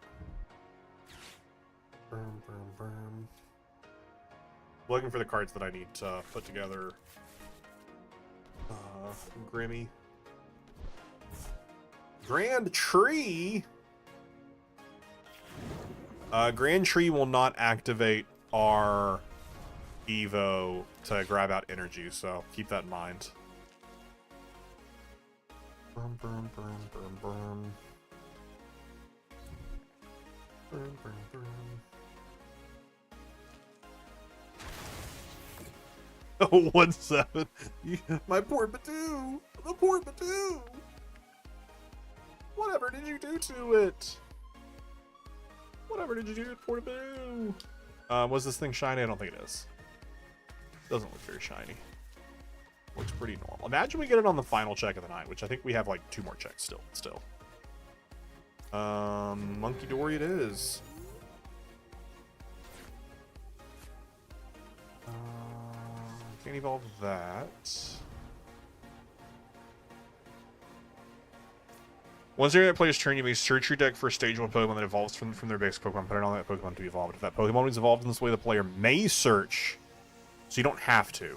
Looking for the cards that I need to put together. Grimmy. Grand Tree? Grand Tree will not activate our Evo to grab out energy, so keep that in mind. Oh, 1-7. My poor Badoo! The poor Badoo! Whatever did you do to it? Whatever did you do to poor Badoo? Was this thing shiny? I don't think it is. Doesn't look very shiny. Looks pretty normal. Imagine we get it on the final check of the night, which I think we have like 2 more checks still. Monkey Dory it is. Can't evolve that. Once during that player's turn, you may search your deck for a stage 1 Pokemon that evolves from their basic Pokemon, put it on that Pokemon to be evolved. If that Pokemon is evolved in this way, the player may search, so you don't have to.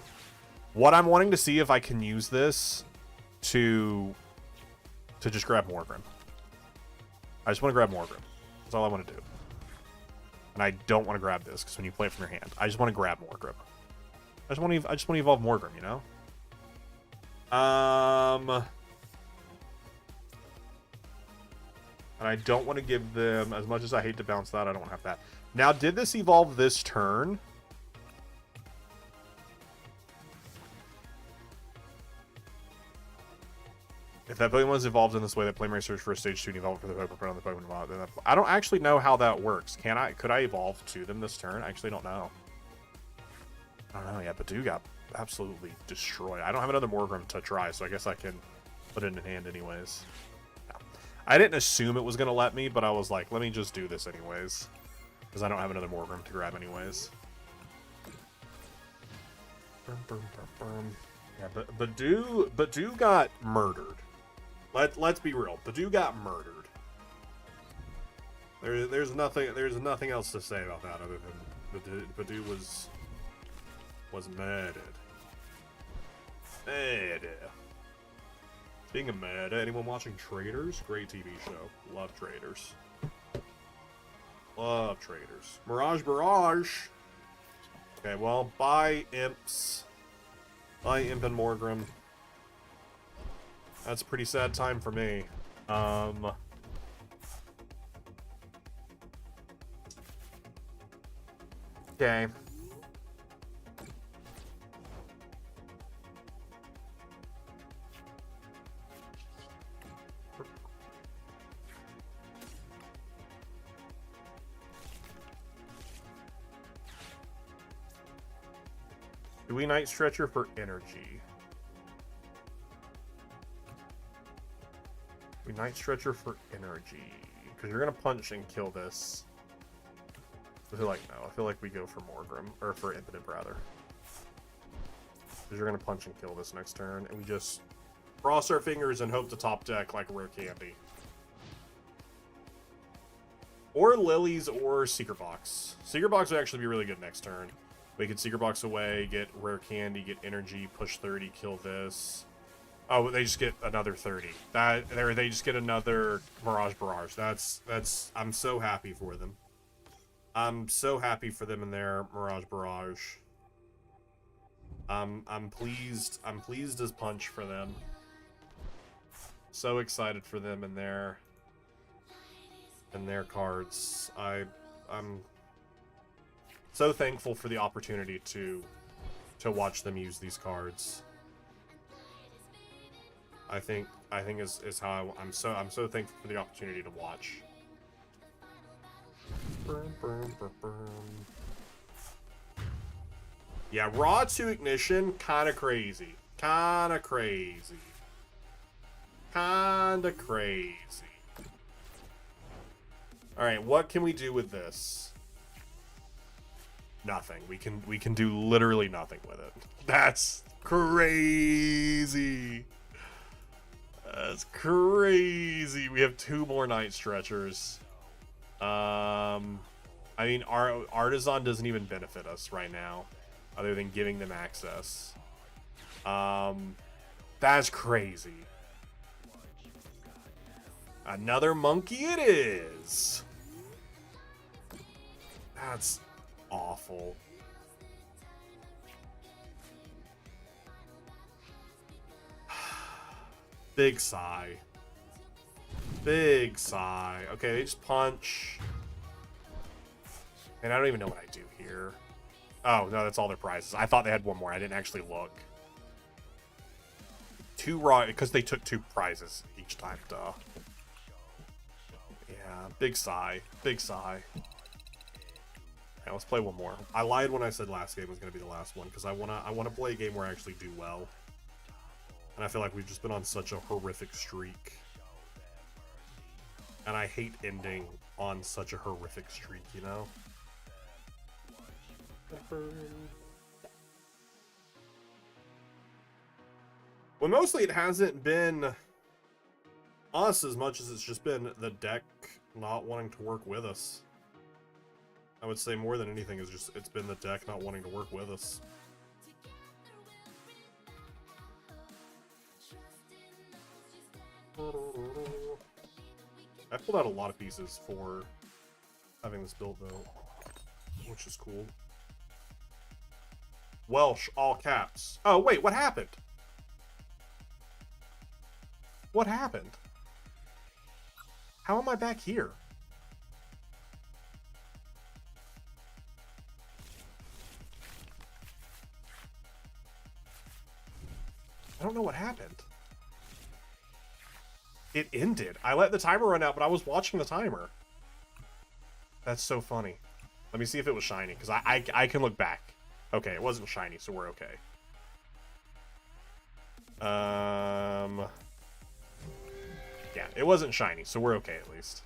What I'm wanting to see if I can use this to just grab Morgrem. I just want to grab Morgrem. That's all I want to do. And I don't want to grab this, because when you play it from your hand, I just want to grab Morgrem. I just want to evolve Morgrem, you know? And I don't want to give them, as much as I hate to bounce that, I don't have that. Now, did this evolve this turn? If that Pokemon is evolved in this way, that player may search for a stage 2 and evolve for the Pokemon on the Pokemon evolved. I don't actually know how that works. Could I evolve to them this turn? I actually don't know. I don't know. Yeah, Badoo got absolutely destroyed. I don't have another Morgrem to try, so I guess I can put it in hand anyways. Yeah. I didn't assume it was going to let me, but I was like, let me just do this anyways. Because I don't have another Morgrem to grab anyways. Yeah, but Badoo got murdered. Let's be real. Badoo got murdered. There's nothing else to say about that other than Badoo was murdered. Being a murder. Anyone watching Traders? Great TV show. Love Traders. Love Traders. Barrage. Okay, well, bye Imps. Bye Imp and Morgrem. That's a pretty sad time for me. Okay. Do we Night Stretcher for energy? We Night Stretcher for energy. Because you're going to punch and kill this. I feel like no. I feel like we go for Morgrem. Or for Impotent, rather. Because you're going to punch and kill this next turn. And we just cross our fingers and hope to top deck like rare candy. Or Lilies or Secret Box. Secret Box would actually be really good next turn. We could Secret Box away, get rare candy, get energy, push 30, kill this. Oh, they just get another 30. They just get another Mirage Barrage. I'm so happy for them. I'm so happy for them in their Mirage Barrage. I'm pleased. I'm pleased as punch for them. So excited for them and their cards. I'm so thankful for the opportunity to watch them use these cards. I think is how I'm so thankful for the opportunity to watch. Yeah, raw to ignition, kind of crazy. Kind of crazy. Kind of crazy. All right, what can we do with this? Nothing. We can do literally nothing with it. That's crazy. That's crazy. We have 2 more Night Stretchers. I mean, our Artisan doesn't even benefit us right now, other than giving them access. That's crazy. Another monkey it is. That's awful. Big sigh. Big sigh. Okay, they just punch. And I don't even know what I do here. Oh, no, that's all their prizes. I thought they had one more. I didn't actually look. 2 raw, because they took 2 prizes each time, duh. Yeah, big sigh. Big sigh. Okay, let's play one more. I lied when I said last game was going to be the last one, because I wanna play a game where I actually do well. And I feel like we've just been on such a horrific streak. And I hate ending on such a horrific streak, you know? Well, mostly it hasn't been us as much as it's just been the deck not wanting to work with us. I would say more than anything is just it's been the deck not wanting to work with us. I pulled out a lot of pieces for having this build though, which is cool. Welsh, all caps. Oh wait, what happened? What happened? How am I back here? I don't know what happened. It ended. I let the timer run out, but I was watching the timer. That's so funny. Let me see if it was shiny, because I can look back. Okay, it wasn't shiny, so we're okay. Yeah, it wasn't shiny, so we're okay at least.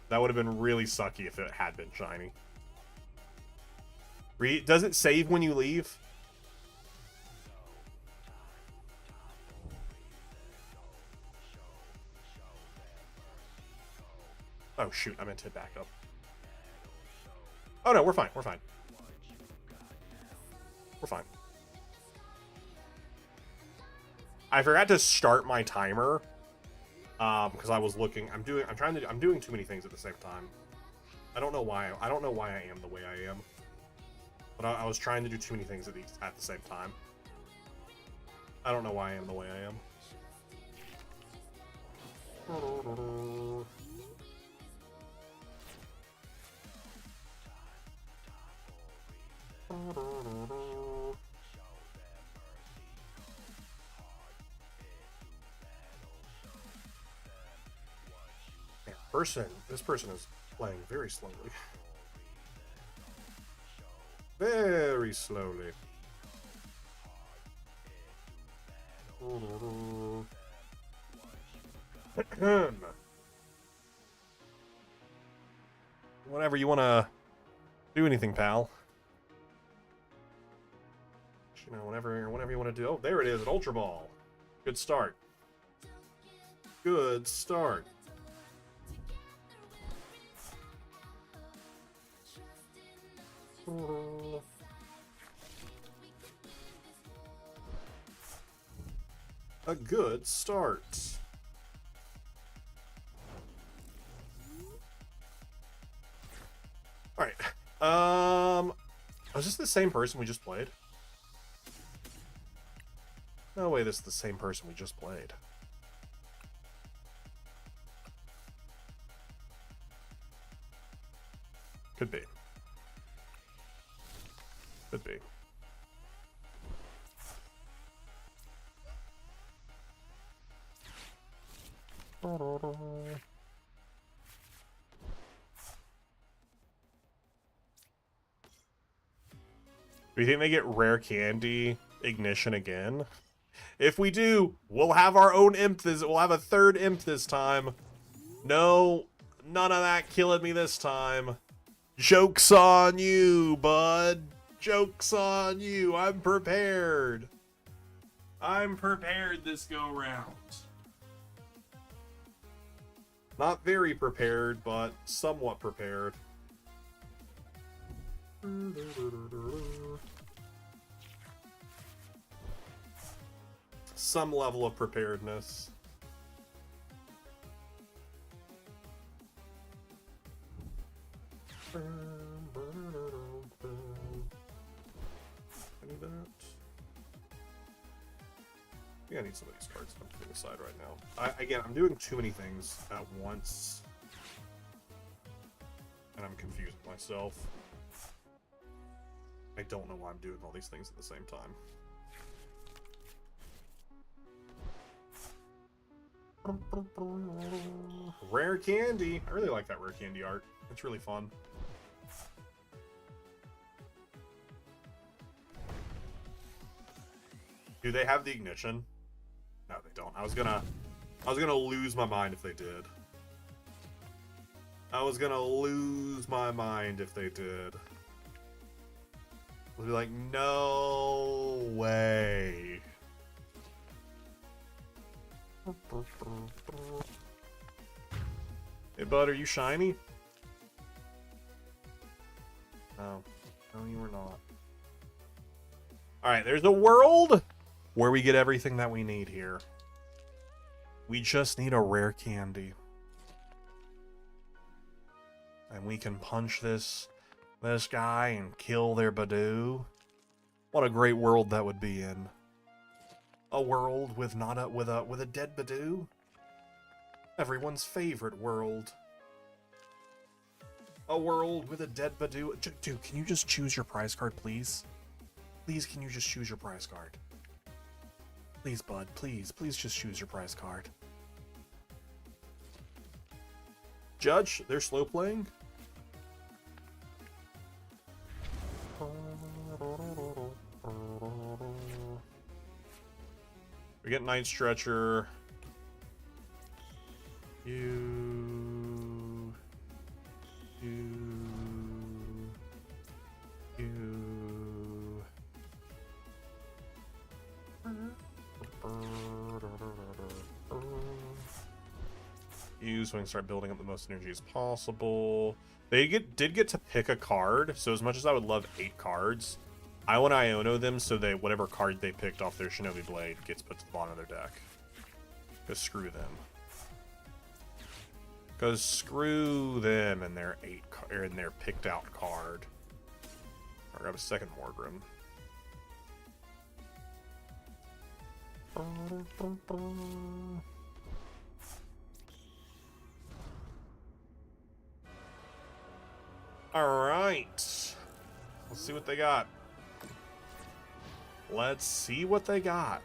That would have been really sucky if it had been shiny. Does it save when you leave? Oh shoot, I meant to hit back up. Oh no, we're fine, we're fine. We're fine. I forgot to start my timer. Because I was looking, I'm doing too many things at the same time. I don't know why I am the way I am. But I was trying to do too many things at the same time. I don't know why I am the way I am. This person is playing very slowly. Very slowly. Whenever you want to do anything, pal. You know, whenever you want to do. Oh, there it is, an Ultra Ball. Good start. Good start. a good start. Alright. Was this the same person we just played? No way this is the same person we just played. Could be. Could be. Do you think they get rare candy ignition again? If we do, we'll have our own imp this. We'll have a third imp this time. No, none of that killing me this time. Joke's on you, bud. Joke's on you. I'm prepared. I'm prepared this go round. Not very prepared, but somewhat prepared. Some level of preparedness. I need that. Yeah, I need some of these cards to the side right now. Again, I'm doing too many things at once. And I'm confusing myself. I don't know why I'm doing all these things at the same time. Rare candy. I really like that rare candy art. It's really fun. Do they have the ignition? No, they don't. I was gonna lose my mind if they did. I was gonna lose my mind if they did. I'd be like, no way. Hey, bud, are you shiny? No. No, you are not. Alright, there's a world where we get everything that we need here. We just need a rare candy. And we can punch this guy and kill their Badoo. What a great world that would be in. A world with a dead Badoo. Everyone's favorite world. A world with a dead Badoo. Dude, can you just choose your prize card, please? Please, can you just choose your prize card? Please, bud, please just choose your prize card. Judge, they're slow playing. We get Night Stretcher. You. So we can start building up the most energy as possible. They did get to pick a card, so as much as I would love 8 cards, I want to Iono them so that whatever card they picked off their Shinobi Blade gets put to the bottom of their deck. Because screw them. Because screw them and their picked out card. I'll grab a second Morgrim. Alright. Let's see what they got. Let's see what they got.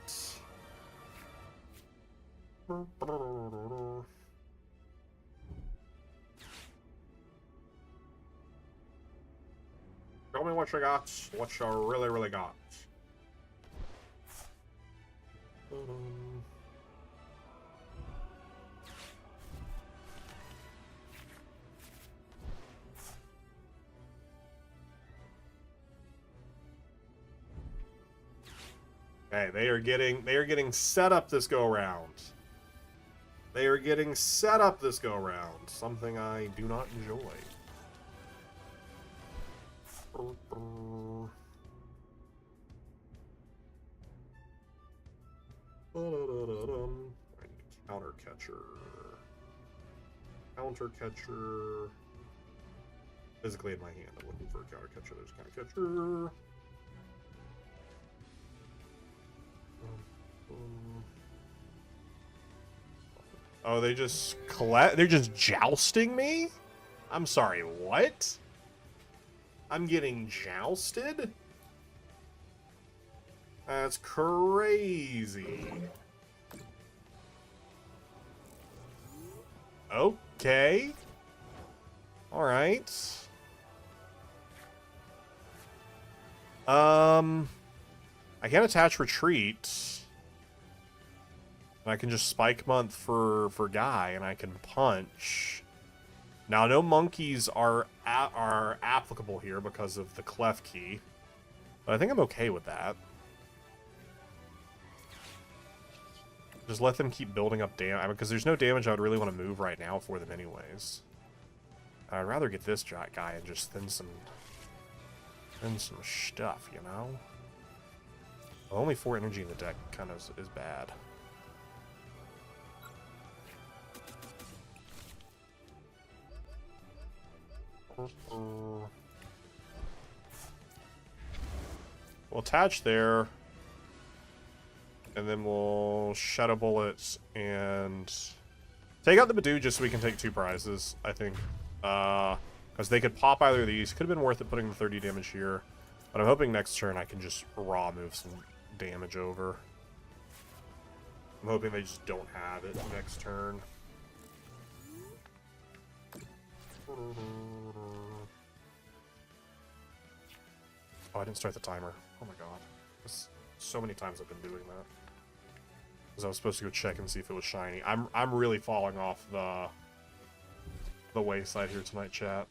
Tell me what you got. What you really, really got. Okay, they are getting set up this go round. They are getting set up this go round. Something I do not enjoy. catcher. Counter catcher. Physically in my hand, I'm looking for a counter catcher. There's a counter catcher. Oh, they just collect. They're just jousting me? I'm sorry, what? I'm getting jousted? That's crazy. Okay. Alright. I can attach retreat. And I can just spike month for Guy, and I can punch. Now, no monkeys are applicable here because of the clef key. But I think I'm okay with that. Just let them keep building up damage, because there's no damage I would really want to move right now for them anyways. I'd rather get this guy and just thin some stuff, you know? Only 4 energy in the deck kind of is bad. We'll attach there. And then we'll Shadow Bullets and take out the Badoo just so we can take 2 prizes, I think. Because they could pop either of these. Could have been worth it putting the 30 damage here. But I'm hoping next turn I can just raw move some damage over. I'm hoping they just don't have it next turn. Oh, I didn't start the timer. Oh my god. So many times I've been doing that. Because I was supposed to go check and see if it was shiny. I'm really falling off the wayside here tonight, chat.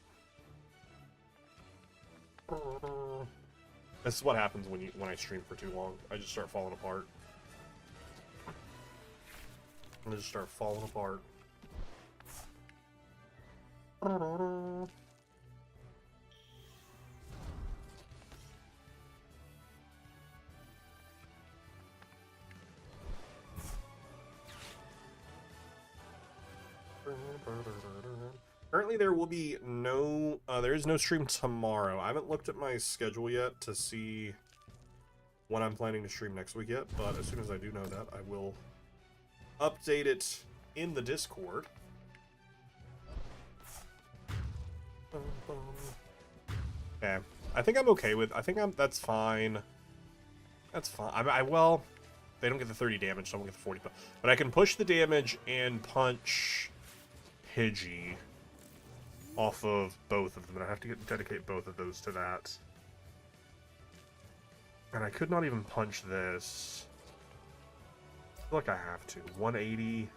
This is what happens when I stream for too long. I just start falling apart. I just start falling apart. Currently, there will be no, there is no stream tomorrow. I haven't looked at my schedule yet to see when I'm planning to stream next week yet, but as soon as I do know that, I will update it in the Discord. Okay, I think I'm okay with, that's fine. That's fine. Well, they don't get the 30 damage, so I won't get the 40, but I can push the damage and punch Pidgey off of both of them, and I have to dedicate both of those to that. And I could not even punch this. I feel like I have to. 180.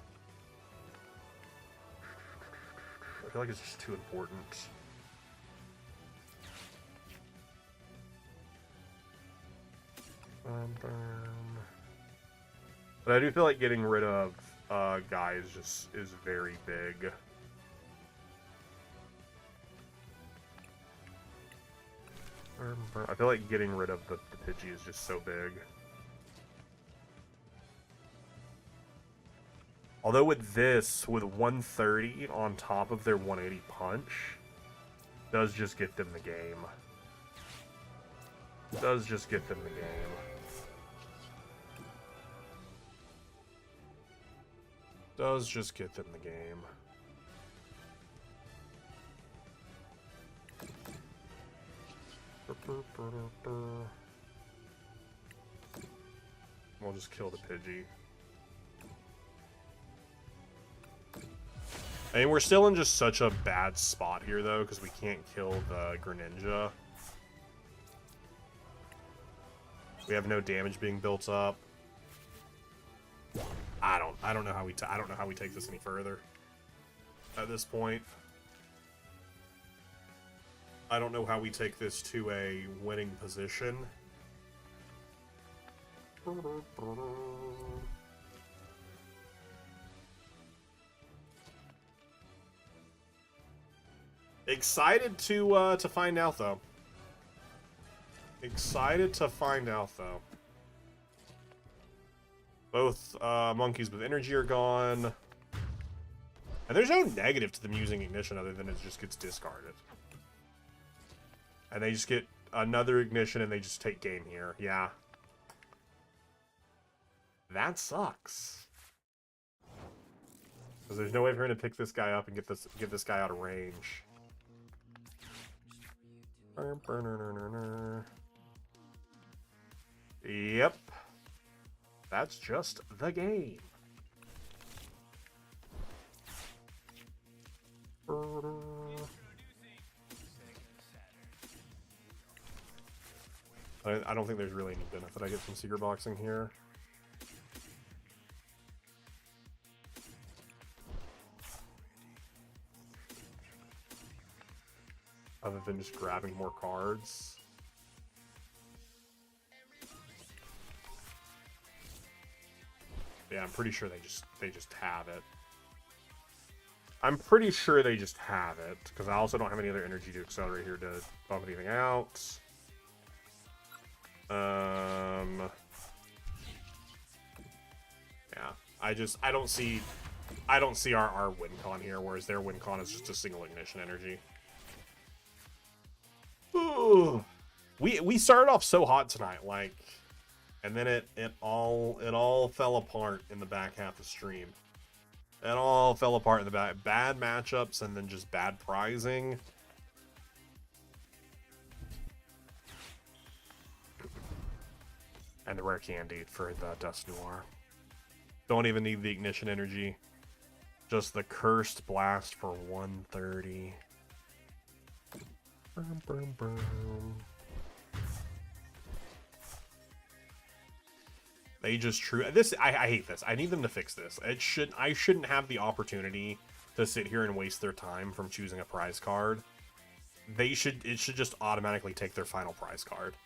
I feel like it's just too important. But I do feel like getting rid of Guy is very big. I feel like getting rid of the Pidgey is just so big. Although with this, with 130 on top of their 180 punch, does just get them the game. Does just get them the game. Does just get them the game. We'll just kill the Pidgey. I mean, we're still in just such a bad spot here, though, because we can't kill the Greninja. We have no damage being built up. I don't know how we take this any further at this point. I don't know how we take this to a winning position. Excited to find out, though. Excited to find out, though. Both monkeys with energy are gone. And there's no negative to them using Ignition other than it just gets discarded. And they just get another Ignition and they just take game here. Yeah. That sucks. Because there's no way for him to pick this guy up and get this guy out of range. Yep. That's just the game. I don't think there's really any benefit I get from secret boxing here. Other than just grabbing more cards. Yeah, I'm pretty sure they just have it. I'm pretty sure they just have it, because I also don't have any other energy to accelerate here to bump anything out. Yeah, I don't see our win con here, whereas their win con is just a single ignition energy. Ooh. We started off so hot tonight, like, and then it all fell apart in the back half of the stream. It all fell apart in the back. Bad matchups and then just bad prizing. And the rare candy for the Dust Noir. Don't even need the ignition energy. Just the cursed blast for 130. Boom, boom, boom. They just this. I hate this. I need them to fix this. I shouldn't have the opportunity to sit here and waste their time from choosing a prize card. It should just automatically take their final prize card.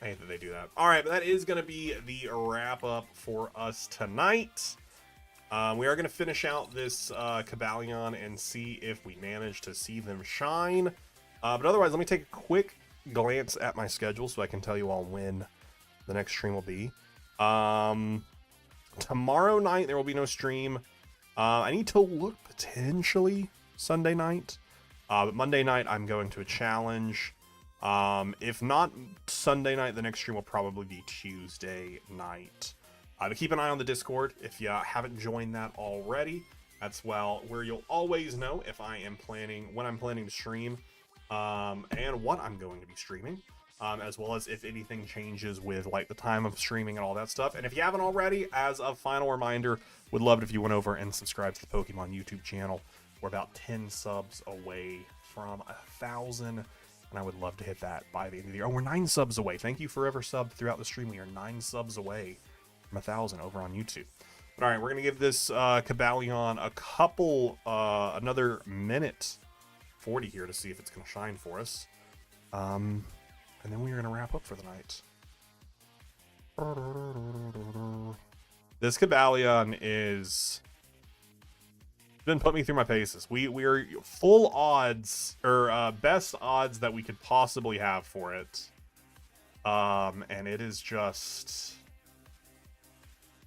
I hate that they do that. All right, but that is going to be the wrap up for us tonight. We are going to finish out this Cobalion and see if we manage to see them shine. But otherwise, let me take a quick glance at my schedule so I can tell you all when the next stream will be. Tomorrow night there will be no stream. I need to look potentially Sunday night. But Monday night I'm going to a challenge. If not Sunday night, the next stream will probably be Tuesday night. But keep an eye on the Discord if you haven't joined that already. That's where you'll always know if I am when I'm planning to stream, and what I'm going to be streaming. As well as if anything changes with like the time of streaming and all that stuff. And if you haven't already, as a final reminder, would love it if you went over and subscribed to the Pokemon YouTube channel. We're about 10 subs away from 1,000, and I would love to hit that by the end of the year. Oh, we're 9 subs away. Thank you for ever sub throughout the stream. We are 9 subs away from 1,000 over on YouTube. But all right, we're gonna give this Cobalion a couple, another minute 40 here to see if it's gonna shine for us. And then we are going to wrap up for the night. This Cobalion is... didn't put me through my paces. We are full odds, or best odds that we could possibly have for it. And it is just...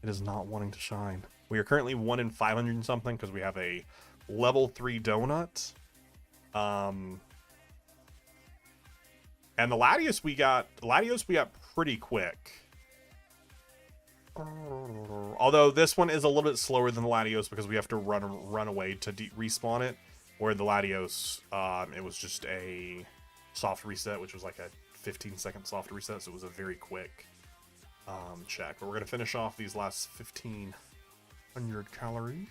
it is not wanting to shine. We are currently 1 in 500 and something because we have a level 3 donut. And the Latios we got pretty quick. Although this one is a little bit slower than the Latios because we have to run away to respawn it. Where the Latios, it was just a soft reset, which was like a 15-second soft reset, so it was a very quick check. But we're gonna finish off these last 1,500 calories.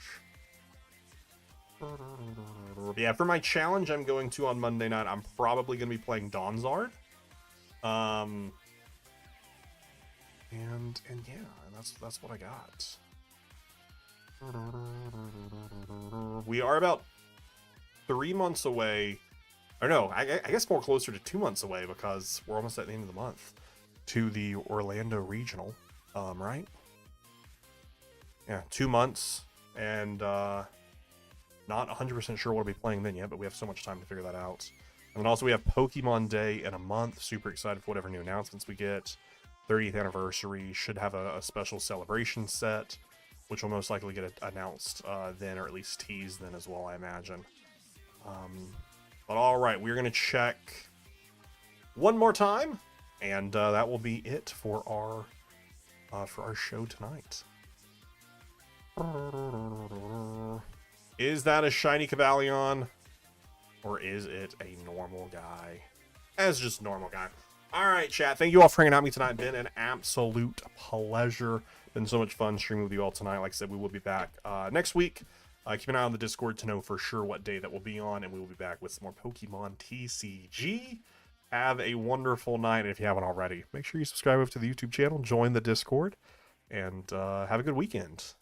Yeah, for my challenge I'm going to on Monday night, I'm probably going to be playing Donzard. And yeah, that's what I got. We are about 3 months away. Or no, I guess more closer to 2 months away because we're almost at the end of the month to the Orlando Regional, right? Yeah, 2 months, and not 100% sure what I'll be playing then yet, but we have so much time to figure that out. And then also we have Pokemon Day in a month. Super excited for whatever new announcements we get. 30th anniversary. Should have a special celebration set. which will most likely get announced then, or at least teased then as well, I imagine. But all right, we're gonna check one more time, and that will be it for our show tonight. Is that a shiny Cobalion, or is it a normal guy? It's just a normal guy. All right, chat. Thank you all for hanging out with me tonight. Been an absolute pleasure. Been so much fun streaming with you all tonight. Like I said, we will be back next week. Keep an eye on the Discord to know for sure what day that will be on, and we will be back with some more Pokemon TCG. Have a wonderful night. And if you haven't already, make sure you subscribe to the YouTube channel, join the Discord, and have a good weekend.